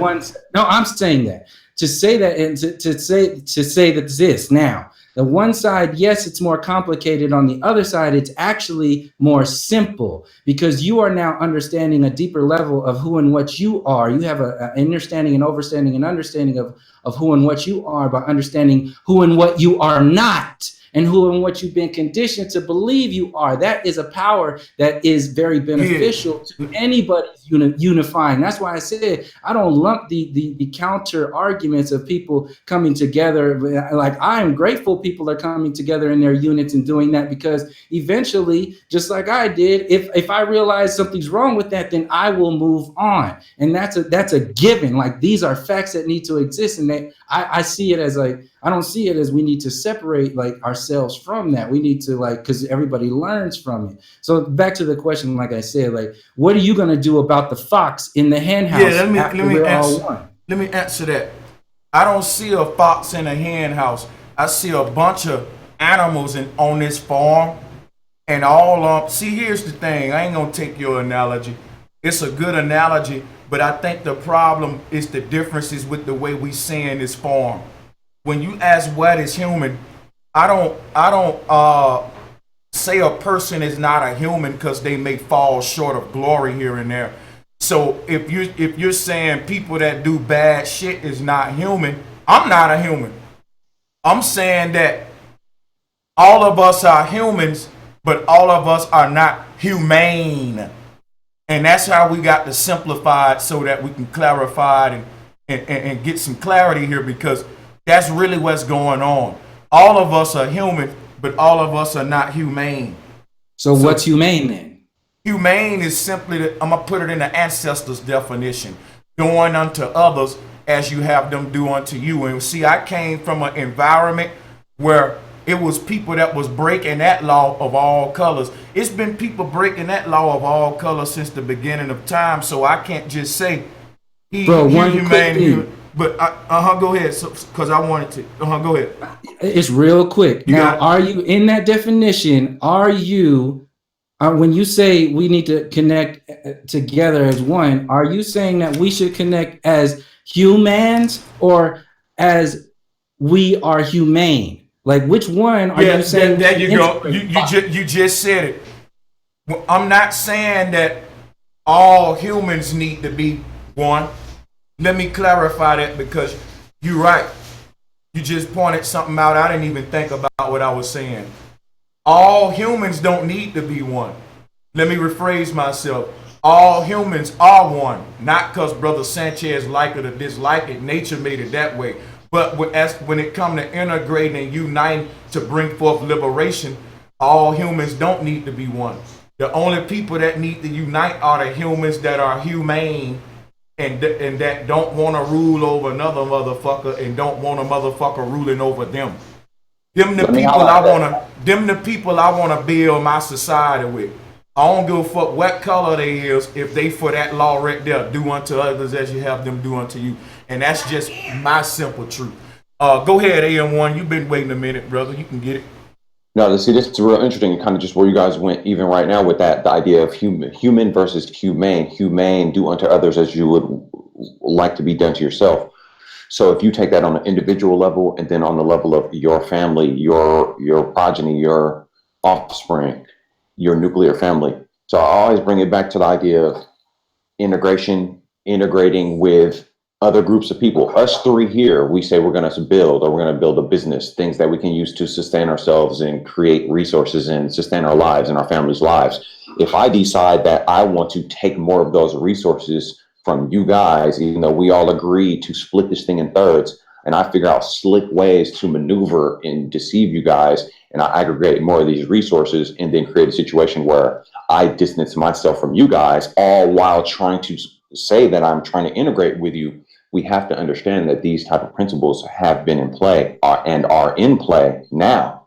No, I'm saying that. To say that, and to say that this now, the one side, yes, it's more complicated. On the other side, it's actually more simple, because you are now understanding a deeper level of who and what you are. You have an understanding and understanding of who and what you are by understanding who and what you are not. and who and what you've been conditioned to believe you are. That is a power that is very beneficial to anybody's unifying. That's why I said I don't lump the counter arguments of people coming together. Like, I am grateful people are coming together in their units and doing that, because eventually, just like I did, if I realize something's wrong with that, then I will move on. And that's a given. Like, these are facts that need to exist, and I see it as like, I don't see it as we need to separate like ourselves from that. We need to, like, because everybody learns from it. So back to the question, like I said, like, what are you going to do about the fox in the hen house? Yeah, let me answer that. I don't see a fox in a hen house. I see a bunch of animals on this farm, and all see, here's the thing. I ain't gonna take your analogy. It's a good analogy, but I think the problem is the differences with the way we seeing this farm. When you ask what is human, I don't say a person is not a human because they may fall short of glory here and there. So if you're saying people that do bad shit is not human, I'm not a human. I'm saying that all of us are humans, but all of us are not humane. And that's how we got to simplify it so that we can clarify it and get some clarity here, because that's really what's going on. All of us are human, but all of us are not humane. So what's humane then? Humane is simply, I'm going to put it in the ancestors' definition, doing unto others as you have them do unto you. And see, I came from an environment where it was people that was breaking that law of all colors. It's been people breaking that law of all colors since the beginning of time. So I can't just say humane. But go ahead, because I wanted to. Go ahead. It's real quick. Now, are you in that definition? Are you, when you say we need to connect together as one, are you saying that we should connect as humans or as we are humane? Like, which one are you saying? There you go. You just said it. Well, I'm not saying that all humans need to be one. Let me clarify that, because you're right. You just pointed something out. I didn't even think about what I was saying. All humans don't need to be one. Let me rephrase myself. All humans are one. Not because Brother Sanchez like it or dislike it. Nature made it that way. But when it comes to integrating and uniting to bring forth liberation, all humans don't need to be one. The only people that need to unite are the humans that are humane and that don't want to rule over another motherfucker and don't want a motherfucker ruling over them. Them the people I want to build my society with. I don't give a fuck what color they is if they for that law right there, do unto others as you have them do unto you. And that's just my simple truth. Go ahead, AM1. You've been waiting a minute, brother. You can get it. No, see, this is real interesting. Kind of just where you guys went even right now with that, the idea of human versus humane. Humane, do unto others as you would like to be done to yourself. So if you take that on an individual level and then on the level of your family, your progeny, your offspring, your nuclear family. So I always bring it back to the idea of integrating with other groups of people. Us three here, we say we're going to build a business, things that we can use to sustain ourselves and create resources and sustain our lives and our families' lives. If I decide that I want to take more of those resources from you guys, even though we all agree to split this thing in thirds, and I figure out slick ways to maneuver and deceive you guys, and I aggregate more of these resources and then create a situation where I distance myself from you guys, all while trying to say that I'm trying to integrate with you, we have to understand that these type of principles have been in play and are in play now.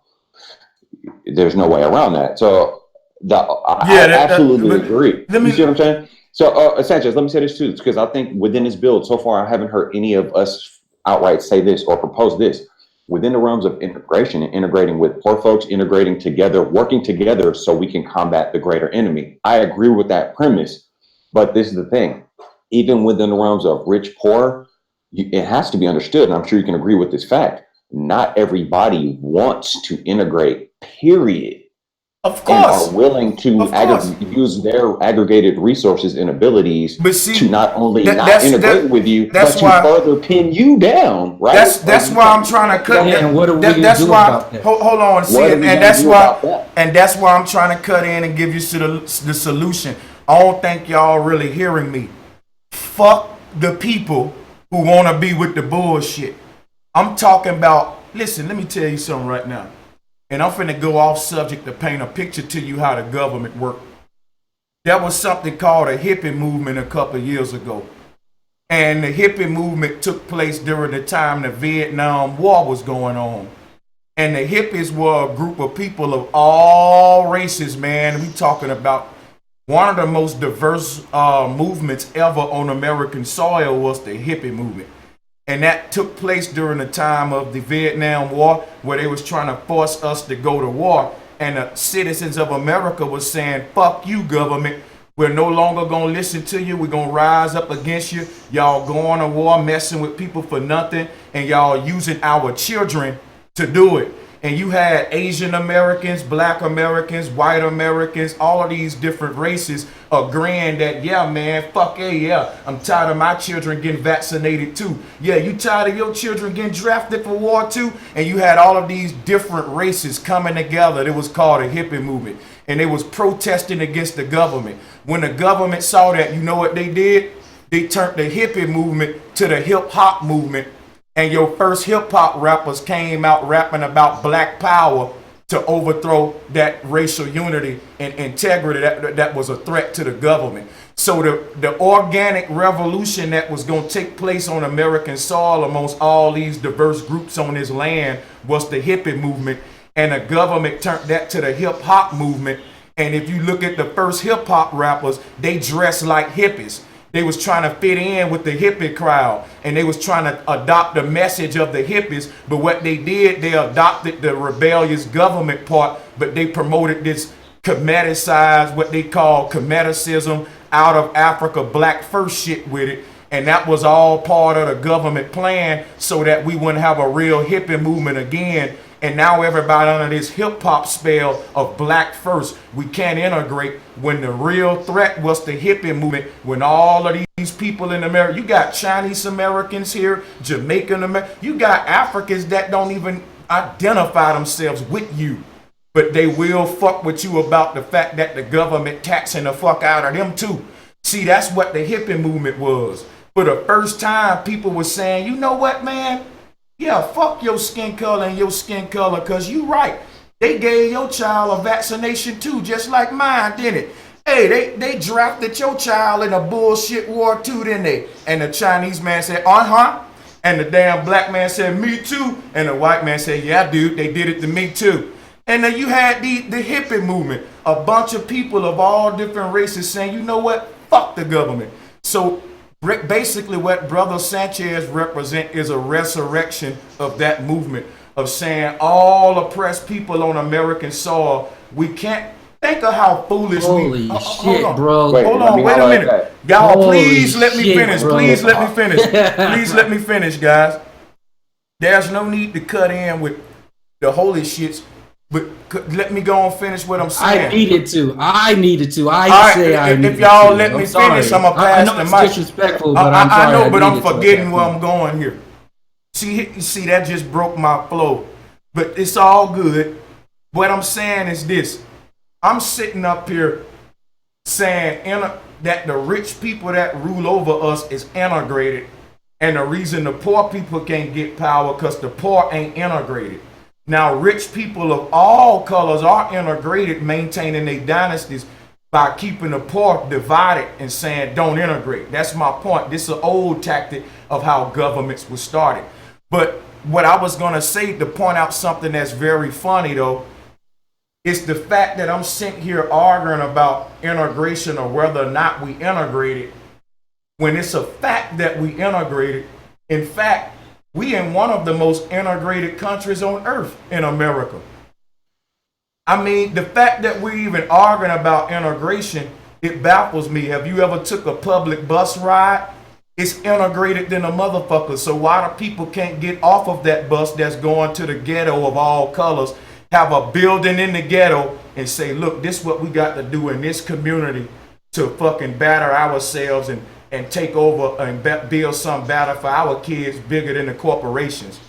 There's no way around that. So I absolutely agree. You see what I'm saying? So Sanchez, let me say this too, because I think within this build so far, I haven't heard any of us outright say this or propose this. Within the realms of integration and integrating with poor folks, integrating together, working together so we can combat the greater enemy. I agree with that premise, but this is the thing. Even within the realms of rich, poor, it has to be understood, and I'm sure you can agree with this fact. Not everybody wants to integrate, period. Of and are course. willing to Of course. use their aggregated resources and abilities But see, to not only that, not that's integrate with you, that's but to why further pin you down, right? Like that's you why can't I'm trying to cut Yeah, and what are we that, gonna that's do why about that? hold on, see What are it, we and gonna do about that? that's why I'm trying to cut in and give you the solution. I don't think y'all really hearing me. Fuck the people who want to be with the bullshit. I'm talking about, listen, let me tell you something right now. And I'm finna go off subject to paint a picture to you how the government works. There was something called a hippie movement a couple years ago. And the hippie movement took place during the time the Vietnam War was going on. And the hippies were a group of people of all races, man. We talking about one of the most diverse movements ever on American soil was the hippie movement. And that took place during the time of the Vietnam War, where they was trying to force us to go to war. And the citizens of America was saying, fuck you, government. We're no longer going to listen to you. We're going to rise up against you. Y'all going to war, messing with people for nothing. And y'all using our children to do it. And you had Asian Americans, Black Americans, white Americans, all of these different races agreeing that, yeah, man, fuck yeah, I'm tired of my children getting vaccinated too. Yeah, you tired of your children getting drafted for war too? And you had all of these different races coming together. It was called a hippie movement. And they was protesting against the government. When the government saw that, you know what they did? They turned the hippie movement to the hip hop movement. And your first hip hop rappers came out rapping about black power to overthrow that racial unity and integrity that was a threat to the government. So the organic revolution that was going to take place on American soil amongst all these diverse groups on this land was the hippie movement. And the government turned that to the hip hop movement. And if you look at the first hip hop rappers, they dressed like hippies. They was trying to fit in with the hippie crowd, and they was trying to adopt the message of the hippies. But what they did, they adopted the rebellious government part, but they promoted this Kemeticized, what they call Kemeticism, out of Africa, black first shit with it. And that was all part of the government plan so that we wouldn't have a real hippie movement again. And now everybody under this hip hop spell of black first, we can't integrate when the real threat was the hippie movement. When all of these people in America, you got Chinese Americans here, Jamaican Americans, you got Africans that don't even identify themselves with you. But they will fuck with you about the fact that the government taxing the fuck out of them too. See, that's what the hippie movement was. For the first time, people were saying, you know what, man? Yeah, fuck your skin color and your skin color, because you right. They gave your child a vaccination too, just like mine, didn't it? Hey, they drafted your child in a bullshit war too, didn't they? And the Chinese man said, uh-huh. And the damn black man said, me too. And the white man said, yeah, dude, they did it to me too. And then you had the hippie movement, a bunch of people of all different races saying, you know what, fuck the government. So basically what Brother Sanchez represent is a resurrection of that movement of saying all oppressed people on American soil, we can't think of how foolish Holy we... shit, hold on, bro. hold on, wait a minute. Y'all, please let me finish. Bro. Please let me finish. Please let me finish, guys. There's no need to cut in with the holy shits. But let me go and finish what I'm saying. I needed to. If y'all let me finish, I'm going to pass the mic. I know it's disrespectful, but I'm sorry. I know, but I'm forgetting where I'm going here. See, that just broke my flow. But it's all good. What I'm saying is this. I'm sitting up here saying that the rich people that rule over us is integrated. And the reason the poor people can't get power because the poor ain't integrated. Now, rich people of all colors are integrated, maintaining their dynasties by keeping the poor divided and saying, don't integrate. That's my point. This is an old tactic of how governments were started. But what I was going to say, to point out something that's very funny, though, is the fact that I'm sitting here arguing about integration or whether or not we integrated, when it's a fact that we integrated. In fact, we in one of the most integrated countries on earth in America. I mean, the fact that we're even arguing about integration, it baffles me. Have you ever took a public bus ride? It's integrated than a motherfucker. So why do people can't get off of that bus that's going to the ghetto of all colors have a building in the ghetto and say, look, this is what we got to do in this community to fucking batter ourselves and take over and build some better for our kids bigger than the corporations.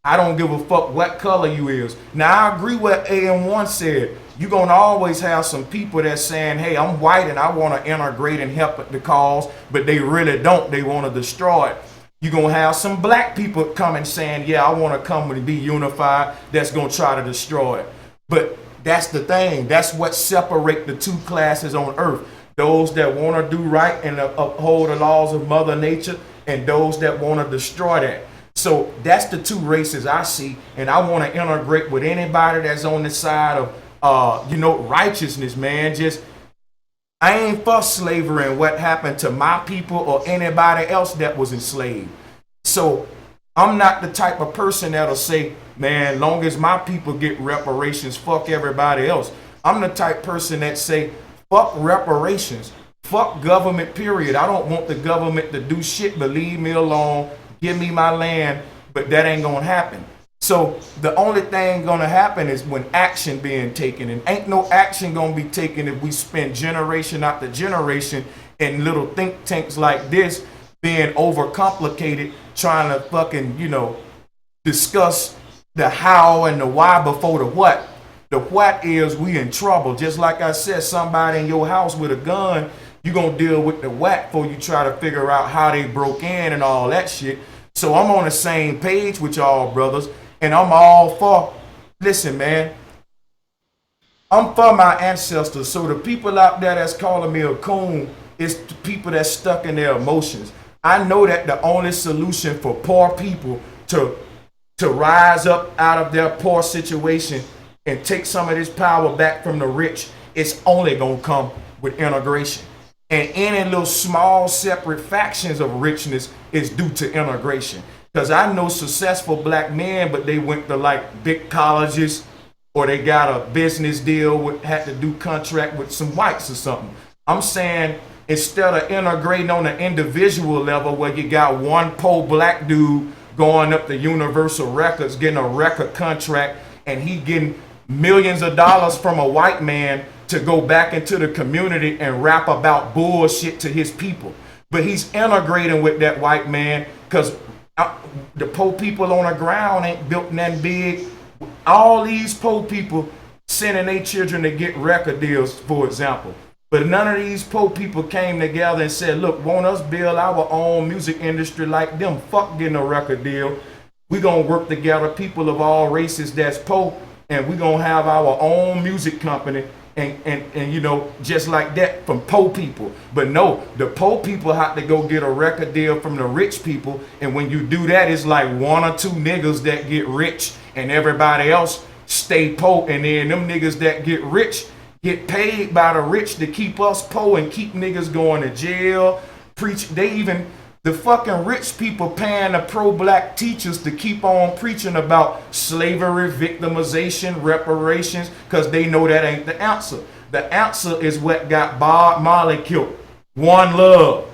I don't give a fuck what color you is. Now, I agree what AM1 said. You're going to always have some people that's saying, hey, I'm white and I want to integrate and help the cause, but they really don't. They want to destroy it. You're going to have some black people coming saying, yeah, I want to come and be unified. That's going to try to destroy it. But that's the thing. That's what separates the two classes on earth. Those that want to do right and uphold the laws of Mother Nature, and those that want to destroy that. So that's the two races I see, and I want to integrate with anybody that's on the side of, righteousness, man. Just, I ain't for slavery and what happened to my people or anybody else that was enslaved. So I'm not the type of person that'll say, man, long as my people get reparations, fuck everybody else. I'm the type person that say, fuck reparations, fuck government, period. I don't want the government to do shit, but leave me alone. Give me my land, but that ain't gonna happen. So the only thing gonna happen is when action being taken, and ain't no action gonna be taken if we spend generation after generation in little think tanks like this being overcomplicated, trying to fucking, discuss the how and the why before the what. The what is we in trouble. Just like I said, somebody in your house with a gun, you're going to deal with the what before you try to figure out how they broke in and all that shit. So I'm on the same page with y'all, brothers, and I'm all for, listen, man, I'm for my ancestors. So the people out there that's calling me a coon is the people that's stuck in their emotions. I know that the only solution for poor people to rise up out of their poor situation and take some of this power back from the rich, it's only going to come with integration. And any little small separate factions of richness is due to integration. Because I know successful black men, but they went to like big colleges, or they got a business deal with, had to do contract with some whites or something. I'm saying instead of integrating on an individual level where you got one poor black dude going up to Universal Records, getting a record contract, and he getting millions of dollars from a white man to go back into the community and rap about bullshit to his people. But he's integrating with that white man because the poor people on the ground ain't built nothing big. All these poor people sending their children to get record deals, for example. But none of these poor people came together and said, look, won't us build our own music industry like them? Fuck getting a record deal. We're going to work together, people of all races that's poor, and we're going to have our own music company and just like that from poor people. But no, the poor people have to go get a record deal from the rich people. And when you do that, it's like one or two niggas that get rich and everybody else stay poor. And then them niggas that get rich get paid by the rich to keep us poor and keep niggas going to jail. The fucking rich people paying the pro-black teachers to keep on preaching about slavery, victimization, reparations, because they know that ain't the answer. The answer is what got Bob Marley killed, One Love.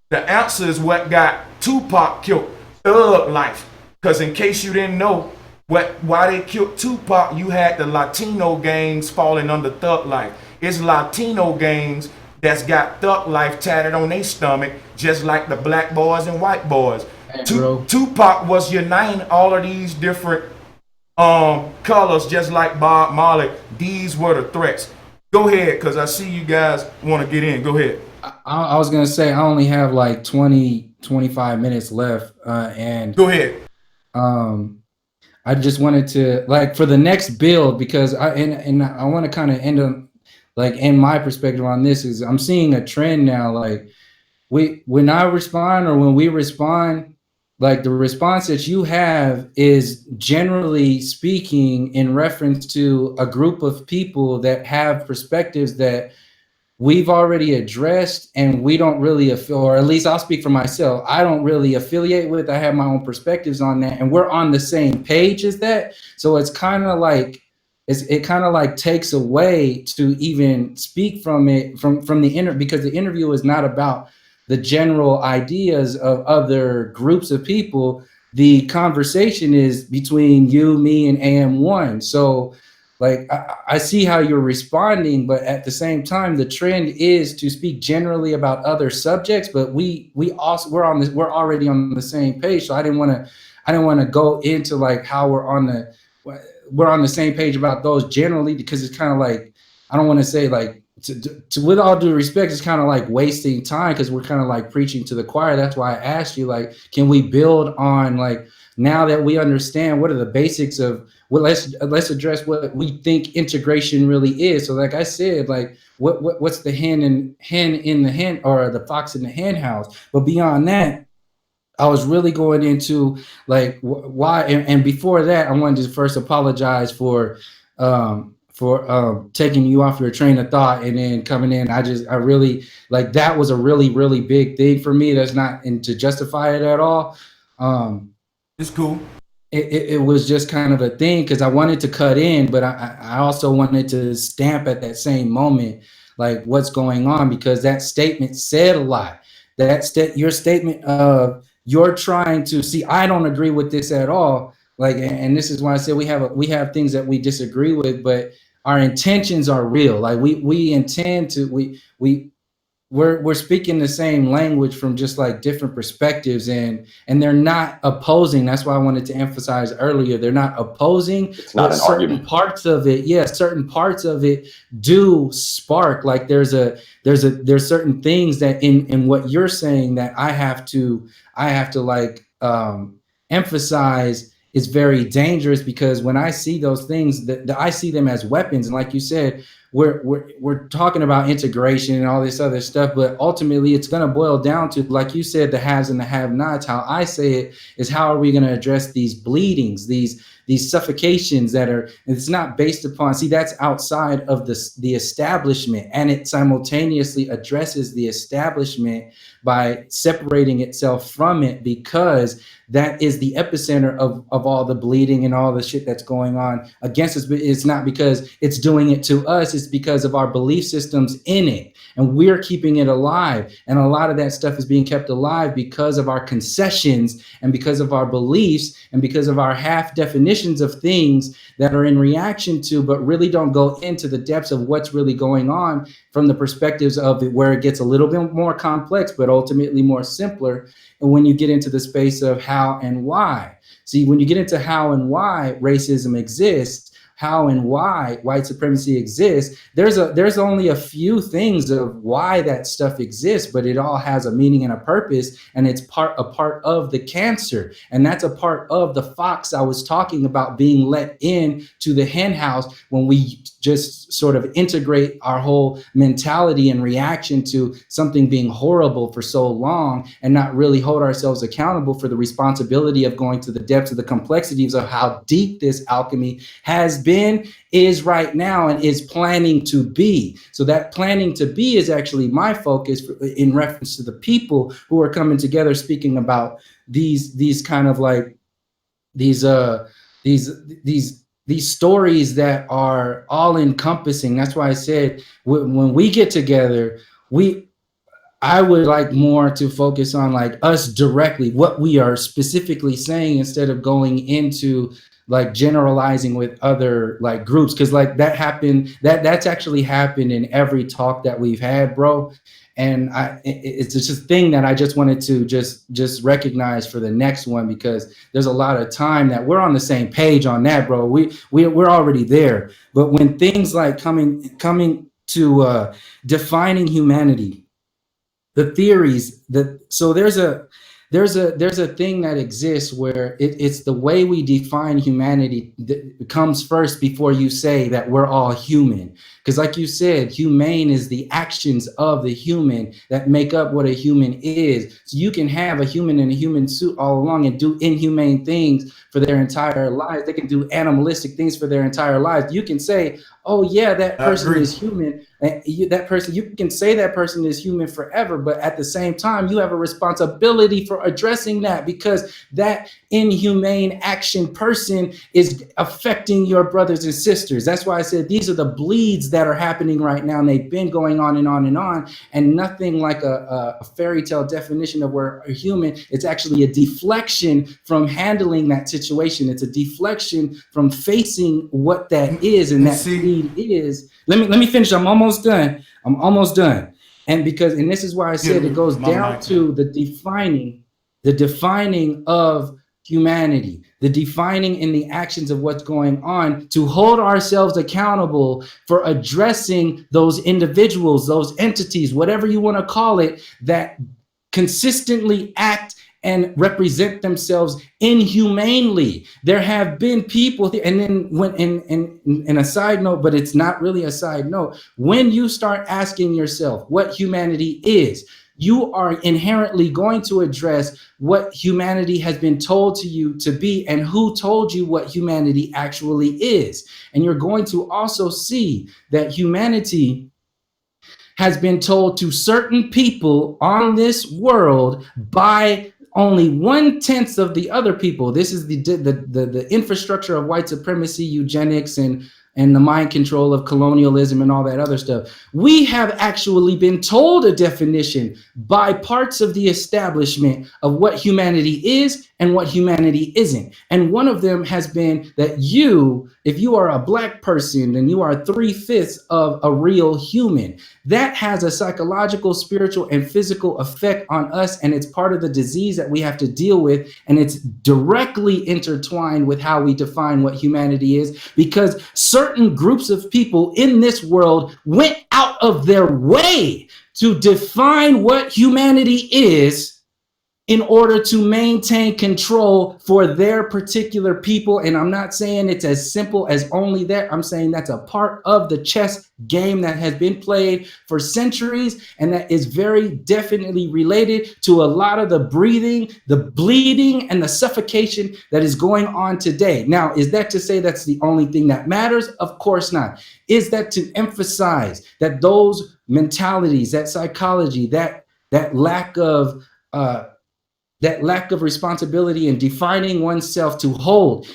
The answer is what got Tupac killed, Thug Life. Because in case you didn't know, why they killed Tupac, you had the Latino gangs falling under Thug Life. It's Latino gangs that's got Thug Life tatted on their stomach, just like the black boys and white boys. Hey, Tupac was uniting all of these different colors, just like Bob Marley. These were the threats. Go ahead, because I see you guys want to get in. Go ahead. I was going to say, I only have like 25 minutes left. And go ahead. I just wanted to, like, for the next build, because I want to kind of end on, like, in my perspective on this is I'm seeing a trend now. Like when I respond or when we respond, like the response that you have is generally speaking in reference to a group of people that have perspectives that we've already addressed and we don't really, or at least I'll speak for myself, I don't really affiliate with. I have my own perspectives on that and we're on the same page as that. So it's kind of like, it kind of like takes away to even speak from it, from the interview, because the interview is not about the general ideas of other groups of people. The conversation is between you, me, and AM1. So like I see how you're responding, but at the same time, the trend is to speak generally about other subjects. But we're already on the same page. So I didn't want to go into like how we're on the same page about those generally, because it's kind of like, I don't want to say like, with all due respect, it's kind of like wasting time, because we're kind of like preaching to the choir. That's why I asked you, like, can we build on, like, now that we understand what are the basics of, well, let's address what we think integration really is. So like I said, like what's the hen in the hen, or the fox in the hen house? But beyond that, I was really going into like why, and before that, I wanted to first apologize for taking you off your train of thought and then coming in. I really, like, that was a really big thing for me. That's not, and to justify it at all. It's cool. It was just kind of a thing, because I wanted to cut in, but I also wanted to stamp at that same moment, like, what's going on, because that statement said a lot. Your statement of, you're trying to see, I don't agree with this at all. Like, and this is why I said we have things that we disagree with, but our intentions are real. Like we intend to, we're speaking the same language from just like different perspectives, and they're not opposing. That's why I wanted to emphasize earlier, they're not opposing. It's not an certain argument. parts of it, certain parts of it do spark, like there's certain things that in what you're saying that I have to like emphasize is very dangerous, because when I see those things, that I see them as weapons. And like you said, we're talking about integration and all this other stuff, but ultimately it's going to boil down to, like you said, the haves and the have-nots. How I say it is, how are we going to address these bleedings, these suffocations that are, it's not based upon, see, that's outside of the establishment, and it simultaneously addresses the establishment by separating itself from it, because that is the epicenter of all the bleeding and all the shit that's going on against us. But it's not because it's doing it to us, it's because of our belief systems in it, and we're keeping it alive. And a lot of that stuff is being kept alive because of our concessions, and because of our beliefs, and because of our half definitions of things that are in reaction to, but really don't go into the depths of what's really going on from the perspectives of it, where it gets a little bit more complex, but ultimately more simpler. And when you get into the space of how and why, see, when you get into how and why racism exists, how and why white supremacy exists, there's only a few things of why that stuff exists, but it all has a meaning and a purpose, and it's a part of the cancer, and that's a part of the fox I was talking about being let in to the hen house, when we just sort of integrate our whole mentality and reaction to something being horrible for so long, and not really hold ourselves accountable for the responsibility of going to the depths of the complexities of how deep this alchemy has been, is right now, and is planning to be. So that planning to be is actually my focus in reference to the people who are coming together, speaking about these kind of like these stories that are all encompassing. That's why I said, when we get together, I would like more to focus on like us directly, what we are specifically saying, instead of going into like generalizing with other like groups. Cause like that's actually happened in every talk that we've had, bro. And it's just a thing that I just wanted to just recognize for the next one, because there's a lot of time that we're on the same page on that, bro. We're already there. But when things like coming to defining humanity, the theories that, so there's a thing that exists where it's the way we define humanity that comes first before you say that we're all human. Because like you said, humane is the actions of the human that make up what a human is. So you can have a human in a human suit all along and do inhumane things for their entire lives. They can do animalistic things for their entire lives. You can say, oh yeah, that person is human, And that person, you can say that person is human forever, but at the same time, you have a responsibility for addressing that, because that inhumane action person is affecting your brothers and sisters. That's why I said these are the bleeds that are happening right now, and they've been going on and on and on, and nothing like a fairy tale definition of where a human, it's actually a deflection from handling that situation. It's a deflection from facing what that is, and that bleed is. Let me finish. I'm almost done. And this is why I said it goes down to the defining of humanity, the defining in the actions of what's going on, to hold ourselves accountable for addressing those individuals, those entities, whatever you want to call it, that consistently act and represent themselves inhumanely. There have been people, and then when, in a side note, but it's not really a side note, when you start asking yourself what humanity is, you are inherently going to address what humanity has been told to you to be, and who told you what humanity actually is. And you're going to also see that humanity has been told to certain people on this world by only 1/10 of the other people. This is the infrastructure of white supremacy, eugenics, and the mind control of colonialism and all that other stuff. We have actually been told a definition by parts of the establishment of what humanity is and what humanity isn't. And one of them has been that if you are a black person, then you are 3/5 of a real human. That has a psychological, spiritual, and physical effect on us, and it's part of the disease that we have to deal with, and it's directly intertwined with how we define what humanity is, because certain groups of people in this world went out of their way to define what humanity is in order to maintain control for their particular people. And I'm not saying it's as simple as only that. I'm saying that's a part of the chess game that has been played for centuries, and that is very definitely related to a lot of the breathing, the bleeding, and the suffocation that is going on today. Now, is that to say that's the only thing that matters? Of course not. Is that to emphasize that those mentalities, that psychology, that lack of responsibility in defining oneself to hold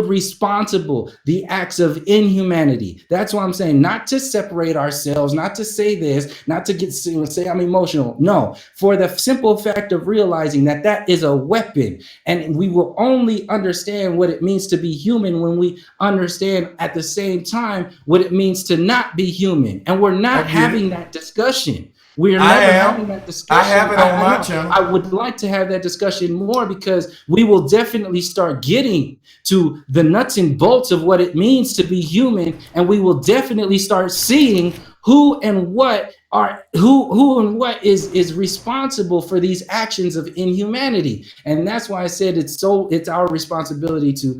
responsible the acts of inhumanity? That's why I'm saying not to separate ourselves, not to say this, not to say I'm emotional. No, for the simple fact of realizing that that is a weapon, and we will only understand what it means to be human when we understand at the same time what it means to not be human. And we're not having that discussion. We are never having that discussion. I have it on my channel. I would like to have that discussion more, because we will definitely start getting to the nuts and bolts of what it means to be human, and we will definitely start seeing who and what is responsible for these actions of inhumanity. And that's why I said it's our responsibility to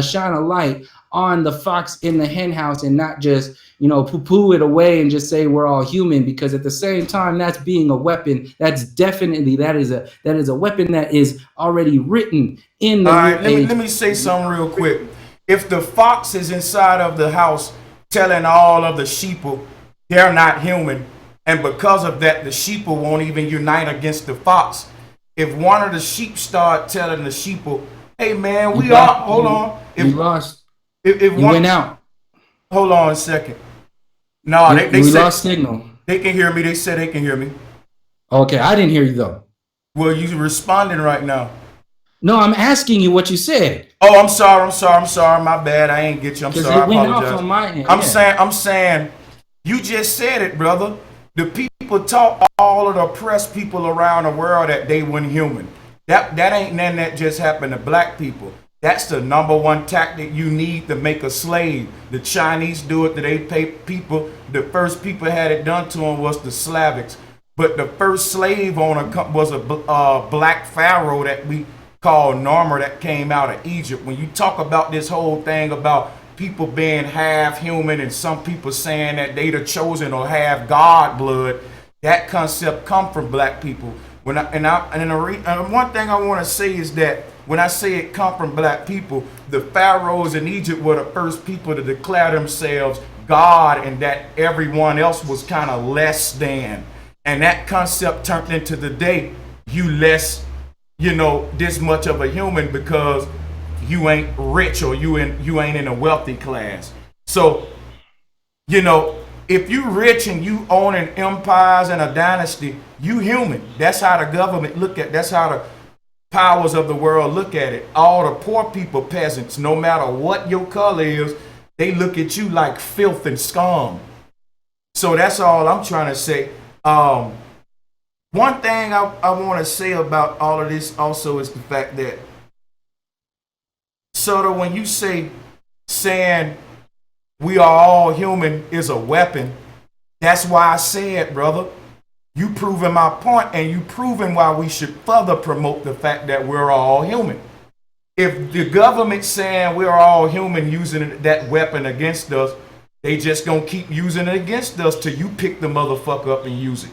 shine a light on the fox in the hen house, and not just poo-poo it away and just say we're all human, because at the same time, that's being a weapon. That's definitely that is a weapon that is already written in the all right, let me say something real quick. If the fox is inside of the house telling all of the sheeple they're not human, and because of that the sheeple won't even unite against the fox, if one of the sheep start telling the sheeple, hey man, we are, hold on, if you lost, if one went out, hold on a second. No, they said lost signal. They can hear me. They said they can hear me. Okay, I didn't hear you though. Well, you responding right now. No, I'm asking you what you said. Oh, I'm sorry. My bad. I ain't get you. I'm sorry. I apologize. Off on my end. I'm saying, you just said it, brother. The people taught all of the oppressed people around the world that they weren't human. That ain't nothing that just happened to black people. That's the number one tactic you need to make a slave. The Chinese do it, they pay people. The first people had it done to them was the Slavics. But the first slave owner was a black pharaoh that we call Norma, that came out of Egypt. When you talk about this whole thing about people being half human and some people saying that they the chosen or have God blood, that concept come from black people. One thing I want to say is that when I say it come from black people, the pharaohs in Egypt were the first people to declare themselves God and that everyone else was kind of less than. And that concept turned into the day you less, this much of a human because you ain't rich or you ain't in a wealthy class. So, if you rich and you owning empires and a dynasty, you human. That's how the government look at. That's how the powers of the world look at it. All the poor people, peasants, no matter what your color is, they look at you like filth and scum. So that's all I'm trying to say. One thing I want to say about all of this also is the fact that, Soto, when you saying we are all human is a weapon, that's why I said, brother, you proving my point and you proving why we should further promote the fact that we're all human. If the government saying we're all human using that weapon against us, they just gonna keep using it against us till you pick the motherfucker up and use it.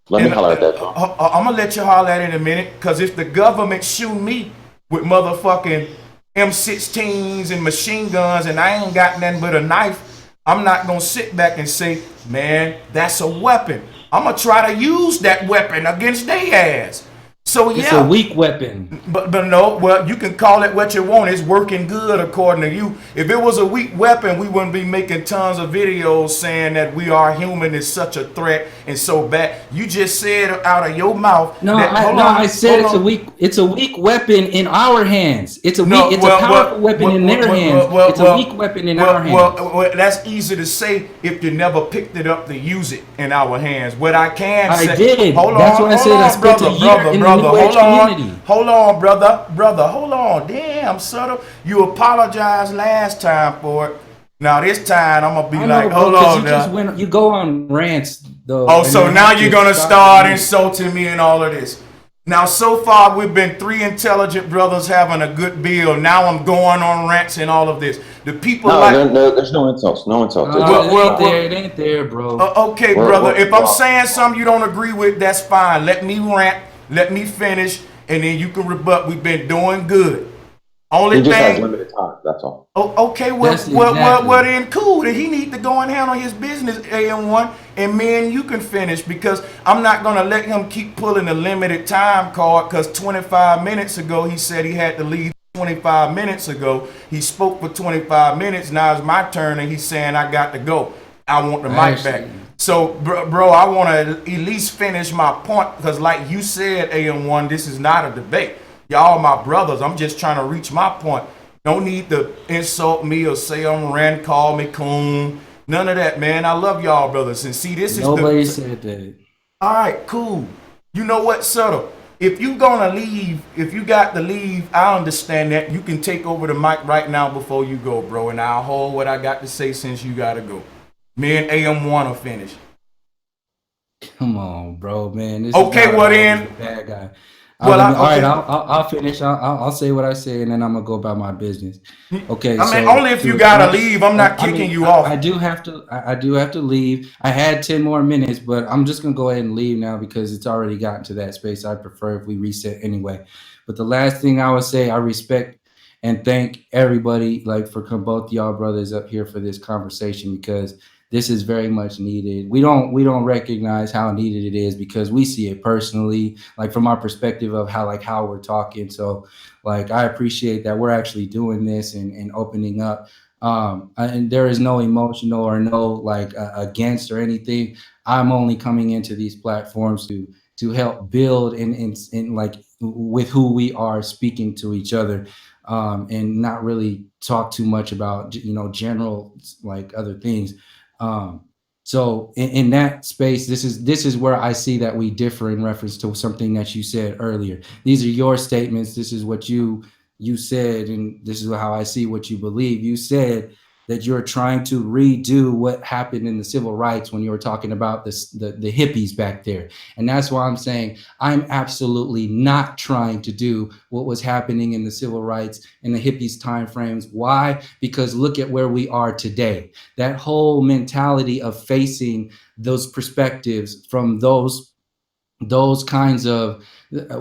Let me holler at that. I'm gonna let you holler at it in a minute, because if the government shoot me with motherfucking M16s and machine guns and I ain't got nothing but a knife, I'm not gonna sit back and say, man, that's a weapon. I'm gonna try to use that weapon against their ass. So yeah, it's a weak weapon. But no, well, you can call it what you want. It's working good according to you. If it was a weak weapon, we wouldn't be making tons of videos saying that we are human is such a threat and so bad. You just said out of your mouth. No, that, I said it's a weak weapon in our hands. It's a powerful weapon in their hands. It's a weak weapon in our hands. Well, that's easy to say if you never picked it up to use it in our hands. What I can say, I did. That's why I said I spent a year in the New Age community. Hold on, brother, hold on. Damn, Sutter, you apologized last time for it. Now this time I'm gonna be hold on. You go on rants though. Oh, so now you're gonna start insulting me and all of this. Now, so far we've been three intelligent brothers having a good bill. Now I'm going on rants and all of this. The people there's no insults. No insults. It ain't there, bro. Okay, brother. If I'm saying something you don't agree with, that's fine. Let me rant. Let me finish, and then you can rebut. We've been doing good. Only just thing. has limited time. That's all. Oh, okay. Well, then cool. Then he need to go and handle his business, AM1, and me and you can finish, because I'm not gonna let him keep pulling the limited time card. Because 25 minutes ago he said he had to leave. 25 minutes ago he spoke for 25 minutes. Now it's my turn, and he's saying I got to go. I want the mic back. So, bro, I want to at least finish my point, because like you said, AM1, this is not a debate. Y'all my brothers. I'm just trying to reach my point. Don't need to insult me or say I'm ran, call me coon. None of that, man. I love y'all brothers. And see, this is nobody said that. All right, cool. You know what, Subtle? If you gonna leave, if you got to leave, I understand that. You can take over the mic right now before you go, bro. And I'll hold what I got to say since you gotta go. Me and AM1 will finish. Come on, bro, man. This okay, well then, bad guy. Well, all right, I'll finish. I'll say what I say, and then I'm gonna go about my business. Okay. I mean, only if you gotta leave. I'm not kicking you off. I do have to leave. I had 10 more minutes, but I'm just gonna go ahead and leave now because it's already gotten to that space. I prefer if we reset anyway. But the last thing I would say, I respect and thank everybody, like for both y'all brothers up here for this conversation, because this is very much needed. We don't recognize how needed it is because we see it personally, like from our perspective of how we're talking. So like, I appreciate that we're actually doing this and opening up. And there is no emotional or no like against or anything. I'm only coming into these platforms to help build and like with who we are speaking to each other, and not really talk too much about, general like other things. So in that space, this is where I see that we differ in reference to something that you said earlier. These are your statements. This is what you said, and this is how I see what you believe. You said that you're trying to redo what happened in the civil rights when you were talking about the hippies back there. And that's why I'm saying I'm absolutely not trying to do what was happening in the civil rights and the hippies timeframes. Why? Because look at where we are today. That whole mentality of facing those perspectives from those kinds of,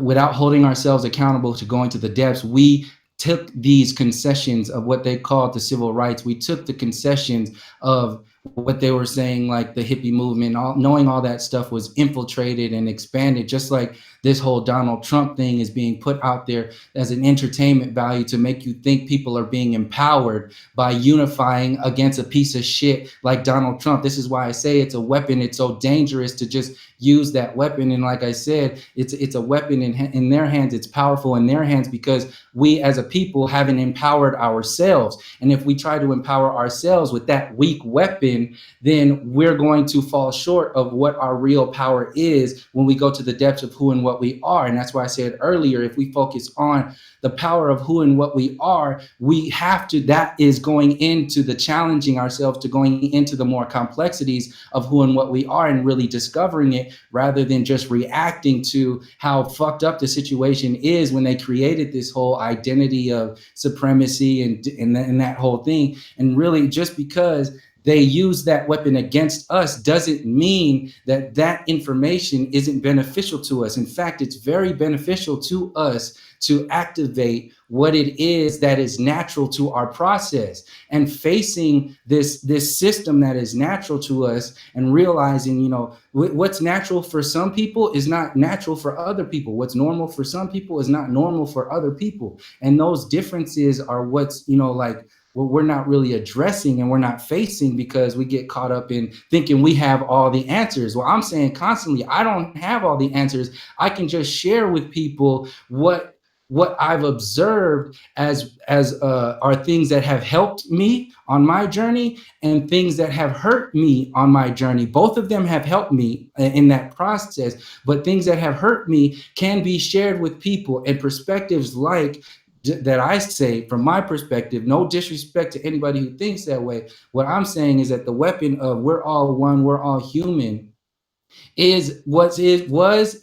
without holding ourselves accountable to going to the depths, we took these concessions of what they called the civil rights. We took the concessions of what they were saying, like the hippie movement, knowing all that stuff was infiltrated and expanded, just like this whole Donald Trump thing is being put out there as an entertainment value to make you think people are being empowered by unifying against a piece of shit like Donald Trump. This is why I say it's a weapon. It's so dangerous to just use that weapon. And like I said, it's a weapon in their hands. It's powerful in their hands because we as a people haven't empowered ourselves. And if we try to empower ourselves with that weak weapon, then we're going to fall short of what our real power is when we go to the depths of who and what we are. And that's why I said earlier, if we focus on the power of who and what we are, we have to, that is going into the challenging ourselves, to going into the more complexities of who and what we are and really discovering it, rather than just reacting to how fucked up the situation is when they created this whole identity of supremacy and that whole thing. And really, just because they use that weapon against us doesn't mean that that information isn't beneficial to us. In fact, it's very beneficial to us to activate what it is that is natural to our process, and facing this system that is natural to us and realizing, you know, what's natural for some people is not natural for other people. What's normal for some people is not normal for other people. And those differences are what's, you know, like, we're not really addressing and we're not facing, because we get caught up in thinking we have all the answers. Well, I'm saying constantly, I don't have all the answers. I can just share with people what I've observed as are things that have helped me on my journey and things that have hurt me on my journey. Both of them have helped me in that process, but things that have hurt me can be shared with people, and perspectives like that I say, from my perspective, no disrespect to anybody who thinks that way. What I'm saying is that the weapon of we're all one, we're all human is was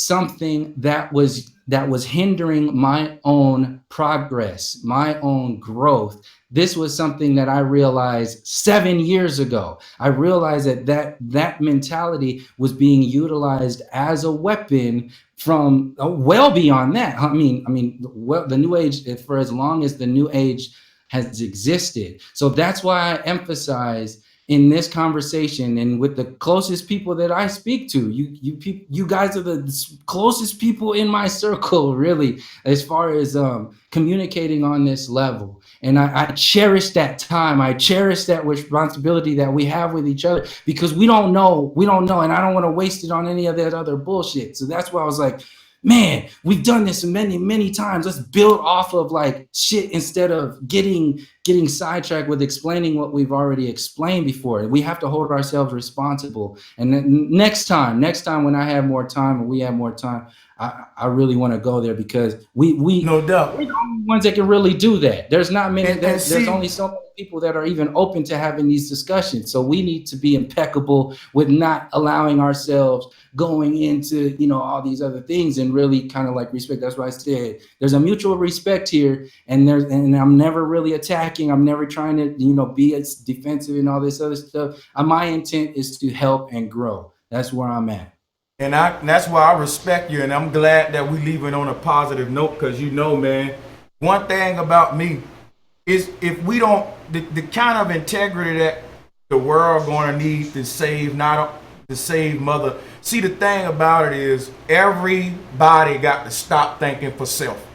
something that was hindering my own progress, my own growth. This was something that I realized 7 years ago. I realized that mentality was being utilized as a weapon from well beyond that. I mean, well, the New Age, for as long as the New Age has existed. So that's why I emphasize in this conversation and with the closest people that I speak to, you guys are the closest people in my circle, really, as far as communicating on this level. And I cherish that time. I cherish that responsibility that we have with each other, because we don't know, and I don't want to waste it on any of that other bullshit. So that's why I was like, man, we've done this many times. Let's build off of like shit instead of getting sidetracked with explaining what we've already explained before. We have to hold ourselves responsible. And then next time when I have more time and we have more time, I really want to go there, because we no doubt, we're the only ones that can really do that. There's not many. There's only so many people that are even open to having these discussions. So we need to be impeccable with not allowing ourselves going into, you know, all these other things, and really kind of like respect. That's why I said there's a mutual respect here, and I'm never really attacking. I'm never trying to, you know, be as defensive and all this other stuff. My intent is to help and grow. That's where I'm at. and that's why I respect you, and I'm glad that we leave it on a positive note, because you know, man, one thing about me is if we don't, the kind of integrity that the world going to need to save, not to save mother. See, the thing about it is everybody got to stop thinking for self.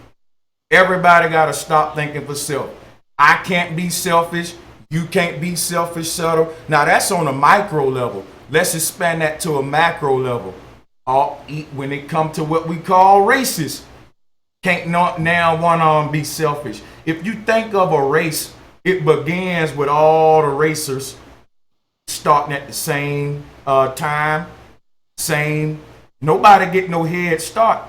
Everybody got to stop thinking for self. I can't be selfish. You can't be selfish, subtle. Now that's on a micro level. Let's expand that to a macro level. When it comes to what we call racist, can't not now one be selfish. If you think of a race, it begins with all the racers starting at the same time, same. Nobody get no head start.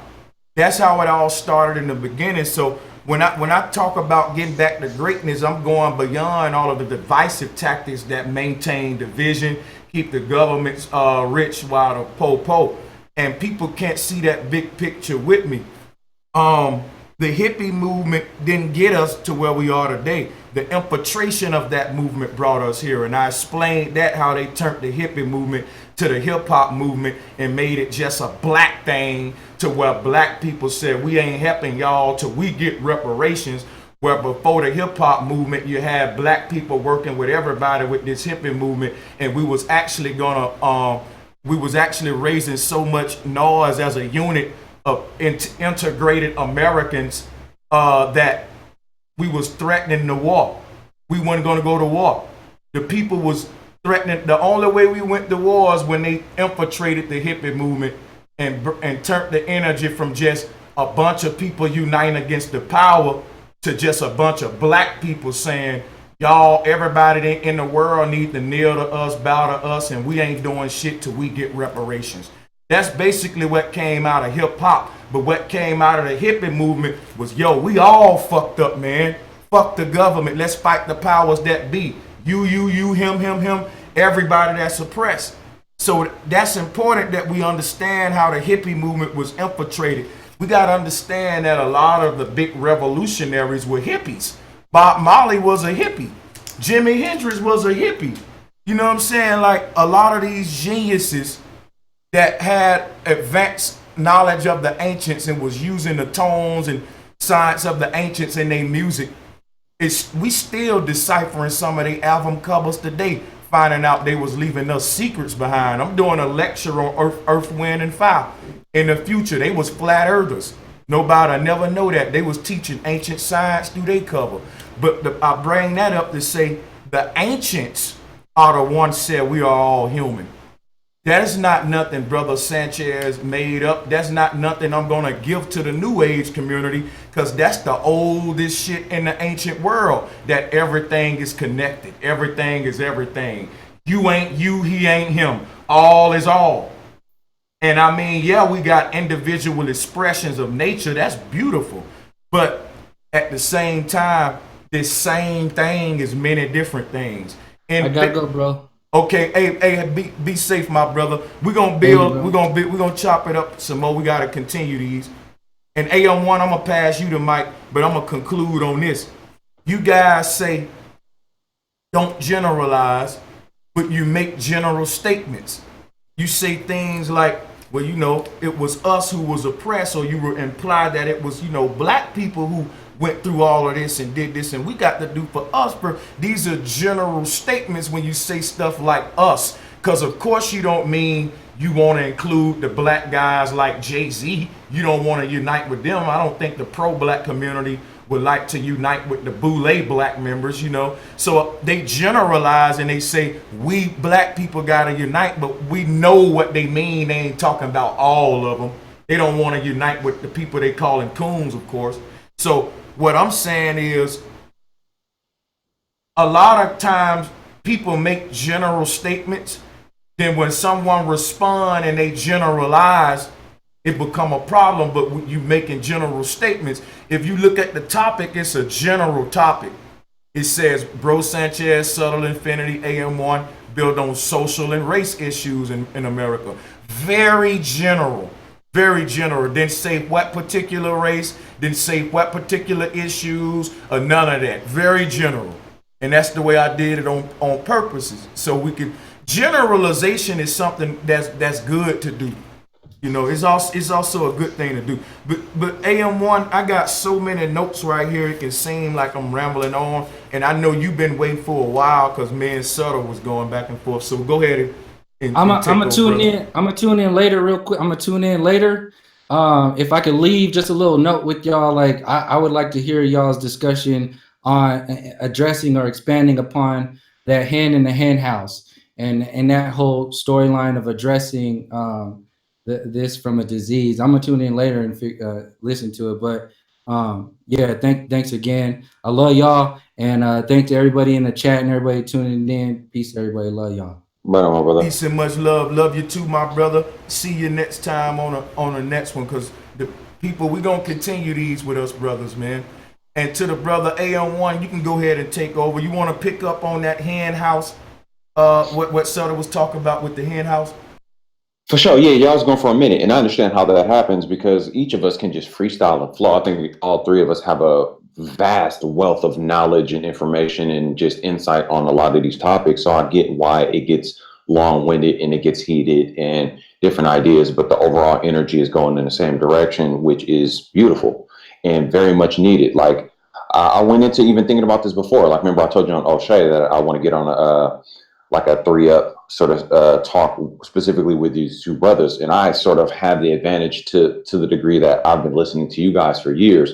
That's how it all started in the beginning. So when I talk about getting back to greatness, I'm going beyond all of the divisive tactics that maintain division, keep the governments rich while the poor. And people can't see that big picture with me. The hippie movement didn't get us to where we are today. The infiltration of that movement brought us here. And I explained that, how they turned the hippie movement to the hip hop movement and made it just a black thing, to where black people said, we ain't helping y'all till we get reparations. Where before the hip hop movement, you had black people working with everybody with this hippie movement, and we was actually raising so much noise as a unit of integrated Americans that we was threatening the war. We weren't going to go to war. The people was threatening. The only way we went to war is when they infiltrated the hippie movement and turned the energy from just a bunch of people uniting against the power to just a bunch of black people saying, y'all, everybody in the world need to kneel to us, bow to us, and we ain't doing shit till we get reparations. That's basically what came out of hip hop. But what came out of the hippie movement was, yo, we all fucked up, man. Fuck the government. Let's fight the powers that be. You, him, everybody that's oppressed. So that's important that we understand how the hippie movement was infiltrated. We got to understand that a lot of the big revolutionaries were hippies. Bob Marley was a hippie. Jimi Hendrix was a hippie. You know what I'm saying? Like a lot of these geniuses that had advanced knowledge of the ancients and was using the tones and science of the ancients in their music. We still deciphering some of the album covers today, finding out they was leaving us secrets behind. I'm doing a lecture on Earth, Wind, and Fire. In the future, they was flat earthers. Nobody never know that. They was teaching ancient science through their cover. But I bring that up to say the ancients are the ones said we are all human. That is not nothing Brother Sanchez made up. That's not nothing I'm going to give to the New Age community, because that's the oldest shit in the ancient world, that everything is connected. Everything is everything. You ain't you, he ain't him. All is all. And I mean, yeah, we got individual expressions of nature. That's beautiful. But at the same time, this same thing is many different things. And I gotta go, bro. Okay, hey, be safe, my brother. We're gonna build, we're gonna chop it up some more. We gotta continue these. And AM1, I'm gonna pass you the mic, but I'm gonna conclude on this. You guys say don't generalize, but you make general statements. You say things like, well, you know, it was us who was oppressed, or you were implied that it was, you know, black people who went through all of this and did this, and we got to do for us. But these are general statements when you say stuff like us, because of course you don't mean you want to include the black guys like Jay-Z. You don't want to unite with them. I don't think the pro-black community would like to unite with the boule black members, you know. So they generalize and they say we black people got to unite, but we know what they mean. They ain't talking about all of them. They don't want to unite with the people they calling coons, of course. So what I'm saying is, a lot of times people make general statements, then when someone respond and they generalize, it become a problem. But when you making general statements, if you look at the topic, it's a general topic. It says Bro Sanchez, Subtle Infinity, AM1, build on social and race issues in America. Very general. Very general. Didn't say what particular race, didn't say what particular issues, or none of that. Very general. And that's the way I did it on purposes. So we could, generalization is something that's good to do. You know, it's also a good thing to do. But AM1, I got so many notes right here, it can seem like I'm rambling on. And I know you've been waiting for a while because me and Subtle was going back and forth. So go ahead and I'm gonna tune in. I'm gonna tune in later, real quick. I'm gonna tune in later. If I could leave just a little note with y'all, like I would like to hear y'all's discussion on addressing or expanding upon that hen in the hen house and that whole storyline of addressing this from a disease. I'm gonna tune in later and listen to it. But yeah, thanks again. I love y'all, and thanks to everybody in the chat and everybody tuning in. Peace, everybody. Love y'all. Right on, my brother. Peace and much love. Love you too, my brother. See you next time on the next one, because the people, we gonna continue these with us brothers, man. And to the brother AM1, you can go ahead and take over. You want to pick up on that hen house, what Sutter was talking about with the hen house? For sure, yeah, y'all was going for a minute, and I understand how that happens because each of us can just freestyle and flow. I think all three of us have a vast wealth of knowledge and information and just insight on a lot of these topics. So I get why it gets long-winded and it gets heated and different ideas, but the overall energy is going in the same direction, which is beautiful and very much needed. Like I went into even thinking about this before. Like, remember I told you on O'Shea that I want to get on a like a 3-up sort of talk specifically with these two brothers, and I sort of have the advantage to the degree that I've been listening to you guys for years.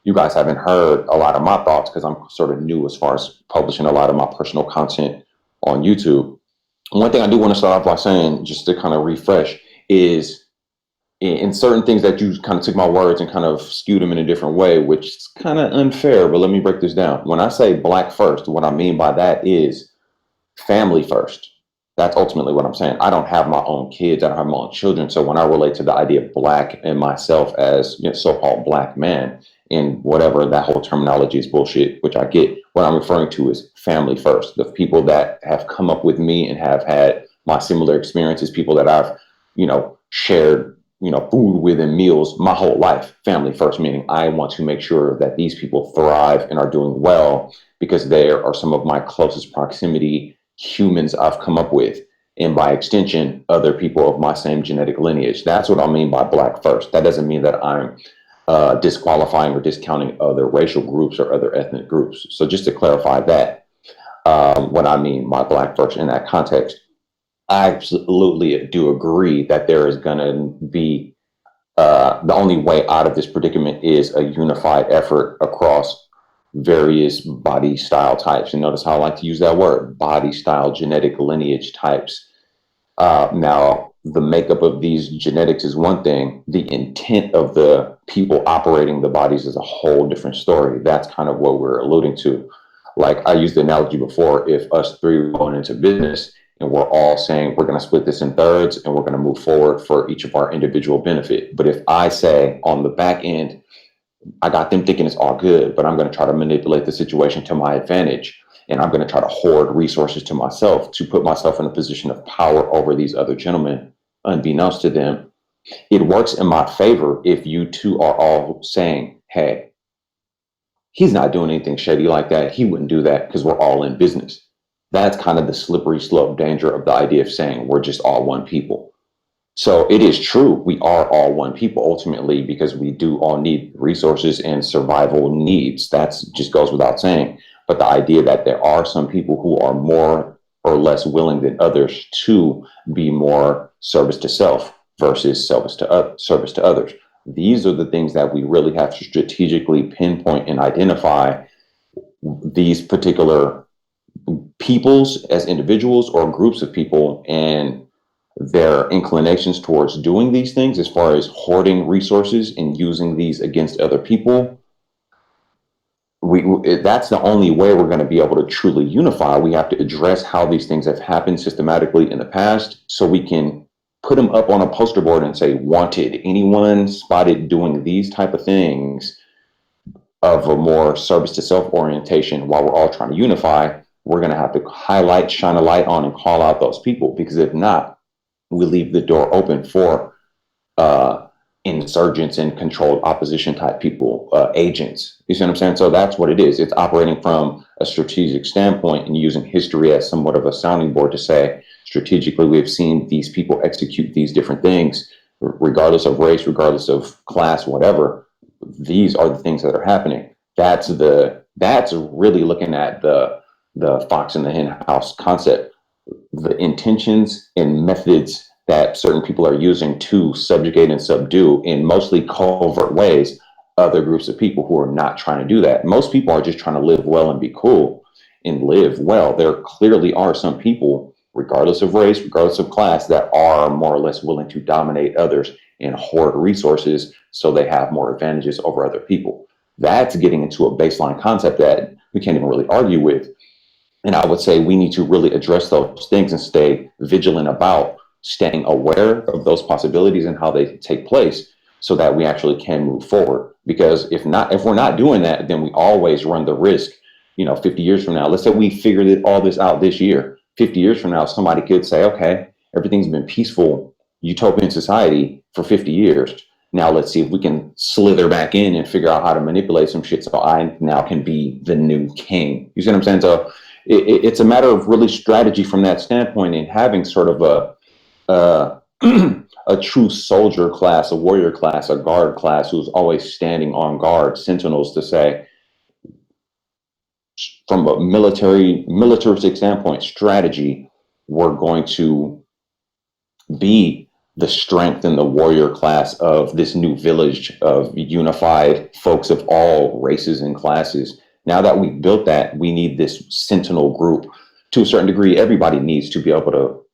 You guys haven't heard a lot of my thoughts because I'm sort of new as far as publishing a lot of my personal content on YouTube. One thing I do want to start off by saying, just to kind of refresh, is in certain things that you kind of took my words and kind of skewed them in a different way, which is kind of unfair, but let me break this down. When I say black first, what I mean by that is family first. That's ultimately what I'm saying. I don't have my own kids. I don't have my own children. So when I relate to the idea of black and myself as, you know, so-called black man, and whatever that whole terminology is bullshit, which I get, what I'm referring to is family first. The people that have come up with me and have had my similar experiences, people that I've, you know, shared, you know, food with and meals my whole life. Family first, meaning I want to make sure that these people thrive and are doing well because they are some of my closest proximity humans I've come up with, and by extension, other people of my same genetic lineage. That's what I mean by black first. That doesn't mean that I'm disqualifying or discounting other racial groups or other ethnic groups. So just to clarify that, what I mean by black first in that context, I absolutely do agree that there is going to be the only way out of this predicament is a unified effort across various body style types. And notice how I like to use that word, body style, genetic lineage types. Now, the makeup of these genetics is one thing. The intent of the people operating the bodies is a whole different story. That's kind of what we're alluding to. Like I used the analogy before, if us three were going into business and we're all saying we're going to split this in thirds and we're going to move forward for each of our individual benefit. But if I say on the back end, I got them thinking it's all good, but I'm going to try to manipulate the situation to my advantage. And I'm going to try to hoard resources to myself to put myself in a position of power over these other gentlemen, unbeknownst to them. It works in my favor if you two are all saying, hey, he's not doing anything shady like that. He wouldn't do that because we're all in business. That's kind of the slippery slope danger of the idea of saying we're just all one people. So it is true. We are all one people ultimately because we do all need resources and survival needs. That just goes without saying. But the idea that there are some people who are more or less willing than others to be more service to self versus service to others. These are the things that we really have to strategically pinpoint and identify these particular peoples as individuals or groups of people and their inclinations towards doing these things as far as hoarding resources and using these against other people. That's the only way we're going to be able to truly unify. We have to address how these things have happened systematically in the past so we can put them up on a poster board and say, wanted, anyone spotted doing these type of things of a more service to self orientation while we're all trying to unify. We're going to have to highlight, shine a light on and call out those people, because if not, we leave the door open for insurgents and controlled opposition type people, agents. You see what I'm saying? So that's what it is. It's operating from a strategic standpoint and using history as somewhat of a sounding board to say, strategically, we've seen these people execute these different things, regardless of race, regardless of class, whatever. These are the things that are happening. That's really looking at the fox in the hen house concept. The intentions and methods that certain people are using to subjugate and subdue in mostly covert ways other groups of people who are not trying to do that. Most people are just trying to live well and be cool and live well. There clearly are some people, regardless of race, regardless of class, that are more or less willing to dominate others and hoard resources so they have more advantages over other people. That's getting into a baseline concept that we can't even really argue with. And I would say we need to really address those things and stay vigilant about staying aware of those possibilities and how they take place so that we actually can move forward. Because if we're not doing that, then we always run the risk, 50 years from now, let's say we figured all this out this year, 50 years from now, somebody could say, okay, everything's been peaceful, utopian society for 50 years. Now let's see if we can slither back in and figure out how to manipulate some shit so I now can be the new king. You see what I'm saying? So it's a matter of really strategy from that standpoint, and having sort of a true soldier class, a warrior class, a guard class who's always standing on guard, sentinels to say, from a militaristic standpoint, strategy, we're going to be the strength and the warrior class of this new village of unified folks of all races and classes. Now that we've built that, we need this sentinel group. To a certain degree, everybody needs to be able to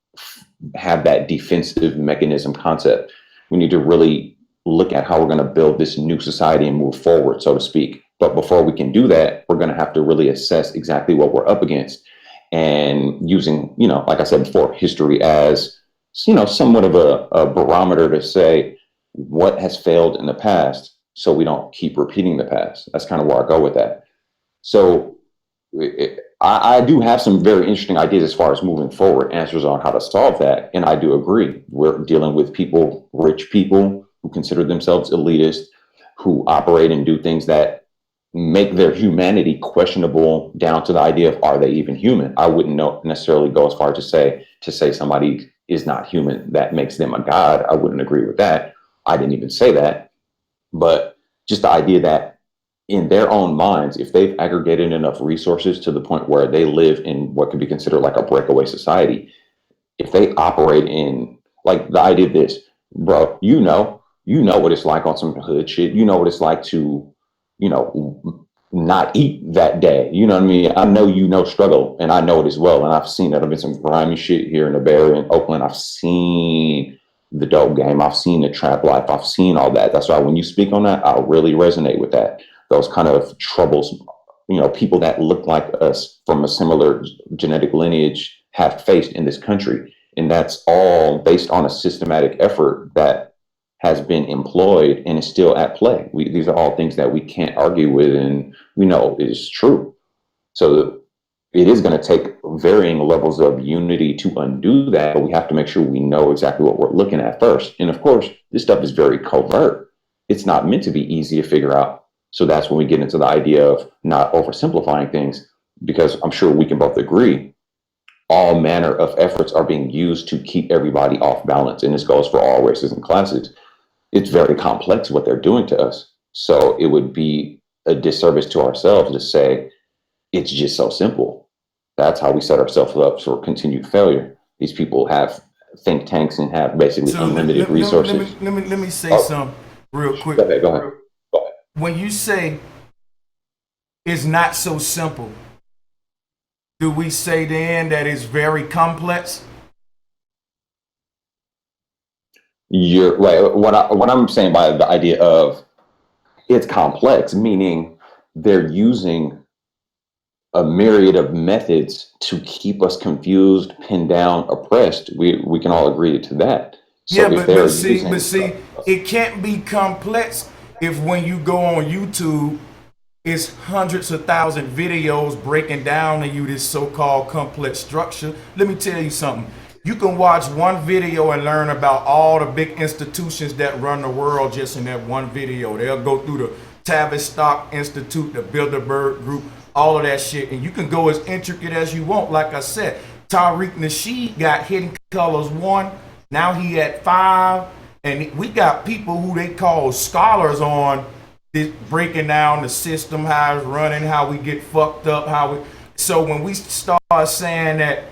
have that defensive mechanism concept. We need to really look at how we're going to build this new society and move forward, so to speak. But before we can do that, we're going to have to really assess exactly what we're up against, and using, like I said before, history as, somewhat of a barometer to say what has failed in the past so we don't keep repeating the past. That's kind of where I go with that. So I do have some very interesting ideas as far as moving forward, answers on how to solve that. And I do agree. We're dealing with people, rich people who consider themselves elitist, who operate and do things that make their humanity questionable, down to the idea of, are they even human? I wouldn't necessarily go as far to say somebody is not human, that makes them a god. I wouldn't agree with that. I didn't even say that. But just the idea that in their own minds, if they've aggregated enough resources to the point where they live in what could be considered like a breakaway society, if they operate in, like, the idea of this, bro, you know what it's like on some hood shit. You know what it's like to, not eat that day. You know what I mean? I know struggle, and I know it as well. And I've seen it. I've been some grimy shit here in the Bay Area, in Oakland. I've seen the dope game. I've seen the trap life. I've seen all that. That's why when you speak on that, I really resonate with that. Those kind of troubles, people that look like us from a similar genetic lineage have faced in this country. And that's all based on a systematic effort that has been employed and is still at play. These are all things that we can't argue with, and we know is true. So it is going to take varying levels of unity to undo that, but we have to make sure we know exactly what we're looking at first. And of course, this stuff is very covert. It's not meant to be easy to figure out. So that's when we get into the idea of not oversimplifying things, because I'm sure we can both agree all manner of efforts are being used to keep everybody off balance. And this goes for all races and classes. It's very complex what they're doing to us. So it would be a disservice to ourselves to say it's just so simple. That's how we set ourselves up for continued failure. These people have think tanks and have basically unlimited resources. Let me say something real quick. Go ahead. When you say it's not so simple, do we say then that it's very complex? You're right. What I'm saying by the idea of it's complex, meaning they're using a myriad of methods to keep us confused, pinned down, oppressed. We can all agree to that. So yeah, but see, it can't be complex if when you go on YouTube, it's hundreds of thousand videos breaking down to you this so-called complex structure. Let me tell you something. You can watch one video and learn about all the big institutions that run the world just in that one video. They'll go through the Tavistock Institute, the Bilderberg Group, all of that shit. And you can go as intricate as you want. Like I said, Tariq Nasheed got Hidden Colors 1. Now he at 5. And we got people who they call scholars on this, breaking down the system, how it's running, how we get fucked up, so when we start saying that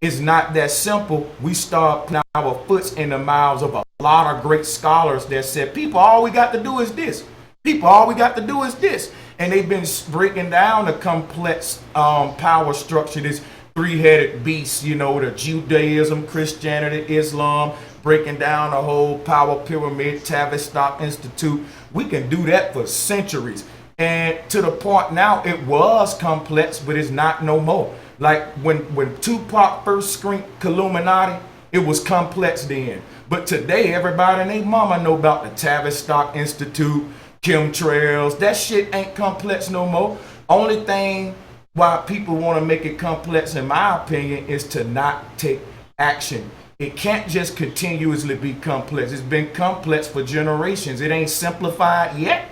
it's not that simple, we start putting our foots in the mouths of a lot of great scholars that said, people, all we got to do is this. People, all we got to do is this. And they've been breaking down the complex power structure, this three-headed beast, the Judaism, Christianity, Islam, breaking down the whole power pyramid, Tavistock Institute. We can do that for centuries. And to the point now, it was complex, but it's not no more. Like when Tupac first screamed Illuminati, it was complex then. But today, everybody and their mama know about the Tavistock Institute, chemtrails. That shit ain't complex no more. Only thing why people want to make it complex, in my opinion, is to not take action. It can't just continuously be complex. It's been complex for generations. It ain't simplified yet.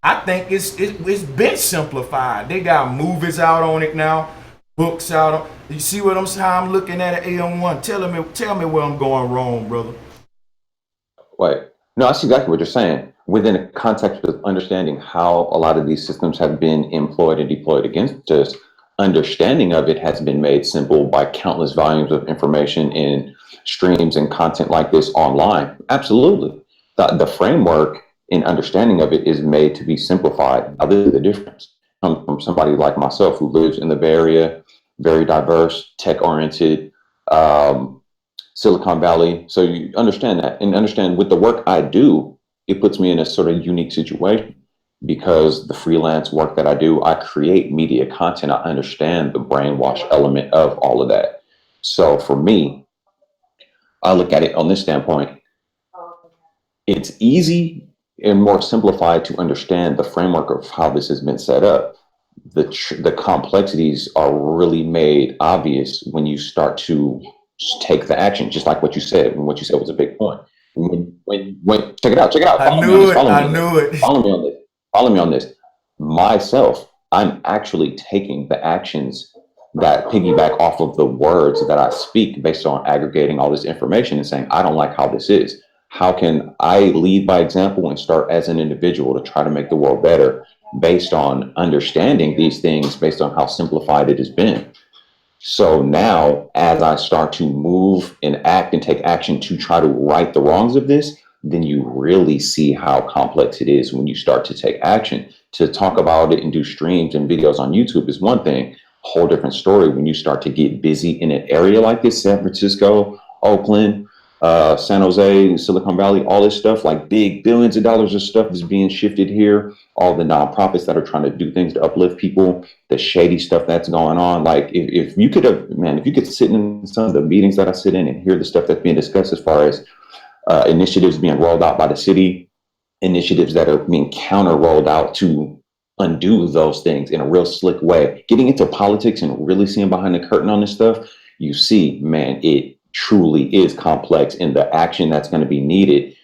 I think it's been simplified. They got movies out on it now. Books out on. You see how I'm looking at it, AM1. Tell me where I'm going wrong, brother. Wait, no, that's exactly what you're saying. Within a context of understanding how a lot of these systems have been employed and deployed against us, understanding of it has been made simple by countless volumes of information in streams and content like this online. Absolutely. The framework and understanding of it is made to be simplified. Now, this is the difference. Comes from somebody like myself who lives in the Bay Area, very diverse, tech-oriented, Silicon Valley. So you understand that, and understand with the work I do, it puts me in a sort of unique situation because the freelance work that I do, I create media content. I understand the brainwash element of all of that. So for me, I look at it on this standpoint. It's easy and more simplified to understand the framework of how this has been set up. The complexities are really made obvious when you start to take the action, just like what you said, and what you said was a big point. When check it out, I knew it. I knew it. Follow me on this. Myself, I'm actually taking the actions that piggyback off of the words that I speak based on aggregating all this information and saying, I don't like how this is. How can I lead by example and start as an individual to try to make the world better based on understanding these things, based on how simplified it has been? So now, as I start to move and act and take action to try to right the wrongs of this, then you really see how complex it is when you start to take action. To talk about it and do streams and videos on YouTube is one thing, whole different story when you start to get busy in an area like this, San Francisco, Oakland, San Jose, Silicon Valley, all this stuff, like big billions of dollars of stuff is being shifted here. All the nonprofits that are trying to do things to uplift people, the shady stuff that's going on. Like if you could have, man, if you could sit in some of the meetings that I sit in and hear the stuff that's being discussed as far as initiatives being rolled out by the city, initiatives that are being counter rolled out to undo those things in a real slick way, getting into politics and really seeing behind the curtain on this stuff, you see, man, it truly is complex, and the action that's going to be needed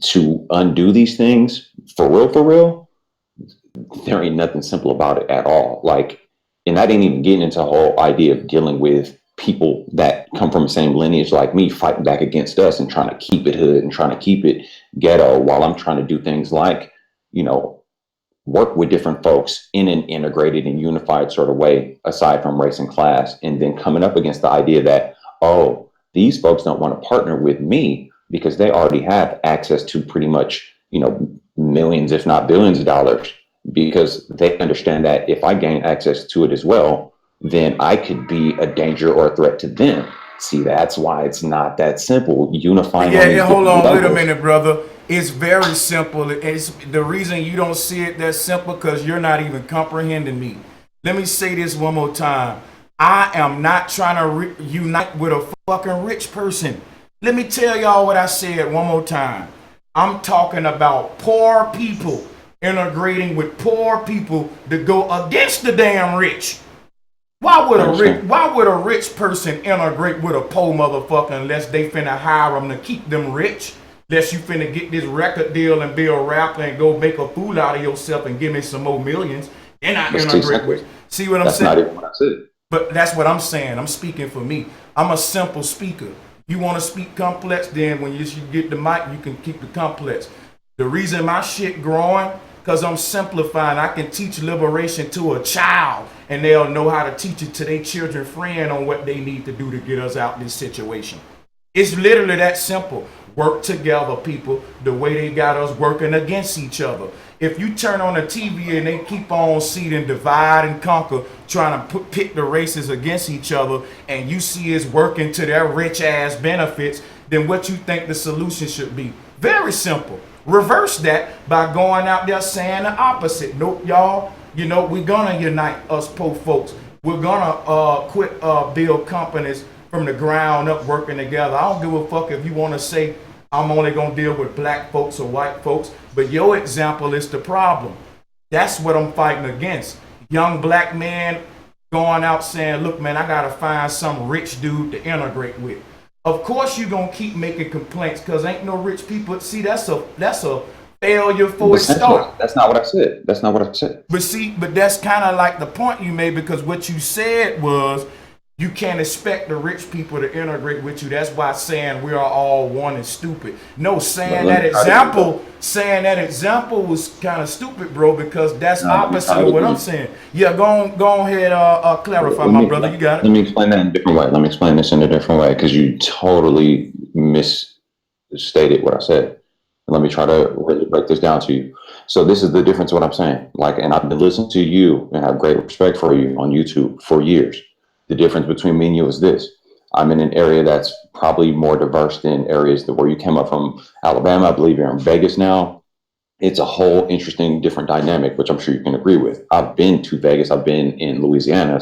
to undo these things for real, there ain't nothing simple about it at all. Like, and that ain't even getting into the whole idea of dealing with people that come from the same lineage like me fighting back against us and trying to keep it hood and trying to keep it ghetto while I'm trying to do things like, you know, work with different folks in an integrated and unified sort of way, aside from race and class, and then coming up against the idea that, oh, these folks don't want to partner with me because they already have access to pretty much, you know, millions, if not billions of dollars, because they understand that if I gain access to it as well, then I could be a danger or a threat to them. See, that's why it's not that simple. Unifying. Yeah, hold on, wait a minute, brother. It's very simple. It's the reason you don't see it that simple because you're not even comprehending me. Let me say this one more time. I am not trying to unite with a fucking rich person. Let me tell y'all what I said one more time. I'm talking about poor people integrating with poor people to go against the damn rich. Why would a rich person integrate with a poor motherfucker unless they finna hire them to keep them rich? Unless you finna get this record deal and be a rapper and go make a fool out of yourself and give me some more millions. They're not integrate with. See what I'm saying? That's not even what I said. But that's what I'm saying. I'm speaking for me. I'm a simple speaker. You want to speak complex, then when you get the mic, you can keep the complex. The reason my shit growing, because I'm simplifying. I can teach liberation to a child, and they'll know how to teach it to their children friend on what they need to do to get us out this situation. It's literally that simple. Work together, people, the way they got us working against each other. If you turn on the TV and they keep on seeing divide and conquer, trying to pit the races against each other, and you see it's working to their rich ass benefits, then what you think the solution should be? Very simple. Reverse that by going out there saying the opposite. Nope, y'all. You know, we're gonna unite us poor folks. We're gonna quit build companies from the ground up working together. I don't give a fuck if you want to say I'm only gonna deal with black folks or white folks, but your example is the problem. That's what I'm fighting against. Young black men going out saying, look, man, I gotta find some rich dude to integrate with. Of course you're gonna keep making complaints because ain't no rich people. See, that's a failure for a start. That's not what I said. That's not what I said. But that's kind of like the point you made, because what you said was You can't expect the rich people to integrate with you. That's why saying we are all one is stupid. No, saying that example was kind of stupid, bro, because that's opposite of what I'm saying. Yeah, go ahead, clarify, my brother. You got it. Let me explain that in a different way. Let me explain this in a different way because you totally misstated what I said. Let me try to really break this down to you. So this is the difference of what I'm saying. Like, and I've been listening to you and have great respect for you on YouTube for years. The difference between me and you is this. I'm in an area that's probably more diverse than areas that where you came up from. Alabama. I believe you're in Vegas now. It's a whole interesting, different dynamic, which I'm sure you can agree with. I've been to Vegas. I've been in Louisiana,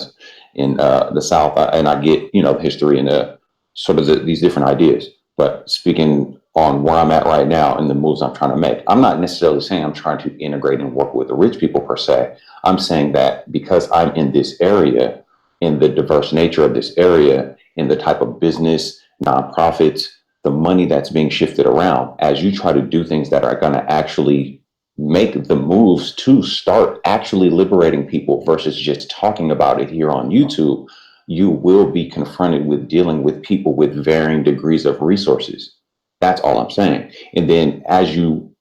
in the South, and I get, the history and the sort of these different ideas. But speaking on where I'm at right now and the moves I'm trying to make, I'm not necessarily saying I'm trying to integrate and work with the rich people per se. I'm saying that because I'm in this area, in the diverse nature of this area, in the type of business, nonprofits, the money that's being shifted around, as you try to do things that are going to actually make the moves to start actually liberating people versus just talking about it here on YouTube, you will be confronted with dealing with people with varying degrees of resources. That's all I'm saying. And then as you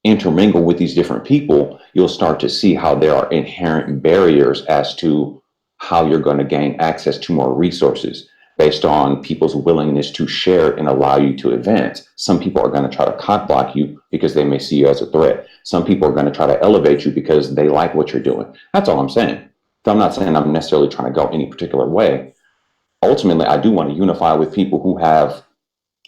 intermingle with these different people, you'll start to see how there are inherent barriers as to how you're going to gain access to more resources based on people's willingness to share and allow you to advance. Some people are going to try to cock block you because they may see you as a threat. Some people are going to try to elevate you because they like what you're doing. That's all I'm saying. So I'm not saying I'm necessarily trying to go any particular way. Ultimately, I do want to unify with people who have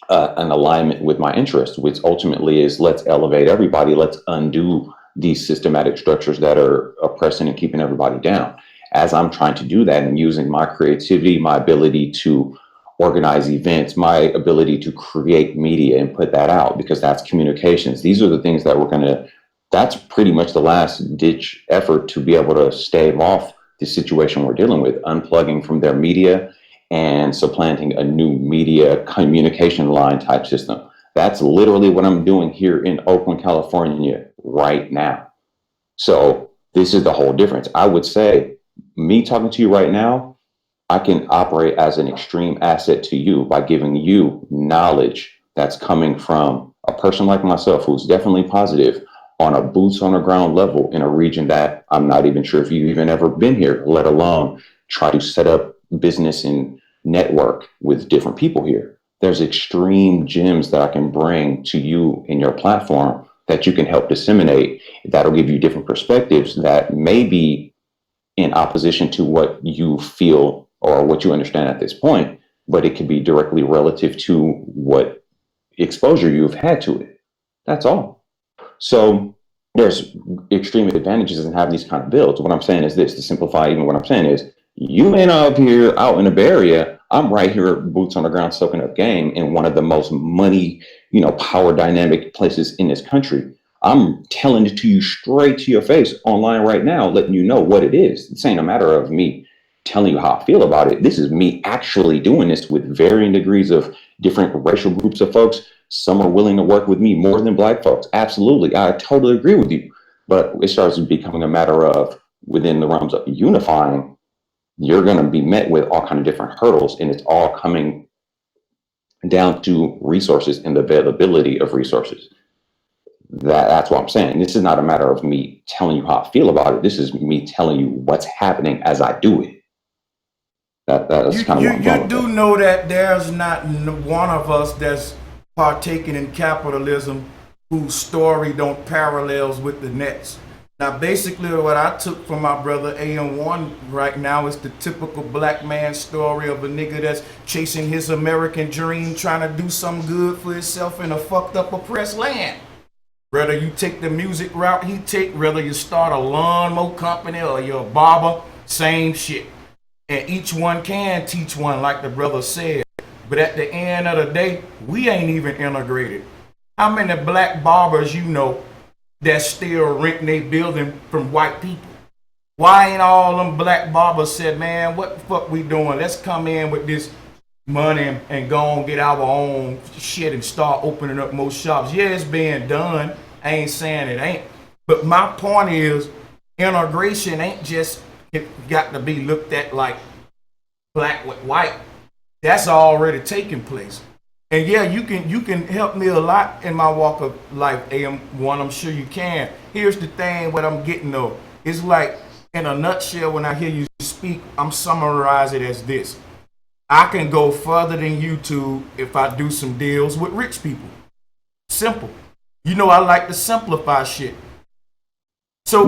an alignment with my interests, which ultimately is let's elevate everybody. Let's undo these systematic structures that are oppressing and keeping everybody down. As I'm trying to do that and using my creativity, my ability to organize events, my ability to create media and put that out, because that's communications. These are the things that that's pretty much the last ditch effort to be able to stave off the situation we're dealing with, unplugging from their media and supplanting a new media communication line type system. That's literally what I'm doing here in Oakland, California right now. So this is the whole difference. I would say me talking to you right now, I can operate as an extreme asset to you by giving you knowledge that's coming from a person like myself, who's definitely positive on a boots on the ground level in a region that I'm not even sure if you've even ever been here, let alone try to set up business and network with different people here. There's extreme gems that I can bring to you in your platform that you can help disseminate. That'll give you different perspectives that may be in opposition to what you feel or what you understand at this point, but it could be directly relative to what exposure you've had to it. That's all. So there's extreme advantages in having these kind of builds. What I'm saying is this, to simplify even what I'm saying is, you may not be here out in the Bay Area. I'm right here, boots on the ground, soaking up game in one of the most money, power dynamic places in this country. I'm telling it to you straight to your face online right now, letting you know what it is. This ain't a matter of me telling you how I feel about it. This is me actually doing this with varying degrees of different racial groups of folks. Some are willing to work with me more than Black folks. Absolutely. I totally agree with you. But it starts becoming a matter of, within the realms of unifying, you're going to be met with all kinds of different hurdles, and it's all coming down to resources and the availability of resources. That's what I'm saying. This is not a matter of me telling you how I feel about it. This is me telling you what's happening as I do it. That's kind of what I'm going with. You do know that there's not one of us that's partaking in capitalism whose story don't parallels with the next. Now, basically, what I took from my brother AM1 right now is the typical black man story of a nigga that's chasing his American dream, trying to do something good for himself in a fucked up, oppressed land. Whether you take the music route he take, whether you start a lawnmower company or you're a barber, same shit. And each one can teach one, like the brother said. But at the end of the day, we ain't even integrated. How many black barbers you know that still rent their building from white people? Why ain't all them black barbers said, man, what the fuck we doing? Let's come in with this money and go and get our own shit and start opening up more shops. Yeah, it's being done. I ain't saying it ain't. But my point is, integration ain't just got to be looked at like black with white. That's already taking place. And yeah, you can help me a lot in my walk of life, AM1. I'm sure you can. Here's the thing, what I'm getting though. It's like in a nutshell, when I hear you speak, I'm summarizing it as this. I can go further than YouTube if I do some deals with rich people. Simple. You know I like to simplify shit. So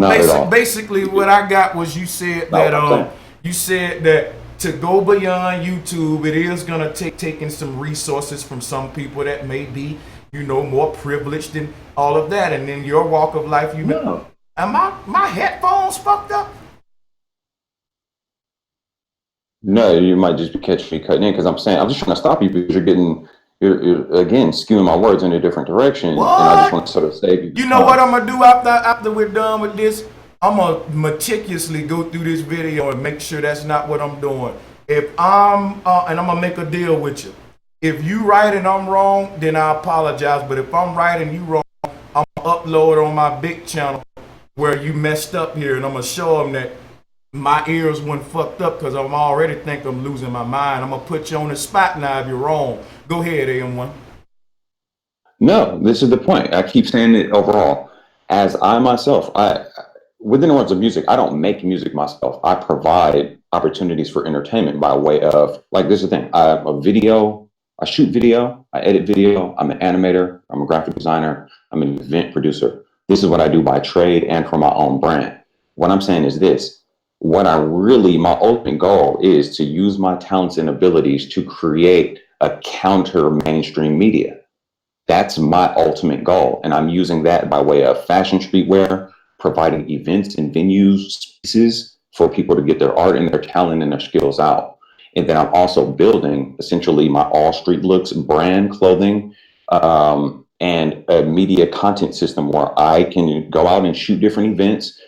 basically what I got was you said that to go beyond YouTube, it is gonna take taking some resources from some people that may be, you know, more privileged than all of that. And in your walk of life, you know, am my headphones fucked up? No, you might just be catching me cutting in because I'm just trying to stop you because you're again skewing my words in a different direction. What? And I just want to sort of save you. You know what I'm gonna do after we're done with this? I'm gonna meticulously go through this video and make sure that's not what I'm doing. If I'm and I'm gonna make a deal with you. If you right and I'm wrong, then I apologize. But if I'm right and you wrong, I'm gonna upload on my big channel where you messed up here, and I'm gonna show them that my ears went fucked up because I'm already think I'm losing my mind. I'm gonna put you on the spot now if you're wrong. Go ahead, AM1. No, this is the point. I keep saying it overall. As I myself, within the words of music, I don't make music myself. I provide opportunities for entertainment by way of, like, this is the thing. I shoot video, I edit video, I'm an animator, I'm a graphic designer, I'm an event producer. This is what I do by trade and for my own brand. What I'm saying is this. My ultimate goal is to use my talents and abilities to create a counter mainstream media. That's my ultimate goal. And I'm using that by way of fashion streetwear, providing events and venues, spaces for people to get their art and their talent and their skills out. And then I'm also building essentially my all street looks brand clothing, and a media content system where I can go out and shoot different events,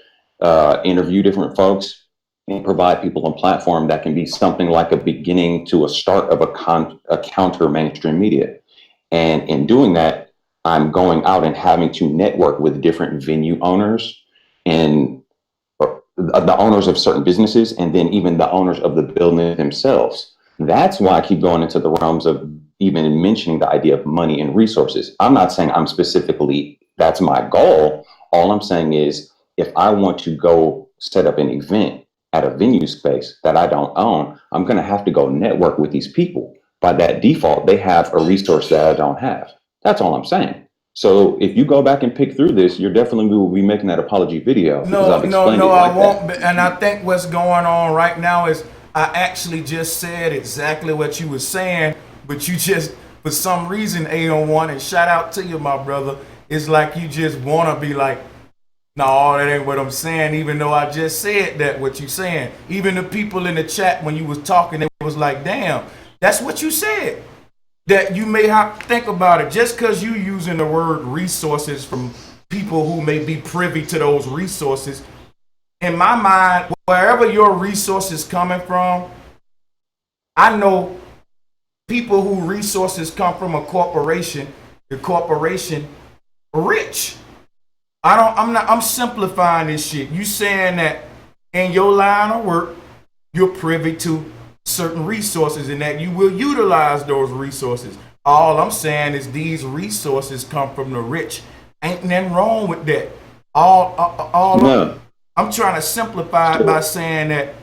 interview different folks, and provide people a platform that can be something like a beginning to a start of a counter mainstream media. And in doing that, I'm going out and having to network with different venue owners and the owners of certain businesses, and then even the owners of the building themselves. That's why I keep going into the realms of even mentioning the idea of money and resources. I'm not saying that's my goal. All I'm saying is if I want to go set up an event at a venue space that I don't own, I'm going to have to go network with these people. By that default, they have a resource that I don't have. That's all I'm saying. So if you go back and pick through this, you're definitely will be making that apology video. No, I won't. And I think what's going on right now is I actually just said exactly what you were saying, but you just, for some reason, AM1, and shout out to you, my brother, it's like you just want to be like, no, that ain't what I'm saying, even though I just said that, what you saying. Even the people in the chat, when you was talking, it was like, damn, that's what you said. That you may have to think about it. Just because you using the word resources from people who may be privy to those resources, in my mind, wherever your resources coming from, I know people who resources come from a corporation, the corporation rich. I'm simplifying this shit. You saying that in your line of work, you're privy to certain resources and that you will utilize those resources. All I'm saying is these resources come from the rich. Ain't nothing wrong with that. I'm trying to simplify it by saying that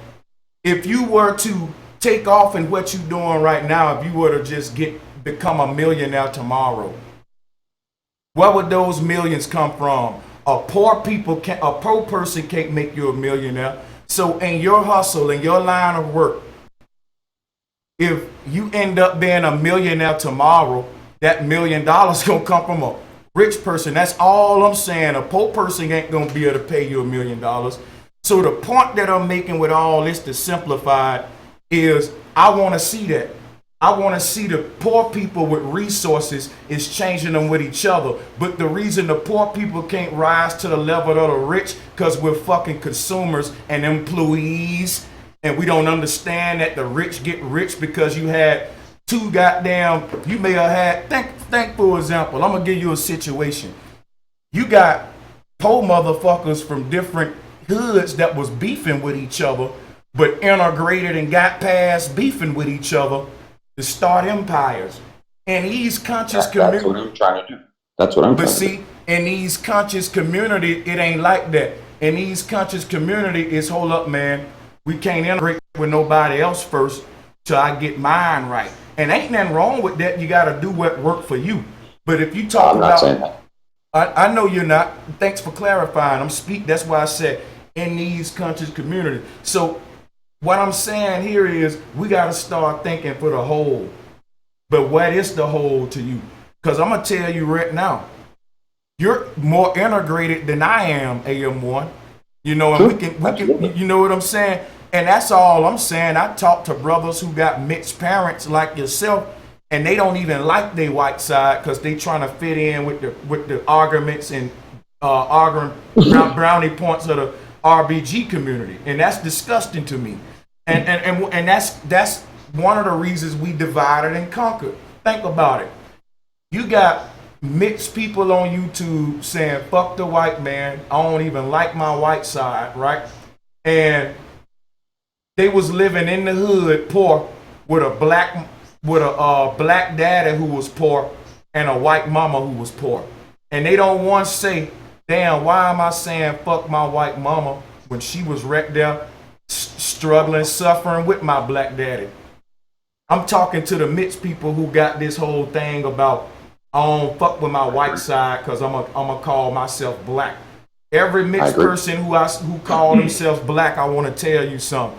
if you were to take off in what you're doing right now, if you were to just become a millionaire tomorrow, where would those millions come from? A poor person can't make you a millionaire. So in your hustle, in your line of work, if you end up being a millionaire tomorrow, that $1 million gonna come from a rich person. That's all I'm saying. A poor person ain't gonna be able to pay you $1 million. So the point that I'm making with all this, to simplify it, is I want to see that. I want to see the poor people with resources is changing them with each other. But the reason the poor people can't rise to the level of the rich, because we're fucking consumers and employees. And we don't understand that the rich get rich because you had you may have had, think for example, I'm going to give you a situation. You got poor motherfuckers from different hoods that was beefing with each other but integrated and got past beefing with each other to start empires. And these conscious That's what communities, I'm trying to do. That's what I'm but trying to do. see, in these conscious community, it ain't like that. In these conscious community, it's hold up, man. We can't integrate with nobody else first till I get mine right. And ain't nothing wrong with that. You got to do what work for you. But if you talk I'm not about, saying that. I know you're not. Thanks for clarifying. That's why I said in these conscious communities. So what I'm saying here is we got to start thinking for the whole. But what is the whole to you? Because I'm gonna tell you right now, you're more integrated than I am, AM1. You know, and we can, you know what I'm saying? And that's all I'm saying. I talk to brothers who got mixed parents like yourself, and they don't even like their white side because they trying to fit in with the arguments and arguing brownie points of the RBG community, and that's disgusting to me. And that's one of the reasons we divided and conquered. Think about it. You got mixed people on YouTube saying, fuck the white man. I don't even like my white side, right? And they was living in the hood poor with a black daddy who was poor and a white mama who was poor. And they don't once say, damn, why am I saying fuck my white mama when she was right there struggling, suffering with my black daddy? I'm talking to the mixed people who got this whole thing about I don't fuck with my white side because I'm a call myself black. Every mixed person who call themselves black, I want to tell you something.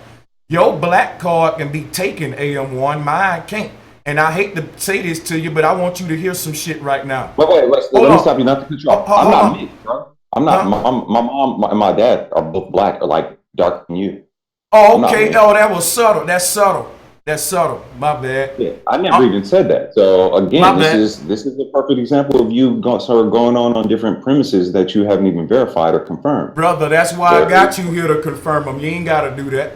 Your black card can be taken, AM1. Mine can't. And I hate to say this to you, but I want you to hear some shit right now. Wait, let me stop you. Not to cut you off. I'm not mixed, bro. I'm not. My mom and my dad are both black, or like darker than you. Oh, okay. Oh, that was subtle. That's subtle. That's subtle. My bad. Yeah, I never even said that. So again, this is a perfect example of you going on different premises that you haven't even verified or confirmed. Brother, that's why I got you here to confirm them. You ain't got to do that.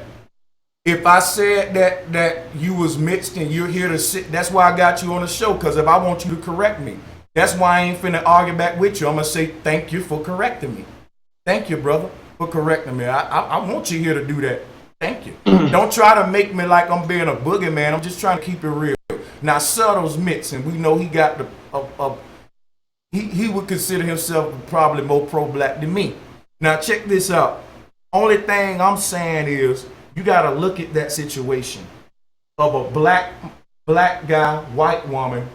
If I said that you was mixed and you're here to sit, that's why I got you on the show, because if I want you to correct me, that's why I ain't finna argue back with you. I'm going to say thank you for correcting me. Thank you, brother, for correcting me. I want you here to do that. Thank you. Don't try to make me like I'm being a boogeyman. I'm just trying to keep it real. Now, Subtle's mixed, and we know he got he would consider himself probably more pro-black than me. Now, check this out. Only thing I'm saying is you got to look at that situation of a black guy, white woman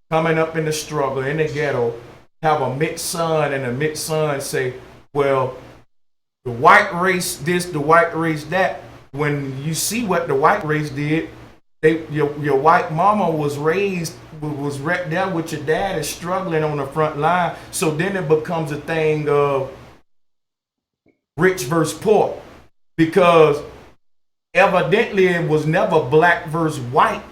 coming up in the struggle in the ghetto, have a mixed son, and the mixed son say, well, the white race this, the white race that. When you see what the white race did, your white mama was raised, was right there with your dad is struggling on the front line. So then it becomes a thing of rich versus poor, because evidently it was never black versus white.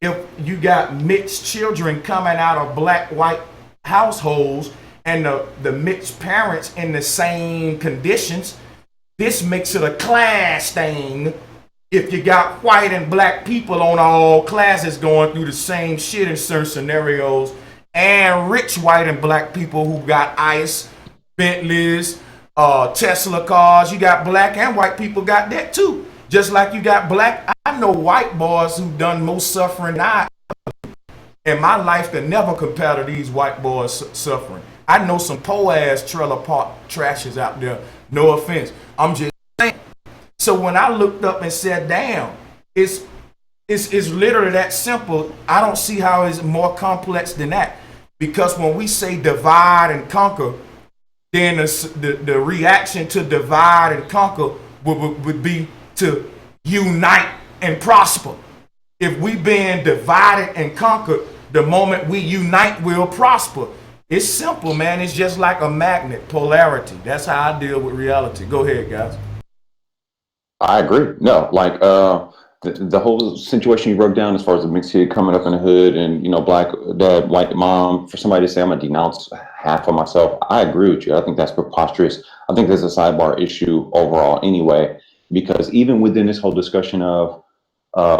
If you got mixed children coming out of black-white households and the mixed parents in the same conditions, this makes it a class thing. If you got white and black people on all classes going through the same shit in certain scenarios, and rich white and black people who got ICE, Bentleys, Tesla cars, you got black and white people got that too. Just like you got black, I know white boys who done most suffering I in my life that never compare to these white boys suffering. I know some poor ass trailer park trashes out there. No offense. I'm just saying. So when I looked up and said, damn, it's literally that simple. I don't see how it's more complex than that. Because when we say divide and conquer, then the reaction to divide and conquer would be to unite and prosper. If we being divided and conquered, the moment we unite, we'll prosper. It's simple, man. It's just like a magnet, polarity. That's how I deal with reality. Go ahead, guys. I agree. No, like the whole situation you broke down as far as the mixed kid coming up in the hood and, you know, black dad, white mom, for somebody to say I'm going to denounce half of myself, I agree with you. I think that's preposterous. I think there's a sidebar issue overall anyway, because even within this whole discussion of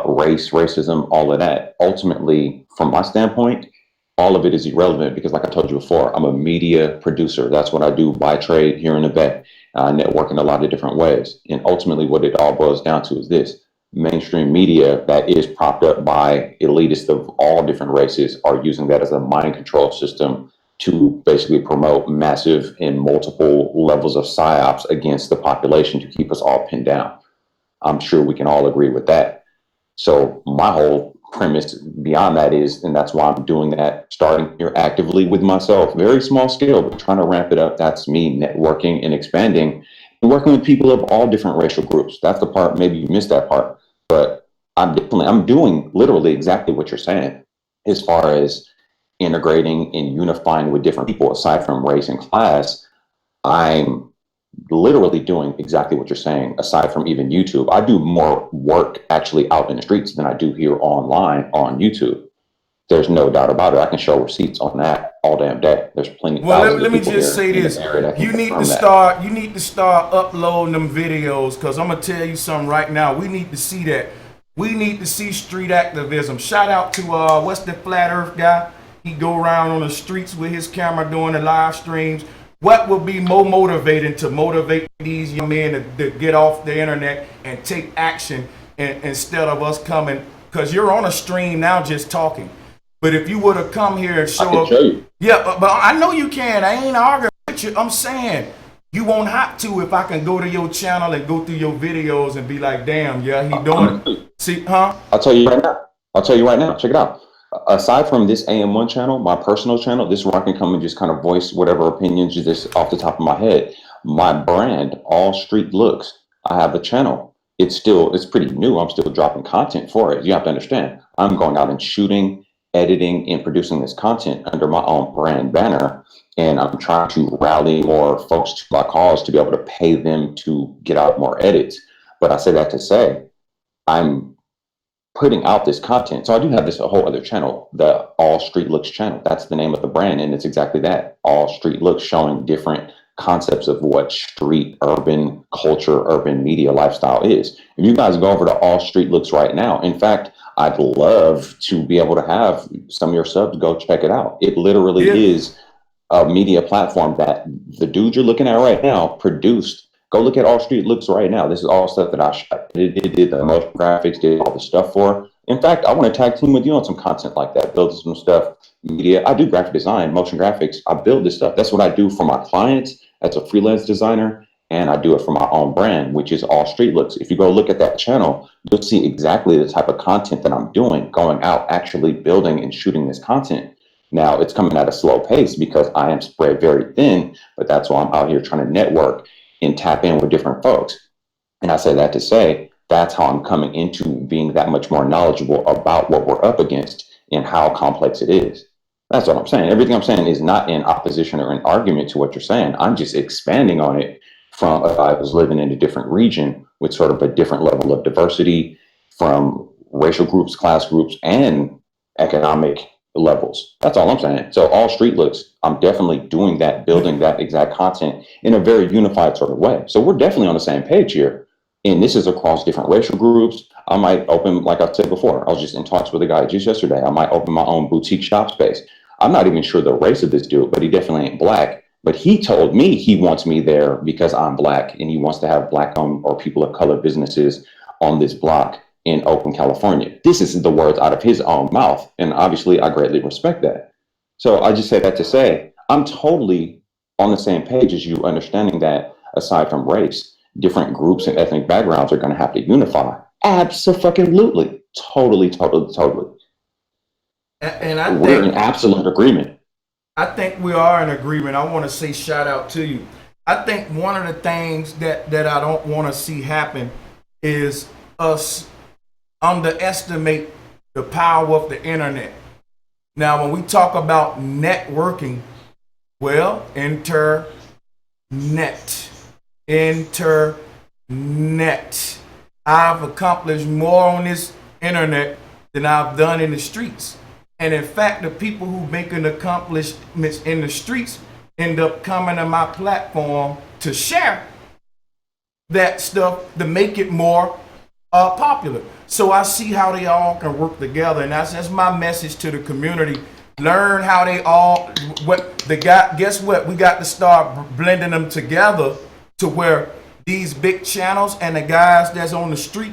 race, racism, all of that, ultimately, from my standpoint, all of it is irrelevant because, like I told you before, I'm a media producer. That's what I do by trade here in the Bay. I network in a lot of different ways. And ultimately, what it all boils down to is this: mainstream media that is propped up by elitists of all different races are using that as a mind control system to basically promote massive and multiple levels of psyops against the population to keep us all pinned down. I'm sure we can all agree with that. So my whole premise beyond that is, and that's why I'm doing that, starting here actively with myself, very small scale, but trying to ramp it up. That's me networking and expanding and working with people of all different racial groups. That's the part, maybe you missed that part, but I'm doing literally exactly what you're saying as far as integrating and unifying with different people aside from race and class. I'm literally doing exactly what you're saying, aside from even YouTube. I do more work actually out in the streets than I do here online on YouTube. There's no doubt about it. I can show receipts on that all damn day. There's plenty Well, thousands let of me people just here say in this. this area that can You need to confirm that. start uploading them videos, because I'm gonna tell you something right now. We need to see that. We need to see street activism. Shout out to what's the flat earth guy? He go around on the streets with his camera doing the live streams. What would be more motivating to motivate these young men to get off the internet and take action, instead of us coming? Because you're on a stream now just talking. But if you would have come here and I show can up, show you. yeah, but I know you can. I ain't arguing with you. I'm saying you won't have to if I can go to your channel and go through your videos and be like, damn, yeah, he doing it. See, huh? I'll tell you right now. I'll tell you right now. Check it out. Aside from this AM1 channel, my personal channel, this is where I can come and just kind of voice whatever opinions just off the top of my head. My brand, All Street Looks, I have a channel. It's pretty new. I'm still dropping content for it. You have to understand, I'm going out and shooting, editing, and producing this content under my own brand banner. And I'm trying to rally more folks to my cause to be able to pay them to get out more edits. But I say that to say, I'm putting out this content. So I do have this a whole other channel, the All Street Looks channel. That's the name of the brand, and it's exactly that. All Street Looks, showing different concepts of what street, urban culture, urban media lifestyle is. If you guys go over to All Street Looks right now, in fact, I'd love to be able to have some of your subs go check it out. It literally Yeah. is a media platform that the dude you're looking at right now produced. Go look at All Street Looks right now. This is all stuff that I shot. It did the motion graphics, did all the stuff for. In fact, I want to tag team with you on some content like that, build some stuff, media. I do graphic design, motion graphics. I build this stuff. That's what I do for my clients as a freelance designer. And I do it for my own brand, which is All Street Looks. If you go look at that channel, you'll see exactly the type of content that I'm doing, going out, actually building and shooting this content. Now, it's coming at a slow pace because I am spread very thin, but that's why I'm out here trying to network and tap in with different folks. And I say that to say, that's how I'm coming into being that much more knowledgeable about what we're up against and how complex it is. That's what I'm saying. Everything I'm saying is not in opposition or an argument to what you're saying. I'm just expanding on it from if I was living in a different region with sort of a different level of diversity from racial groups, class groups, and economic levels. That's all I'm saying. So All Street Looks, I'm definitely doing that, building that exact content in a very unified sort of way. So we're definitely on the same page here. And this is across different racial groups. I might open, like I said before, I was just in talks with a guy just yesterday. I might open my own boutique shop space. I'm not even sure the race of this dude, but he definitely ain't black. But he told me he wants me there because I'm black and he wants to have black owned or people of color businesses on this block in Oakland, California. This is the words out of his own mouth. And obviously, I greatly respect that. So I just say that to say, I'm totally on the same page as you, understanding that aside from race, different groups and ethnic backgrounds are going to have to unify. Absolutely. Totally. And We're in absolute agreement. I think we are in agreement. I want to say shout out to you. I think one of the things that I don't want to see happen is us underestimate the power of the internet. Now, when we talk about networking, well, internet. I've accomplished more on this internet than I've done in the streets. And in fact, the people who making accomplishments in the streets end up coming to my platform to share that stuff to make it more popular. So I see how they all can work together. And that's my message to the community. learn how they all what the guy. Guess what? We got to start blending them together to where these big channels and the guys that's on the street,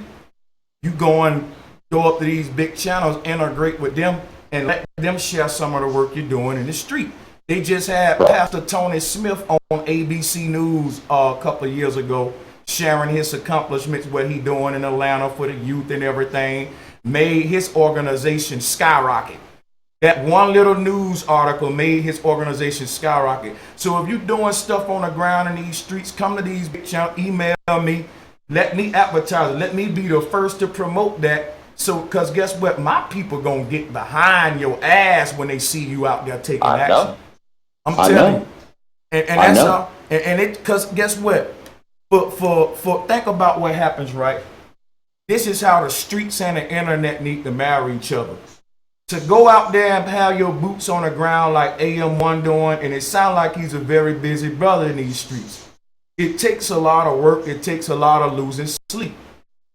you go up to these big channels, integrate with them, and let them share some of the work you're doing in the street. They just had Pastor Tony Smith on ABC News a couple of years ago, sharing his accomplishments, what he doing in Atlanta for the youth and everything, made his organization skyrocket. That one little news article made his organization skyrocket. So if you're doing stuff on the ground in these streets, come to these big channels, email me, let me advertise it. Let me be the first to promote that. So, because guess what? My people going to get behind your ass when they see you out there taking action. I'm telling you. And that's all. And it, because guess what? For think about what happens, right? This is how the streets and the internet need to marry each other. To go out there and have your boots on the ground like AM1 doing, and it sounds like he's a very busy brother in these streets. It takes a lot of work. It takes a lot of losing sleep.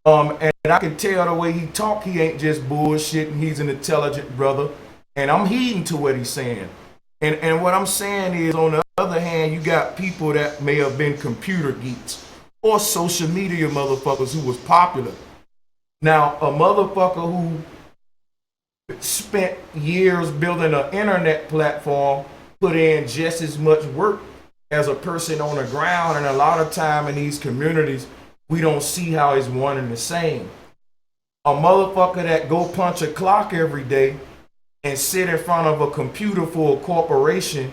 And I can tell the way he talk, he ain't just bullshitting. He's an intelligent brother, and I'm heeding to what he's saying. And what I'm saying is, on the other hand, you got people that may have been computer geeks or social media motherfuckers who was popular. Now, a motherfucker who spent years building an internet platform, put in just as much work as a person on the ground, and a lot of time in these communities, we don't see how it's one and the same. A motherfucker that go punch a clock every day and sit in front of a computer for a corporation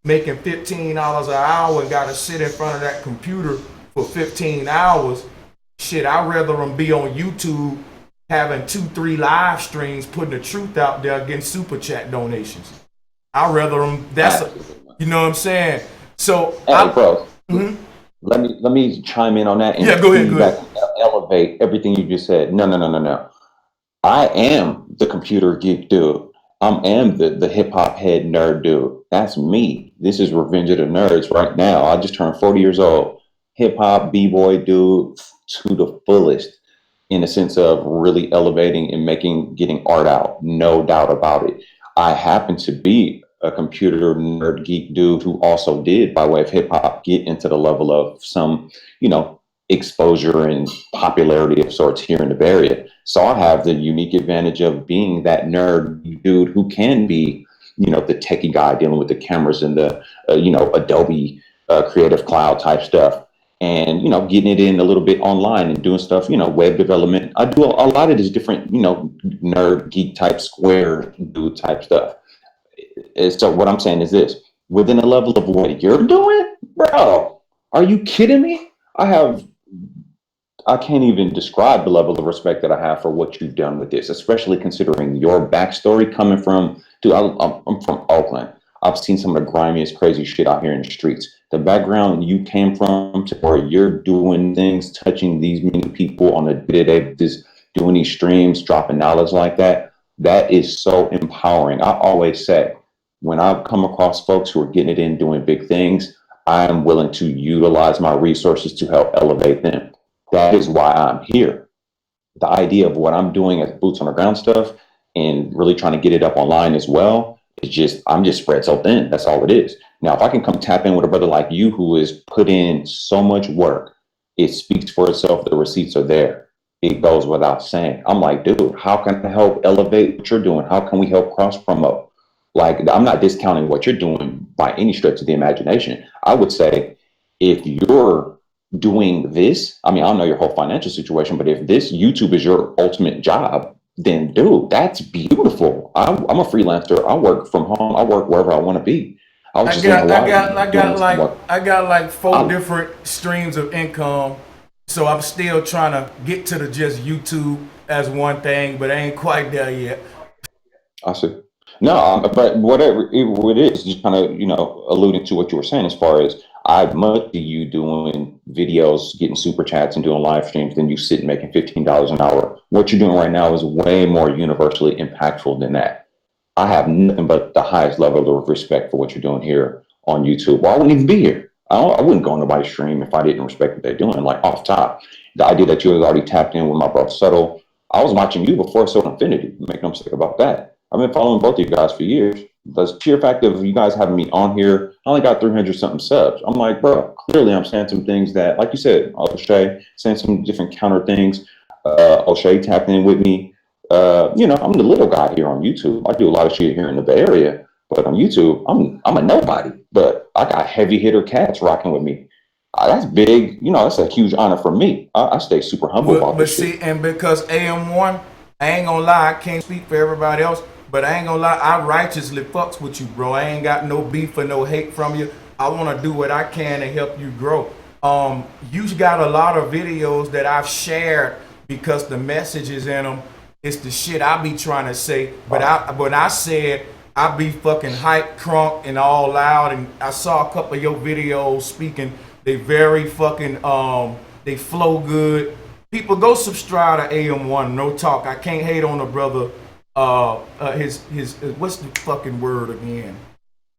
making $15 an hour and got to sit in front of that computer for 15 hours. Shit, I'd rather them be on YouTube having 2-3 live streams, putting the truth out there, getting super chat donations. I'd rather them, you know what I'm saying? So, bro, let me chime in on that. And go ahead. Elevate everything you just said. No. I am the computer geek dude. I am the hip hop head nerd dude. That's me. This is Revenge of the Nerds right now. I just turned 40 years old. Hip hop b-boy dude to the fullest, in the sense of really elevating and getting art out. No doubt about it. I happen to be a computer nerd geek dude who also did, by way of hip hop, get into the level of some, exposure and popularity of sorts here in the Bay Area. So I have the unique advantage of being that nerd dude who can be, the techie guy dealing with the cameras and the, Adobe Creative Cloud type stuff. And, getting it in a little bit online and doing stuff, web development. I do a lot of this different, nerd geek type square dude type stuff. And so what I'm saying is this: within a level of what you're doing, bro, are you kidding me? I can't even describe the level of respect that I have for what you've done with this, especially considering your backstory coming from, dude, I'm from Oakland. I've seen some of the grimiest, crazy shit out here in the streets. The background you came from to where you're doing things, touching these many people on a day-to-day, just doing these streams, dropping knowledge like that, that is so empowering. I always say, when I come across folks who are getting it in, doing big things, I am willing to utilize my resources to help elevate them. That is why I'm here. The idea of what I'm doing as boots on the ground stuff and really trying to get it up online as well, I'm just spread so thin. That's all it is. Now, if I can come tap in with a brother like you who has put in so much work, it speaks for itself. The receipts are there. It goes without saying. I'm like, dude, how can I help elevate what you're doing? How can we help cross promote? Like, I'm not discounting what you're doing by any stretch of the imagination. I would say, if you're doing this, I mean, I don't know your whole financial situation, but if this YouTube is your ultimate job, then dude, that's beautiful. I'm a freelancer. I work from home. I work wherever I want to be. I got like 4 different streams of income. So I'm still trying to get to the just YouTube as one thing, but I ain't quite there yet. I see. No, but whatever it is, just kind of, alluding to what you were saying, as far as I'd much see you doing videos, getting super chats and doing live streams than you sitting making $15 an hour. What you're doing right now is way more universally impactful than that. I have nothing but the highest level of respect for what you're doing here on YouTube. Well, I wouldn't even be here. I wouldn't go on nobody's stream if I didn't respect what they're doing. Like, off top, the idea that you had already tapped in with my brother Subtle, I was watching you before Subtle Infinity. Make no mistake about that. I've been following both of you guys for years. The sheer fact of you guys having me on here, I only got 300 something subs. I'm like, bro, clearly I'm saying some things that, like you said, O'Shea, saying some different counter things. O'Shea tapped in with me. You know, I'm the little guy here on YouTube. I do a lot of shit here in the Bay Area, but on YouTube, I'm a nobody. But I got heavy hitter cats rocking with me. That's big. You know, that's a huge honor for me. I stay super humble about But this see, shit. and because AM1, I ain't gonna lie, I can't speak for everybody else, but I ain't gonna lie, I righteously fucks with you, bro. I ain't got no beef or no hate from you. I wanna do what I can to help you grow. You got a lot of videos that I've shared because the messages in them, it's the shit I be trying to say. But when I said I be fucking hype, crunk, and all loud, and I saw a couple of your videos speaking. They very fucking they flow good. People go subscribe to AM1. No talk. I can't hate on the brother. His what's the fucking word again?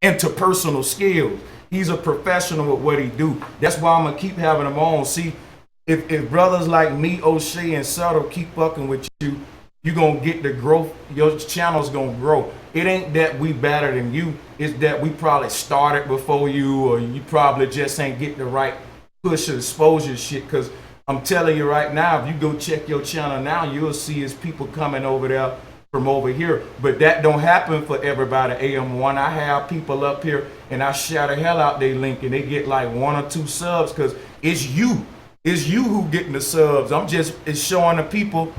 Interpersonal skills. He's a professional at what he do. That's why I'm gonna keep having him on. See, if brothers like me, O'Shea, and Subtle keep fucking with you, you gonna get the growth. Your channel's gonna grow. It ain't that we better than you. It's that we probably started before you, or you probably just ain't get the right push or exposure shit. Cause I'm telling you right now, if you go check your channel now, you'll see is people coming over there from over here. But that don't happen for everybody. AM1, I have people up here and I share the hell out they link and they get like 1 or 2 subs because it's you. It's you who getting the subs. It's showing the people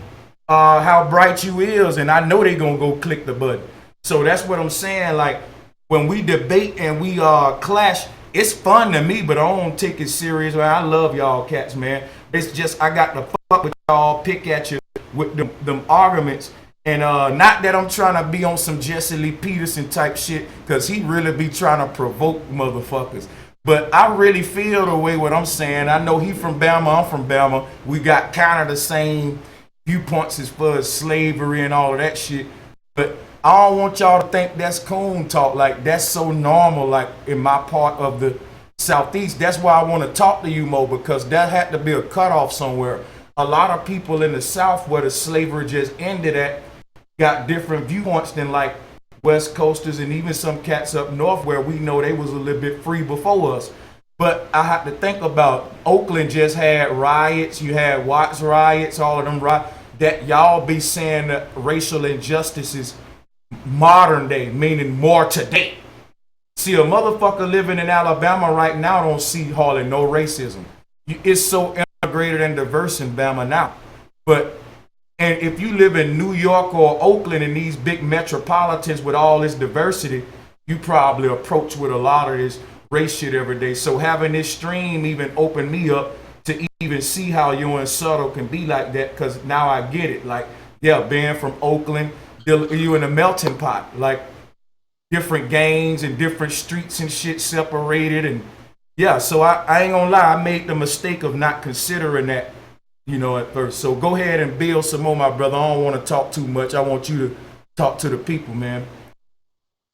how bright you is, and I know they gonna go click the button. So that's what I'm saying. Like when we debate and we clash, it's fun to me, but I don't take it serious. Man, I love y'all cats, man. It's just I got to fuck with y'all, pick at you with them arguments. And not that I'm trying to be on some Jesse Lee Peterson type shit, because he really be trying to provoke motherfuckers. But I really feel the way what I'm saying. I know he from Bama, I'm from Bama. We got kind of the same viewpoints as far as slavery and all of that shit. But I don't want y'all to think that's coon talk. Like, that's so normal, like, in my part of the Southeast. That's why I want to talk to you more, because that had to be a cutoff somewhere. A lot of people in the South where the slavery just ended at got different viewpoints than like West Coasters and even some cats up north where we know they was a little bit free before us. But I have to think about Oakland just had riots. You had Watts riots, all of them riots. That y'all be saying that racial injustices modern day, meaning more today. See, a motherfucker living in Alabama right now don't see hardly no racism. It's so integrated and diverse in Bama now. And if you live in New York or Oakland in these big metropolitans with all this diversity, you probably approach with a lot of this race shit every day. So having this stream even opened me up to even see how you and Subtle can be like that, because now I get it. Like, yeah, being from Oakland, you in a melting pot, like different gangs and different streets and shit separated. And yeah, so I ain't gonna lie, I made the mistake of not considering that, you know, at first. So go ahead and build some more, my brother. I don't want to talk too much. I want you to talk to the people, man.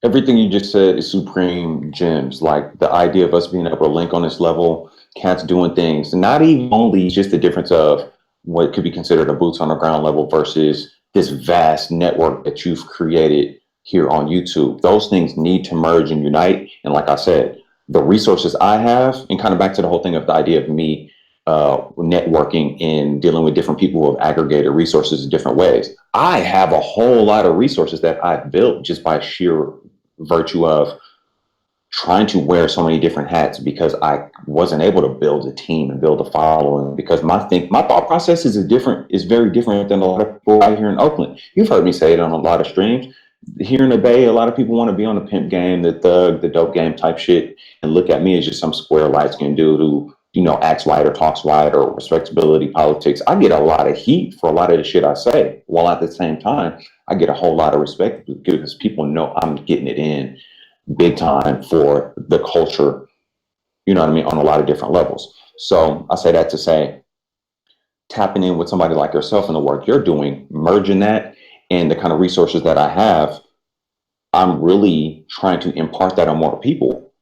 Everything you just said is supreme gems. Like the idea of us being able to link on this level, cats doing things, not even only just the difference of what could be considered a boots on the ground level versus this vast network that you've created here on YouTube. Those things need to merge and unite. And like I said, the resources I have, and kind of back to the whole thing of the idea of me networking and dealing with different people who have aggregated resources in different ways. I have a whole lot of resources that I've built just by sheer virtue of trying to wear so many different hats, because I wasn't able to build a team and build a following, because my thought process is very different than a lot of people out here in Oakland. You've heard me say it on a lot of streams. Here in the Bay, a lot of people want to be on the pimp game, the thug, the dope game type shit, and look at me as just some square light-skinned dude who, you know, acts white or talks white or respectability politics. I get a lot of heat for a lot of the shit I say, while at the same time, I get a whole lot of respect because people know I'm getting it in big time for the culture, you know what I mean, on a lot of different levels. So I say that to say, tapping in with somebody like yourself and the work you're doing, merging that and the kind of resources that I have, I'm really trying to impart that on more people.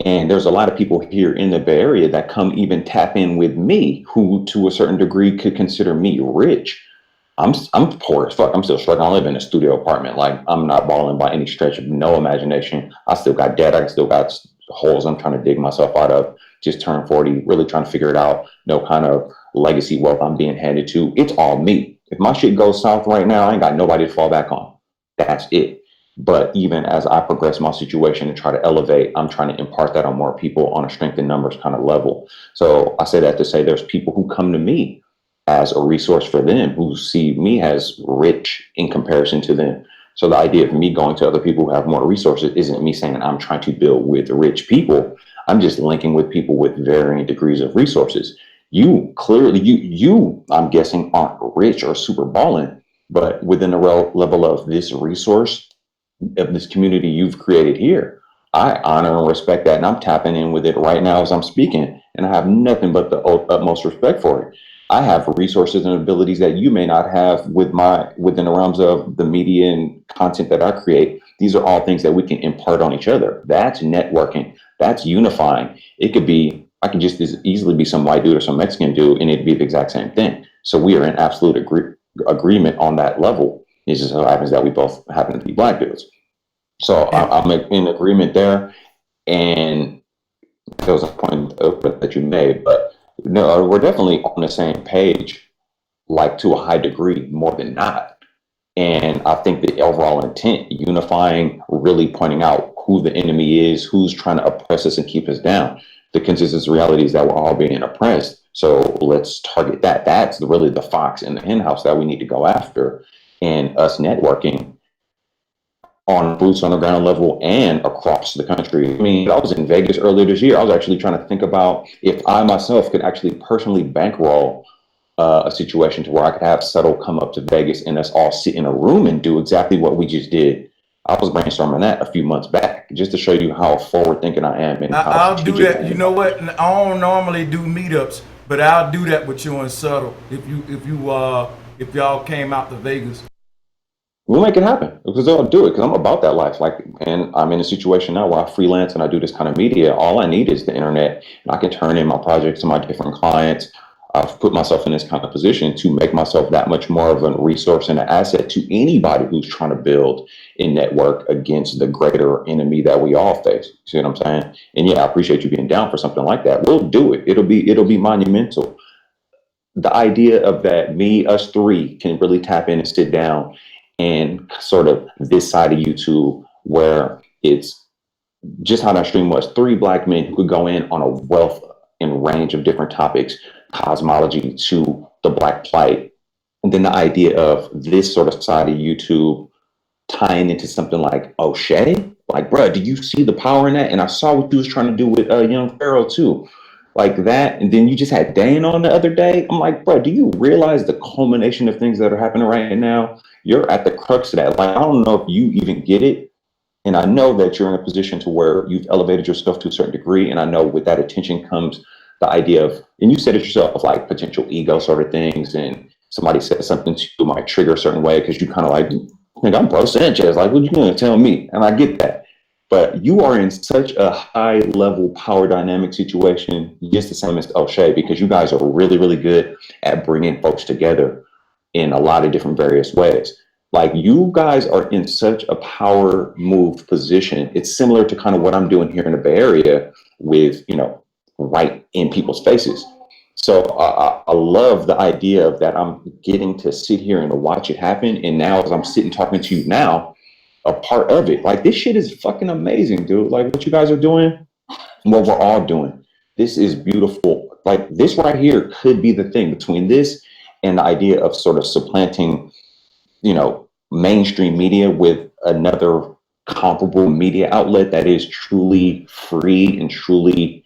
And there's a lot of people here in the Bay Area that come even tap in with me who, to a certain degree, could consider me rich. I'm poor as fuck. I'm still struggling. I live in a studio apartment. Like, I'm not balling by any stretch of no imagination. I still got debt. I still got holes I'm trying to dig myself out of. Just turned 40, really trying to figure it out. No kind of legacy wealth I'm being handed to. It's all me. If my shit goes south right now, I ain't got nobody to fall back on. That's it. But even as I progress my situation and try to elevate, I'm trying to impart that on more people on a strength in numbers kind of level. So I say that to say there's people who come to me as a resource for them, who see me as rich in comparison to them. So the idea of me going to other people who have more resources isn't me saying I'm trying to build with rich people. I'm just linking with people with varying degrees of resources. You clearly, I'm guessing, aren't rich or super balling, but within the level of this resource, of this community you've created here, I honor and respect that. And I'm tapping in with it right now as I'm speaking. And I have nothing but the utmost respect for it. I have resources and abilities that you may not have within the realms of the media and content that I create. These are all things that we can impart on each other. That's networking. That's unifying. It could be, I can just as easily be some white dude or some Mexican dude, and it'd be the exact same thing. So we are in absolute agreement on that level. It just so happens that we both happen to be black dudes. So I'm in agreement there. And there was a point that you made, but no, we're definitely on the same page, like to a high degree, more than not. And I think the overall intent, unifying, really pointing out who the enemy is, who's trying to oppress us and keep us down. The consensus reality is that we're all being oppressed. So let's target that. That's really the fox in the hen house that we need to go after. And us networking on boots on the ground level and across the country. I mean, I was in Vegas earlier this year. I was actually trying to think about if I myself could actually personally bankroll a situation to where I could have Settle come up to Vegas and us all sit in a room and do exactly what we just did. I was brainstorming that a few months back just to show you how forward thinking I am and how I'll do strategic I that. You am. know what? I don't normally do meetups, but I'll do that with you and Subtle if y'all came out to Vegas. We'll make it happen because they'll do it because I'm about that life. Like, and I'm in a situation now where I freelance and I do this kind of media. All I need is the internet, and I can turn in my projects to my different clients. I've put myself in this kind of position to make myself that much more of a resource and an asset to anybody who's trying to build a network against the greater enemy that we all face. See what I'm saying? And yeah, I appreciate you being down for something like that. We'll do it. It'll be monumental. The idea of that, us three can really tap in and sit down and sort of this side of YouTube where it's just how that stream was, three black men who could go in on a wealth and range of different topics, cosmology to the black plight. And then the idea of this sort of side of YouTube tying into something like O'Shea. Like, bro, do you see the power in that? And I saw what you was trying to do with Young Pharaoh too, like that. And then you just had Dane on the other day. I'm like, bro, do you realize the culmination of things that are happening right now? You're at the crux of that. Like, I don't know if you even get it. And I know that you're in a position to where you've elevated yourself to a certain degree. And I know with that attention comes the idea of, and you said it yourself, like potential ego sort of things. And somebody said something to you might trigger a certain way because you kind of like, I'm Bro Sanchez. Like, what you gonna tell me? And I get that. But you are in such a high level power dynamic situation, just the same as O'Shea, because you guys are really, really good at bringing folks together in a lot of different various ways. Like, you guys are in such a power move position. It's similar to kind of what I'm doing here in the Bay Area with, right in people's faces. So I love the idea of that. I'm getting to sit here and to watch it happen. And now as I'm sitting talking to you now, a part of it, like this shit is fucking amazing, dude. Like what you guys are doing, what we're all doing. This is beautiful. Like this right here could be the thing between this and the idea of sort of supplanting, mainstream media with another comparable media outlet that is truly free and truly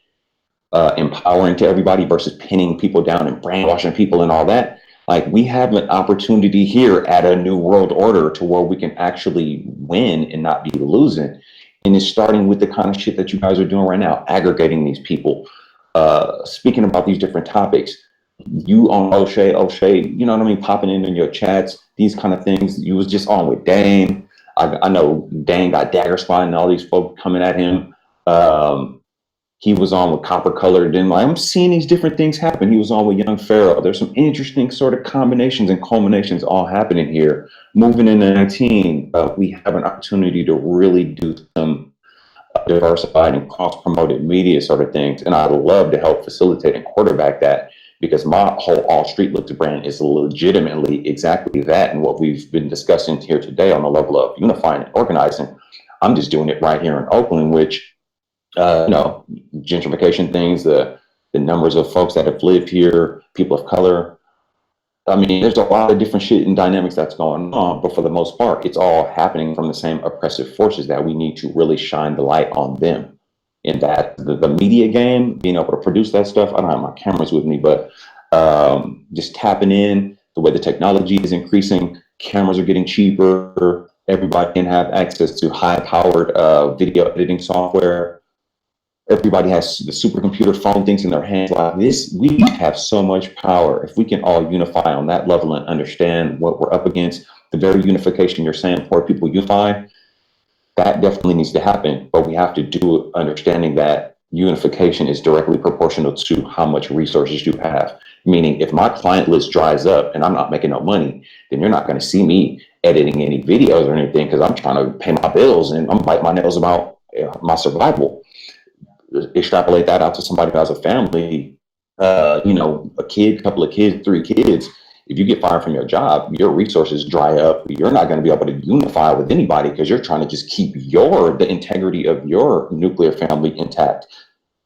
empowering to everybody versus pinning people down and brainwashing people and all that. Like we have an opportunity here at a new world order to where we can actually win and not be losing. And it's starting with the kind of shit that you guys are doing right now, aggregating these people, speaking about these different topics. You on O'Shea, you know what I mean, popping in your chats, these kind of things. You was just on with Dane. I know Dane got dagger spine and all these folks coming at him. He was on with Copper Colored, and I'm seeing these different things happen. He was on with Young Pharaoh. There's some interesting sort of combinations and culminations all happening here. Moving into 19, we have an opportunity to really do some diversified and cross-promoted media sort of things. And I'd love to help facilitate and quarterback that, because my whole All Street Looks brand is legitimately exactly that. And what we've been discussing here today on the level of unifying and organizing, I'm just doing it right here in Oakland, which, gentrification things, the numbers of folks that have lived here, people of color. I mean, there's a lot of different shit and dynamics that's going on, but for the most part, it's all happening from the same oppressive forces that we need to really shine the light on them. In that the media game, being able to produce that stuff, I don't have my cameras with me, but just tapping in, the way the technology is increasing, cameras are getting cheaper, everybody can have access to high-powered video editing software. Everybody has the supercomputer phone things in their hands like this. We have so much power. If we can all unify on that level and understand what we're up against, the very unification you're saying, poor people unify, that definitely needs to happen. But we have to do it understanding that unification is directly proportional to how much resources you have. Meaning, if my client list dries up and I'm not making no money, then you're not going to see me editing any videos or anything, because I'm trying to pay my bills and I'm biting my nails about my survival. Extrapolate that out to somebody who has a family, a kid, couple of kids, 3 kids. If you get fired from your job, your resources dry up. You're not going to be able to unify with anybody because you're trying to just keep the integrity of your nuclear family intact.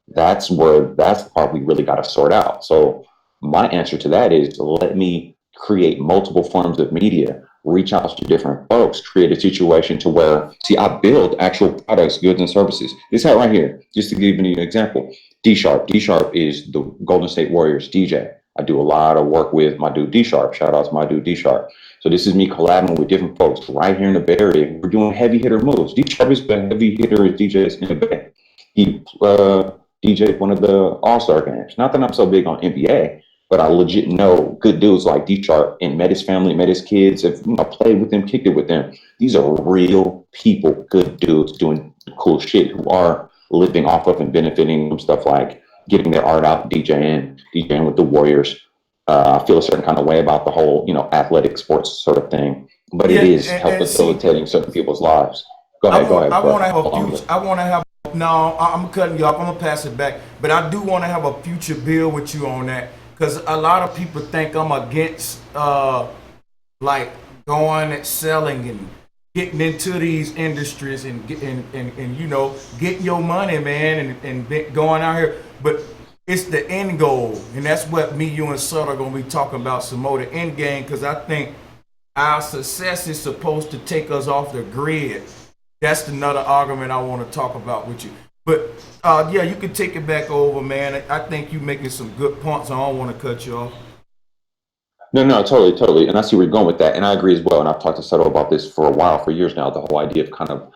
That's the part we really got to sort out. So my answer to that is, let me create multiple forms of media, reach out to different folks, create a situation to where, see, I build actual products, goods, and services. This hat right here, just to give you an example, D-Sharp. D-Sharp is the Golden State Warriors DJ. I do a lot of work with my dude D-Sharp. Shout out to my dude D-Sharp. So this is me collabing with different folks right here in the Bay Area. We're doing heavy hitter moves. D-Sharp is the heavy hitter DJs in the Bay. He DJ'd one of the All-Star games. Not that I'm so big on NBA, but I legit know good dudes like D-Sharp, and met his family, met his kids, have played with them, kicked it with them. These are real people, good dudes doing cool shit, who are living off of and benefiting from stuff like getting their art out, DJing with the Warriors. I feel a certain kind of way about the whole, athletic sports sort of thing, but it is help facilitating certain people's lives. Go ahead. I want to have. No, I'm cutting you off. I'm gonna pass it back, but I do want to have a future bill with you on that, because a lot of people think I'm against like going and selling and getting into these industries and getting your money, man, and going out here. But it's the end goal, and that's what me, you, and Sutter are gonna be talking about some more, the end game, because I think our success is supposed to take us off the grid. That's another argument I want to talk about with you. But you can take it back over, man. I think you're making some good points. I don't want to cut you off. No, totally. And I see where you're going with that. And I agree as well. And I've talked to Sato about this for a while, for years now, the whole idea of kind of,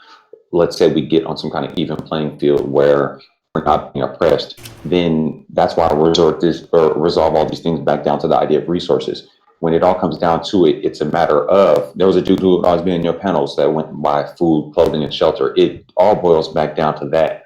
let's say we get on some kind of even playing field where we're not being oppressed, then that's why I resolve all these things back down to the idea of resources. When it all comes down to it, it's a matter of, there was a dude who would always be in your panels that went and buy food, clothing, and shelter. It all boils back down to that.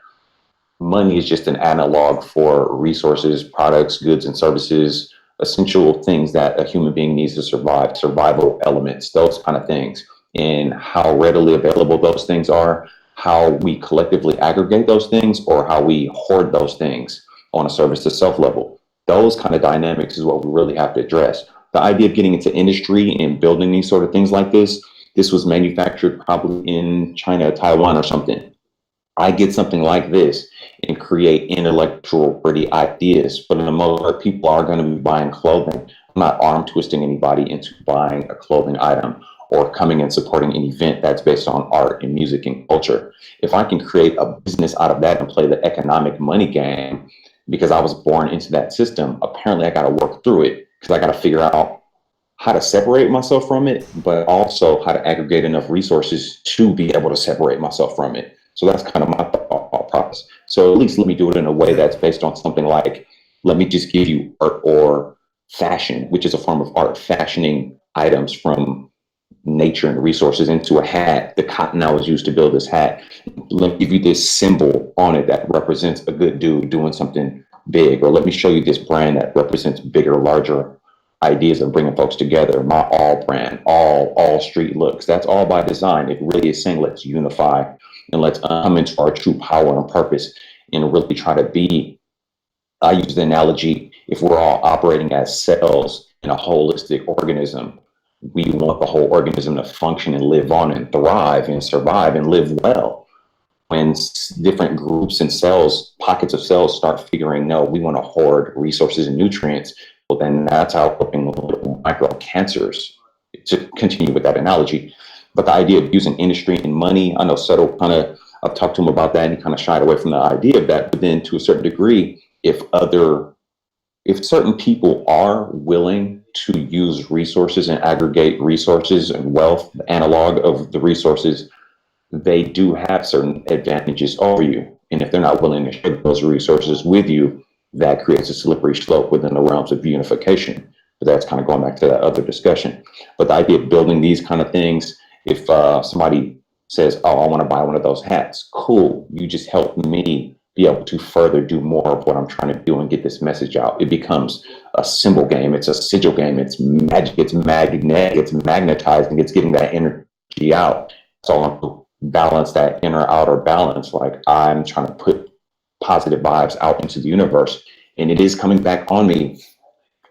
Money is just an analog for resources, products, goods, and services, essential things that a human being needs to survive, survival elements, those kind of things. And how readily available those things are, how we collectively aggregate those things, or how we hoard those things on a service to self level. Those kind of dynamics is what we really have to address. The idea of getting into industry and building these sort of things like this was manufactured probably in China, Taiwan, or something. I get something like this and create intellectual pretty ideas, but in the most part, people are going to be buying clothing. I'm not arm twisting anybody into buying a clothing item or coming and supporting an event that's based on art and music and culture. If I can create a business out of that and play the economic money game, because I was born into that system, apparently I got to work through it, because I got to figure out how to separate myself from it, but also how to aggregate enough resources to be able to separate myself from it. So that's kind of my thought process. So at least let me do it in a way that's based on something like, let me just give you art or fashion, which is a form of art, fashioning items from nature and resources into a hat. The cotton that was used to build this hat. Let me give you this symbol on it that represents a good dude doing something big, or let me show you this brand that represents bigger, larger ideas of bringing folks together. My all brand, all street looks. That's all by design. It really is saying let's unify and let's come into our true power and purpose and really try to be. I use the analogy, if we're all operating as cells in a holistic organism, we want the whole organism to function and live on and thrive and survive and live well. When different groups and cells, pockets of cells start figuring, no, we want to hoard resources and nutrients, well, then that's how helping little micro cancers, to continue with that analogy. But the idea of using industry and money, I know Subtle kind of, I've talked to him about that and he kind of shied away from the idea of that. But then to a certain degree, if certain people are willing to use resources and aggregate resources and wealth, the analog of the resources, they do have certain advantages over you. And if they're not willing to share those resources with you, that creates a slippery slope within the realms of unification. But that's kind of going back to that other discussion. But the idea of building these kind of things, if somebody says, oh, I want to buy one of those hats, cool. You just help me be able to further do more of what I'm trying to do and get this message out. It becomes a symbol game. It's a sigil game. It's magic. It's magnetic. It's magnetizing. It's getting that energy out. So I'm balance that inner outer balance. Like I'm trying to put positive vibes out into the universe, and it is coming back on me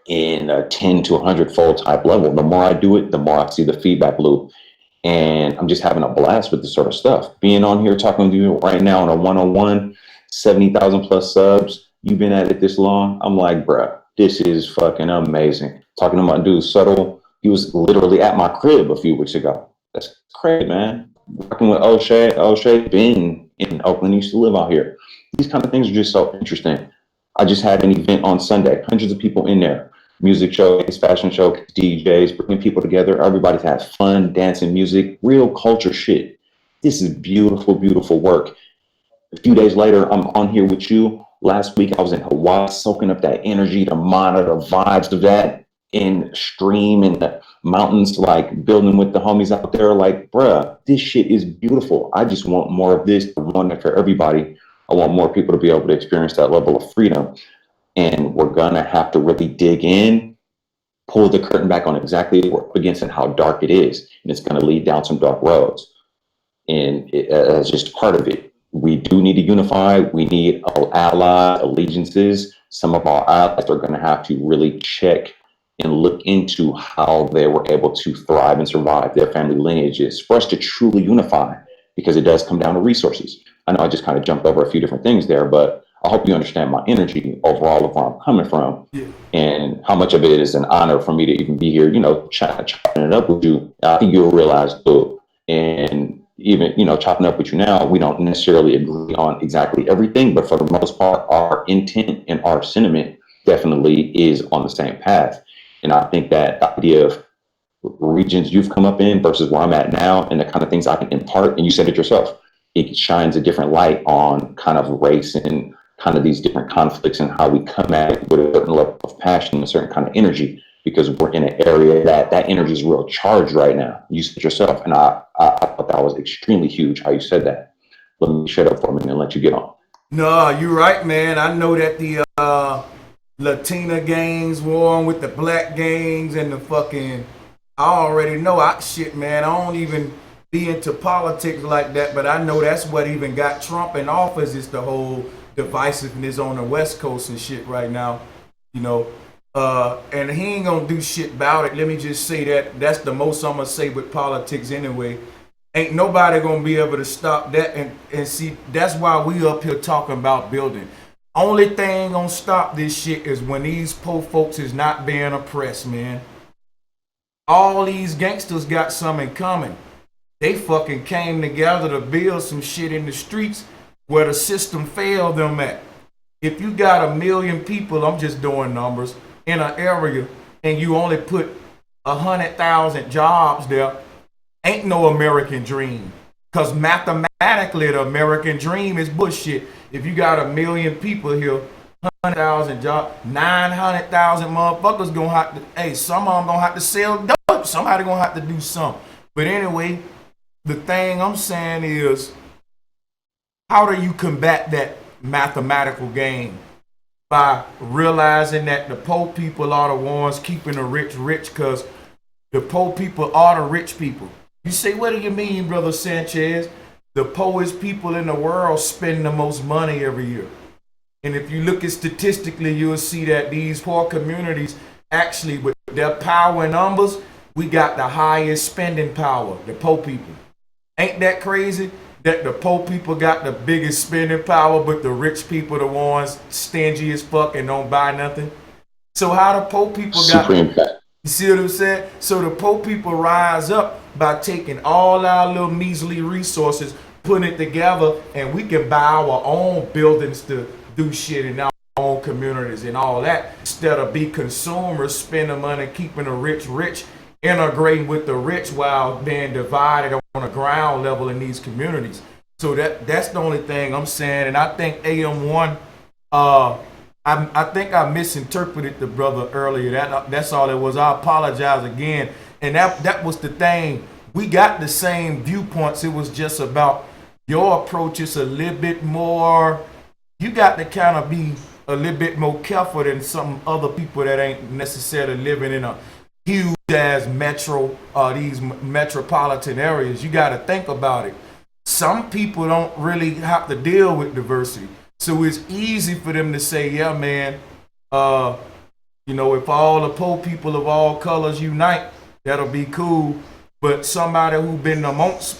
in a 10 to 100 fold type level. The more I do it, the more I see the feedback loop. And I'm just having a blast with this sort of stuff. Being on here talking with you right now on a one-on-one, 70,000 plus subs. You've been at it this long. I'm like, bruh, this is fucking amazing. Talking to my dude Subtle, he was literally at my crib a few weeks ago. That's crazy, man. Working with O'Shea. O'Shea been in Oakland, he used to live out here. These kind of things are just so interesting. I just had an event on Sunday, hundreds of people in there. Music showcase, fashion show, DJs, bringing people together. Everybody has fun, dancing, music, real culture shit. This is beautiful, beautiful work. A few days later, I'm on here with you. Last week, I was in Hawaii, soaking up that energy, the monitor vibes of that in stream in the mountains, like building with the homies out there. Like, bruh, this shit is beautiful. I just want more of this. I want it for everybody. I want more people to be able to experience that level of freedom. And we're gonna have to really dig in, pull the curtain back on exactly what we're up against and how dark it is. And it's gonna lead down some dark roads. And it's just part of it. We do need to unify. We need allies, allegiances. Some of our allies are gonna have to really check and look into how they were able to thrive and survive their family lineages for us to truly unify, because it does come down to resources. I know I just kind of jumped over a few different things there, but I hope you understand my energy overall of where I'm coming from, and how much of it is an honor for me to even be here, chopping it up with you. I think you'll realize, and even, chopping up with you now, we don't necessarily agree on exactly everything, but for the most part, our intent and our sentiment definitely is on the same path. And I think that the idea of regions you've come up in versus where I'm at now and the kind of things I can impart, and you said it yourself, it shines a different light on kind of race and kind of these different conflicts and how we come at it with a certain level of passion and a certain kind of energy, because we're in an area that energy is real charged right now. You said it yourself, and I thought that was extremely huge how you said that. Let me shut up for a minute and let you get on. No, you're right, man. I know that the Latina gangs war on with the black gangs and the fucking, I already know shit, man. I don't even be into politics like that, but I know that's what even got Trump in office, is the whole divisiveness on the West Coast and shit right now, and he ain't gonna do shit about it. Let me just say that's the most I'm gonna say with politics anyway. Ain't nobody gonna be able to stop that, and see, that's why we up here talking about building. Only thing gonna stop this shit is when these poor folks is not being oppressed, man. All these gangsters got some in common. They fucking came together to build some shit in the streets where the system failed them at. If you got 1 million people, I'm just doing numbers, in an area, and you only put 100,000 jobs there, ain't no American dream. Because mathematically, the American dream is bullshit. If you got 1 million people here, 100,000 jobs, 900,000 motherfuckers gonna have to, some of them gonna have to sell dope. Somebody gonna have to do something. But anyway, the thing I'm saying is, how do you combat that mathematical game? By realizing that the poor people are the ones keeping the rich rich, because the poor people are the rich people. You say, what do you mean, Brother Sanchez? The poorest people in the world spend the most money every year. And if you look at statistically, you'll see that these poor communities actually, with their power and numbers, we got the highest spending power, the poor people. Ain't that crazy? That the poor people got the biggest spending power, but the rich people the ones stingy as fuck and don't buy nothing. So how the poor people got? Super impact. You see what I'm saying? So the poor people rise up by taking all our little measly resources, putting it together, and we can buy our own buildings to do shit in our own communities and all that, instead of be consumers, spending money, keeping the rich rich, integrating with the rich while being divided on a ground level in these communities. So that's the only thing I'm saying. And I think AM1, I think I misinterpreted the brother earlier. That's all it was. I apologize again. And that was the thing. We got the same viewpoints. It was just about your approach is a little bit more. You got to kind of be a little bit more careful than some other people that ain't necessarily living in a huge ass these metropolitan areas. You got to think about it. Some people don't really have to deal with diversity, so it's easy for them to say, yeah, man, if all the poor people of all colors unite, that'll be cool. But somebody who's been amongst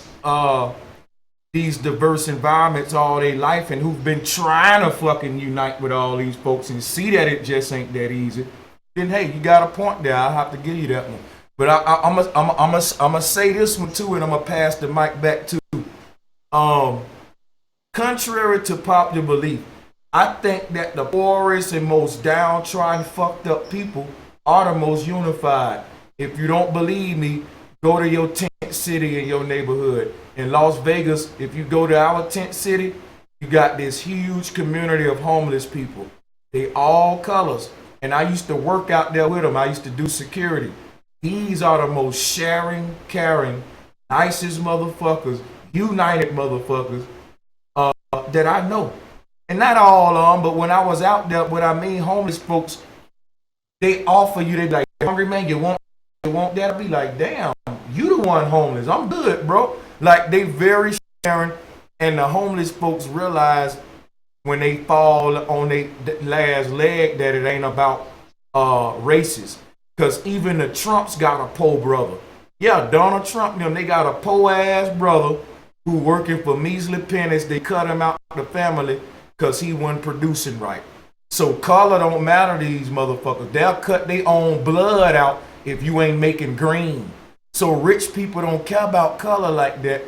these diverse environments all their life and who've been trying to fucking unite with all these folks and see that it just ain't that easy, then hey, you got a point there. I'll have to give you that one. But I'm gonna say this one too, and I'm gonna pass the mic back to. Contrary to popular belief, I think that the poorest and most downtrodden, fucked up people are the most unified. If you don't believe me, go to your tent city in your neighborhood. In Las Vegas, if you go to our tent city, you got this huge community of homeless people. They all colors. And I used to work out there with them. I used to do security. These are the most sharing, caring, nicest motherfuckers, united motherfuckers that I know. And not all of them, but when I was out there, what I mean, homeless folks, they offer you, they like, hungry man, you want that? I'll be like, damn, you the one homeless. I'm good, bro. Like, they very sharing, and the homeless folks realize when they fall on their last leg that it ain't about races. Because even the Trumps got a poor brother. Yeah, Donald Trump, they got a poor ass brother who working for measly pennies. They cut him out of the family because he wasn't producing right. So color don't matter to these motherfuckers. They'll cut their own blood out if you ain't making green. So rich people don't care about color like that.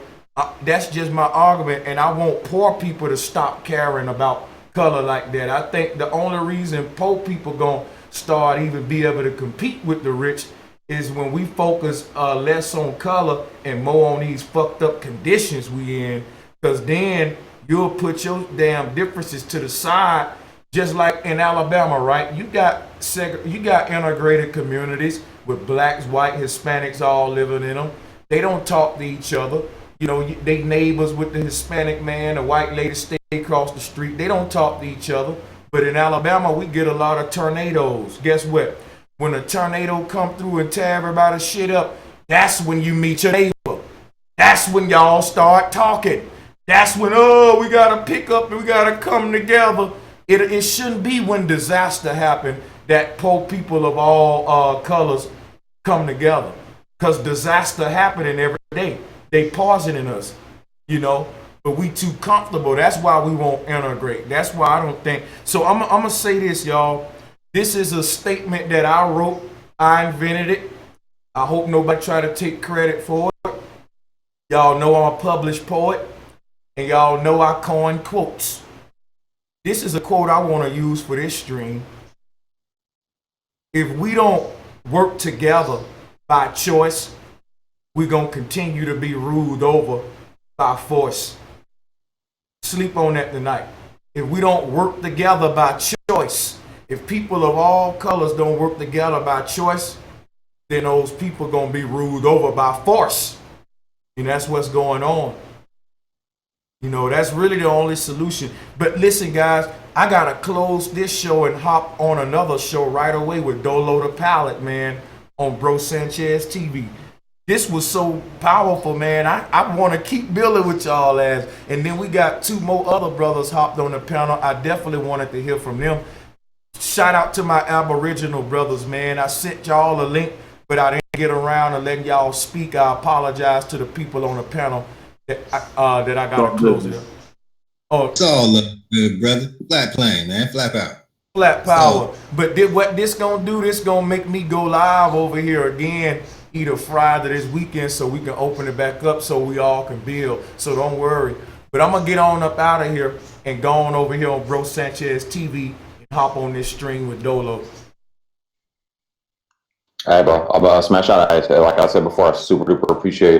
That's just my argument, and I want poor people to stop caring about color like that. I think the only reason poor people gonna start even be able to compete with the rich is when we focus less on color and more on these fucked up conditions we in, because then you'll put your damn differences to the side. Just like in Alabama, right? You got integrated communities with blacks, white, Hispanics all living in them. They don't talk to each other. They neighbors with the Hispanic man, the white lady stay across the street. They don't talk to each other. But in Alabama, we get a lot of tornadoes. Guess what? When a tornado come through and tear everybody's shit up, that's when you meet your neighbor. That's when y'all start talking. That's when, we got to pick up and we got to come together. It shouldn't be when disaster happen that poor people of all colors come together. Because disaster happening every day. They poisoning us, but we too comfortable. That's why we won't integrate. That's why I don't think. So I'm going to say this, y'all. This is a statement that I wrote. I invented it. I hope nobody try to take credit for it. Y'all know I'm a published poet, and y'all know I coin quotes. This is a quote I want to use for this stream. If we don't work together by choice, we're going to continue to be ruled over by force. Sleep on that tonight. If we don't work together by choice, if people of all colors don't work together by choice, then those people going to be ruled over by force. And that's what's going on. You know, that's really the only solution. But listen, guys, I gotta close this show and hop on another show right away with Dolo the Palette, man, on Bro Sanchez TV. This was so powerful, man. I want to keep building with y'all as. And then we got 2 more other brothers hopped on the panel. I definitely wanted to hear from them. Shout out to my Aboriginal brothers, man. I sent y'all a link, but I didn't get around to letting y'all speak. I apologize to the people on the panel that I gotta close it up. Oh, It's all good, brother. Flat plane, man. Flap out. Flat power. But what this gonna do, this gonna make me go live over here again either Friday this weekend so we can open it back up so we all can build. So don't worry. But I'm gonna get on up out of here and go on over here on Bro Sanchez TV and hop on this stream with Dolo. All right, bro. I'll smash out. Like I said before, I super duper appreciate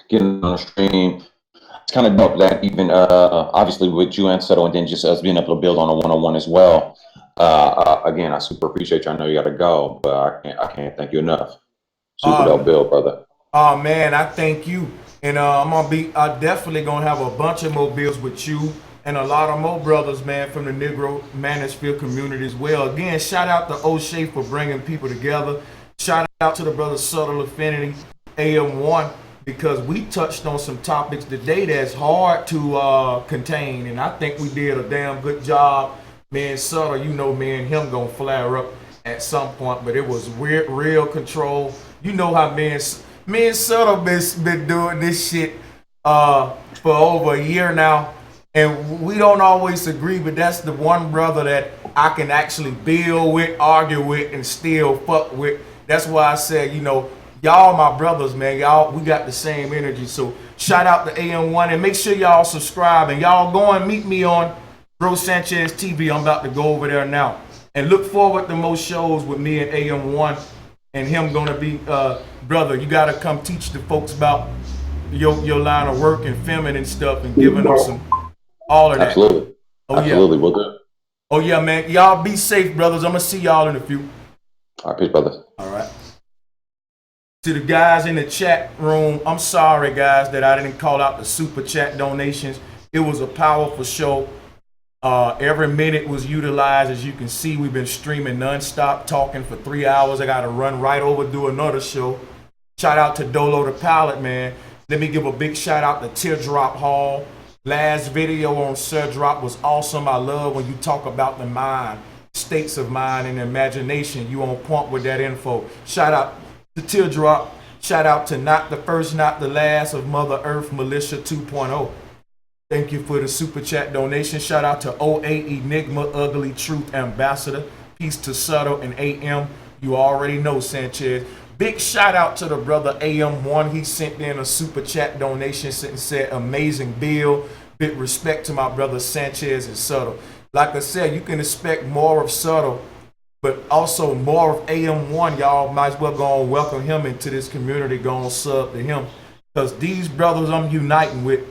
getting on the stream. It's kind of dope that even obviously with you and Settle, and then just us being able to build on a one-on-one as well. Again, I super appreciate you. I know you got to go, but I can't thank you enough. Super dope build, brother. Oh man, I thank you. And I definitely gonna have a bunch of more builds with you and a lot of more brothers, man, from the Negro Manosphere community as well. Again, shout out to O'Shea for bringing people together. Shout out to the brother Subtle Affinity, AM1, because we touched on some topics today that's hard to contain, and I think we did a damn good job. Man, Subtle, you know, me and him gonna flare up at some point, but it was real control. You know how me and Subtle been doing this shit for over a year now, and we don't always agree, but that's the one brother that I can actually build with, argue with, and still fuck with. That's why I said, you know, y'all my brothers, man. Y'all, we got the same energy. So shout out to AM1 and make sure y'all subscribe and y'all go and meet me on Bro Sanchez TV. I'm about to go over there now. And look forward to more shows with me and AM1 and him gonna be, brother, you gotta come teach the folks about your line of work and filming and stuff and giving them some, all of that. Absolutely. Oh, Absolutely, yeah. we'll do. Oh yeah, man. Y'all be safe, brothers. I'm gonna see y'all in a few. All right, peace, brothers. All right. To the guys in the chat room, I'm sorry, guys, that I didn't call out the super chat donations. It was a powerful show. Every minute was utilized. As you can see, we've been streaming nonstop, talking for 3 hours. I got to run right over, do another show. Shout out to Dolo the Palette, man. Let me give a big shout out to Teardrop Hall. Last video on Sir Drop was awesome. I love when you talk about the mind, states of mind and imagination. You on point with that info. Shout out to Teardrop. Shout out to Not the First, Not the Last of Mother Earth Militia 2.0. Thank you for the super chat donation. Shout out to OA Enigma Ugly Truth Ambassador. Peace to Subtle and AM. You already know, Sanchez. Big shout out to the brother AM1. He sent in a super chat donation and said, amazing build. Big respect to my brother Sanchez and Subtle. Like I said, you can expect more of Subtle, but also more of AM1. Y'all might as well go and welcome him into this community. Go and sub to him. Because these brothers I'm uniting with,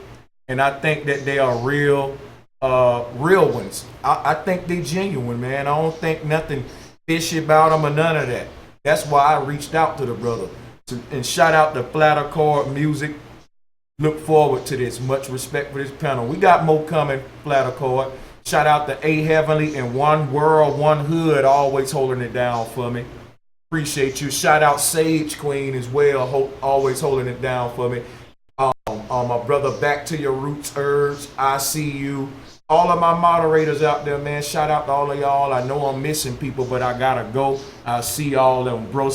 and I think that they are real ones. I think they genuine, man. I don't think nothing fishy about them or none of that. That's why I reached out to the brother. And shout out to Flatter Chord Music. Look forward to this. Much respect for this panel. We got more coming, Flatter Chord. Shout out to A Heavenly and One World, One Hood, always holding it down for me. Appreciate you. Shout out Sage Queen as well, always holding it down for me. My brother, Back to Your Roots Herbs, I see you. All of my moderators out there, man, shout out to all of y'all. I know I'm missing people, but I gotta go. I'll see y'all on Bro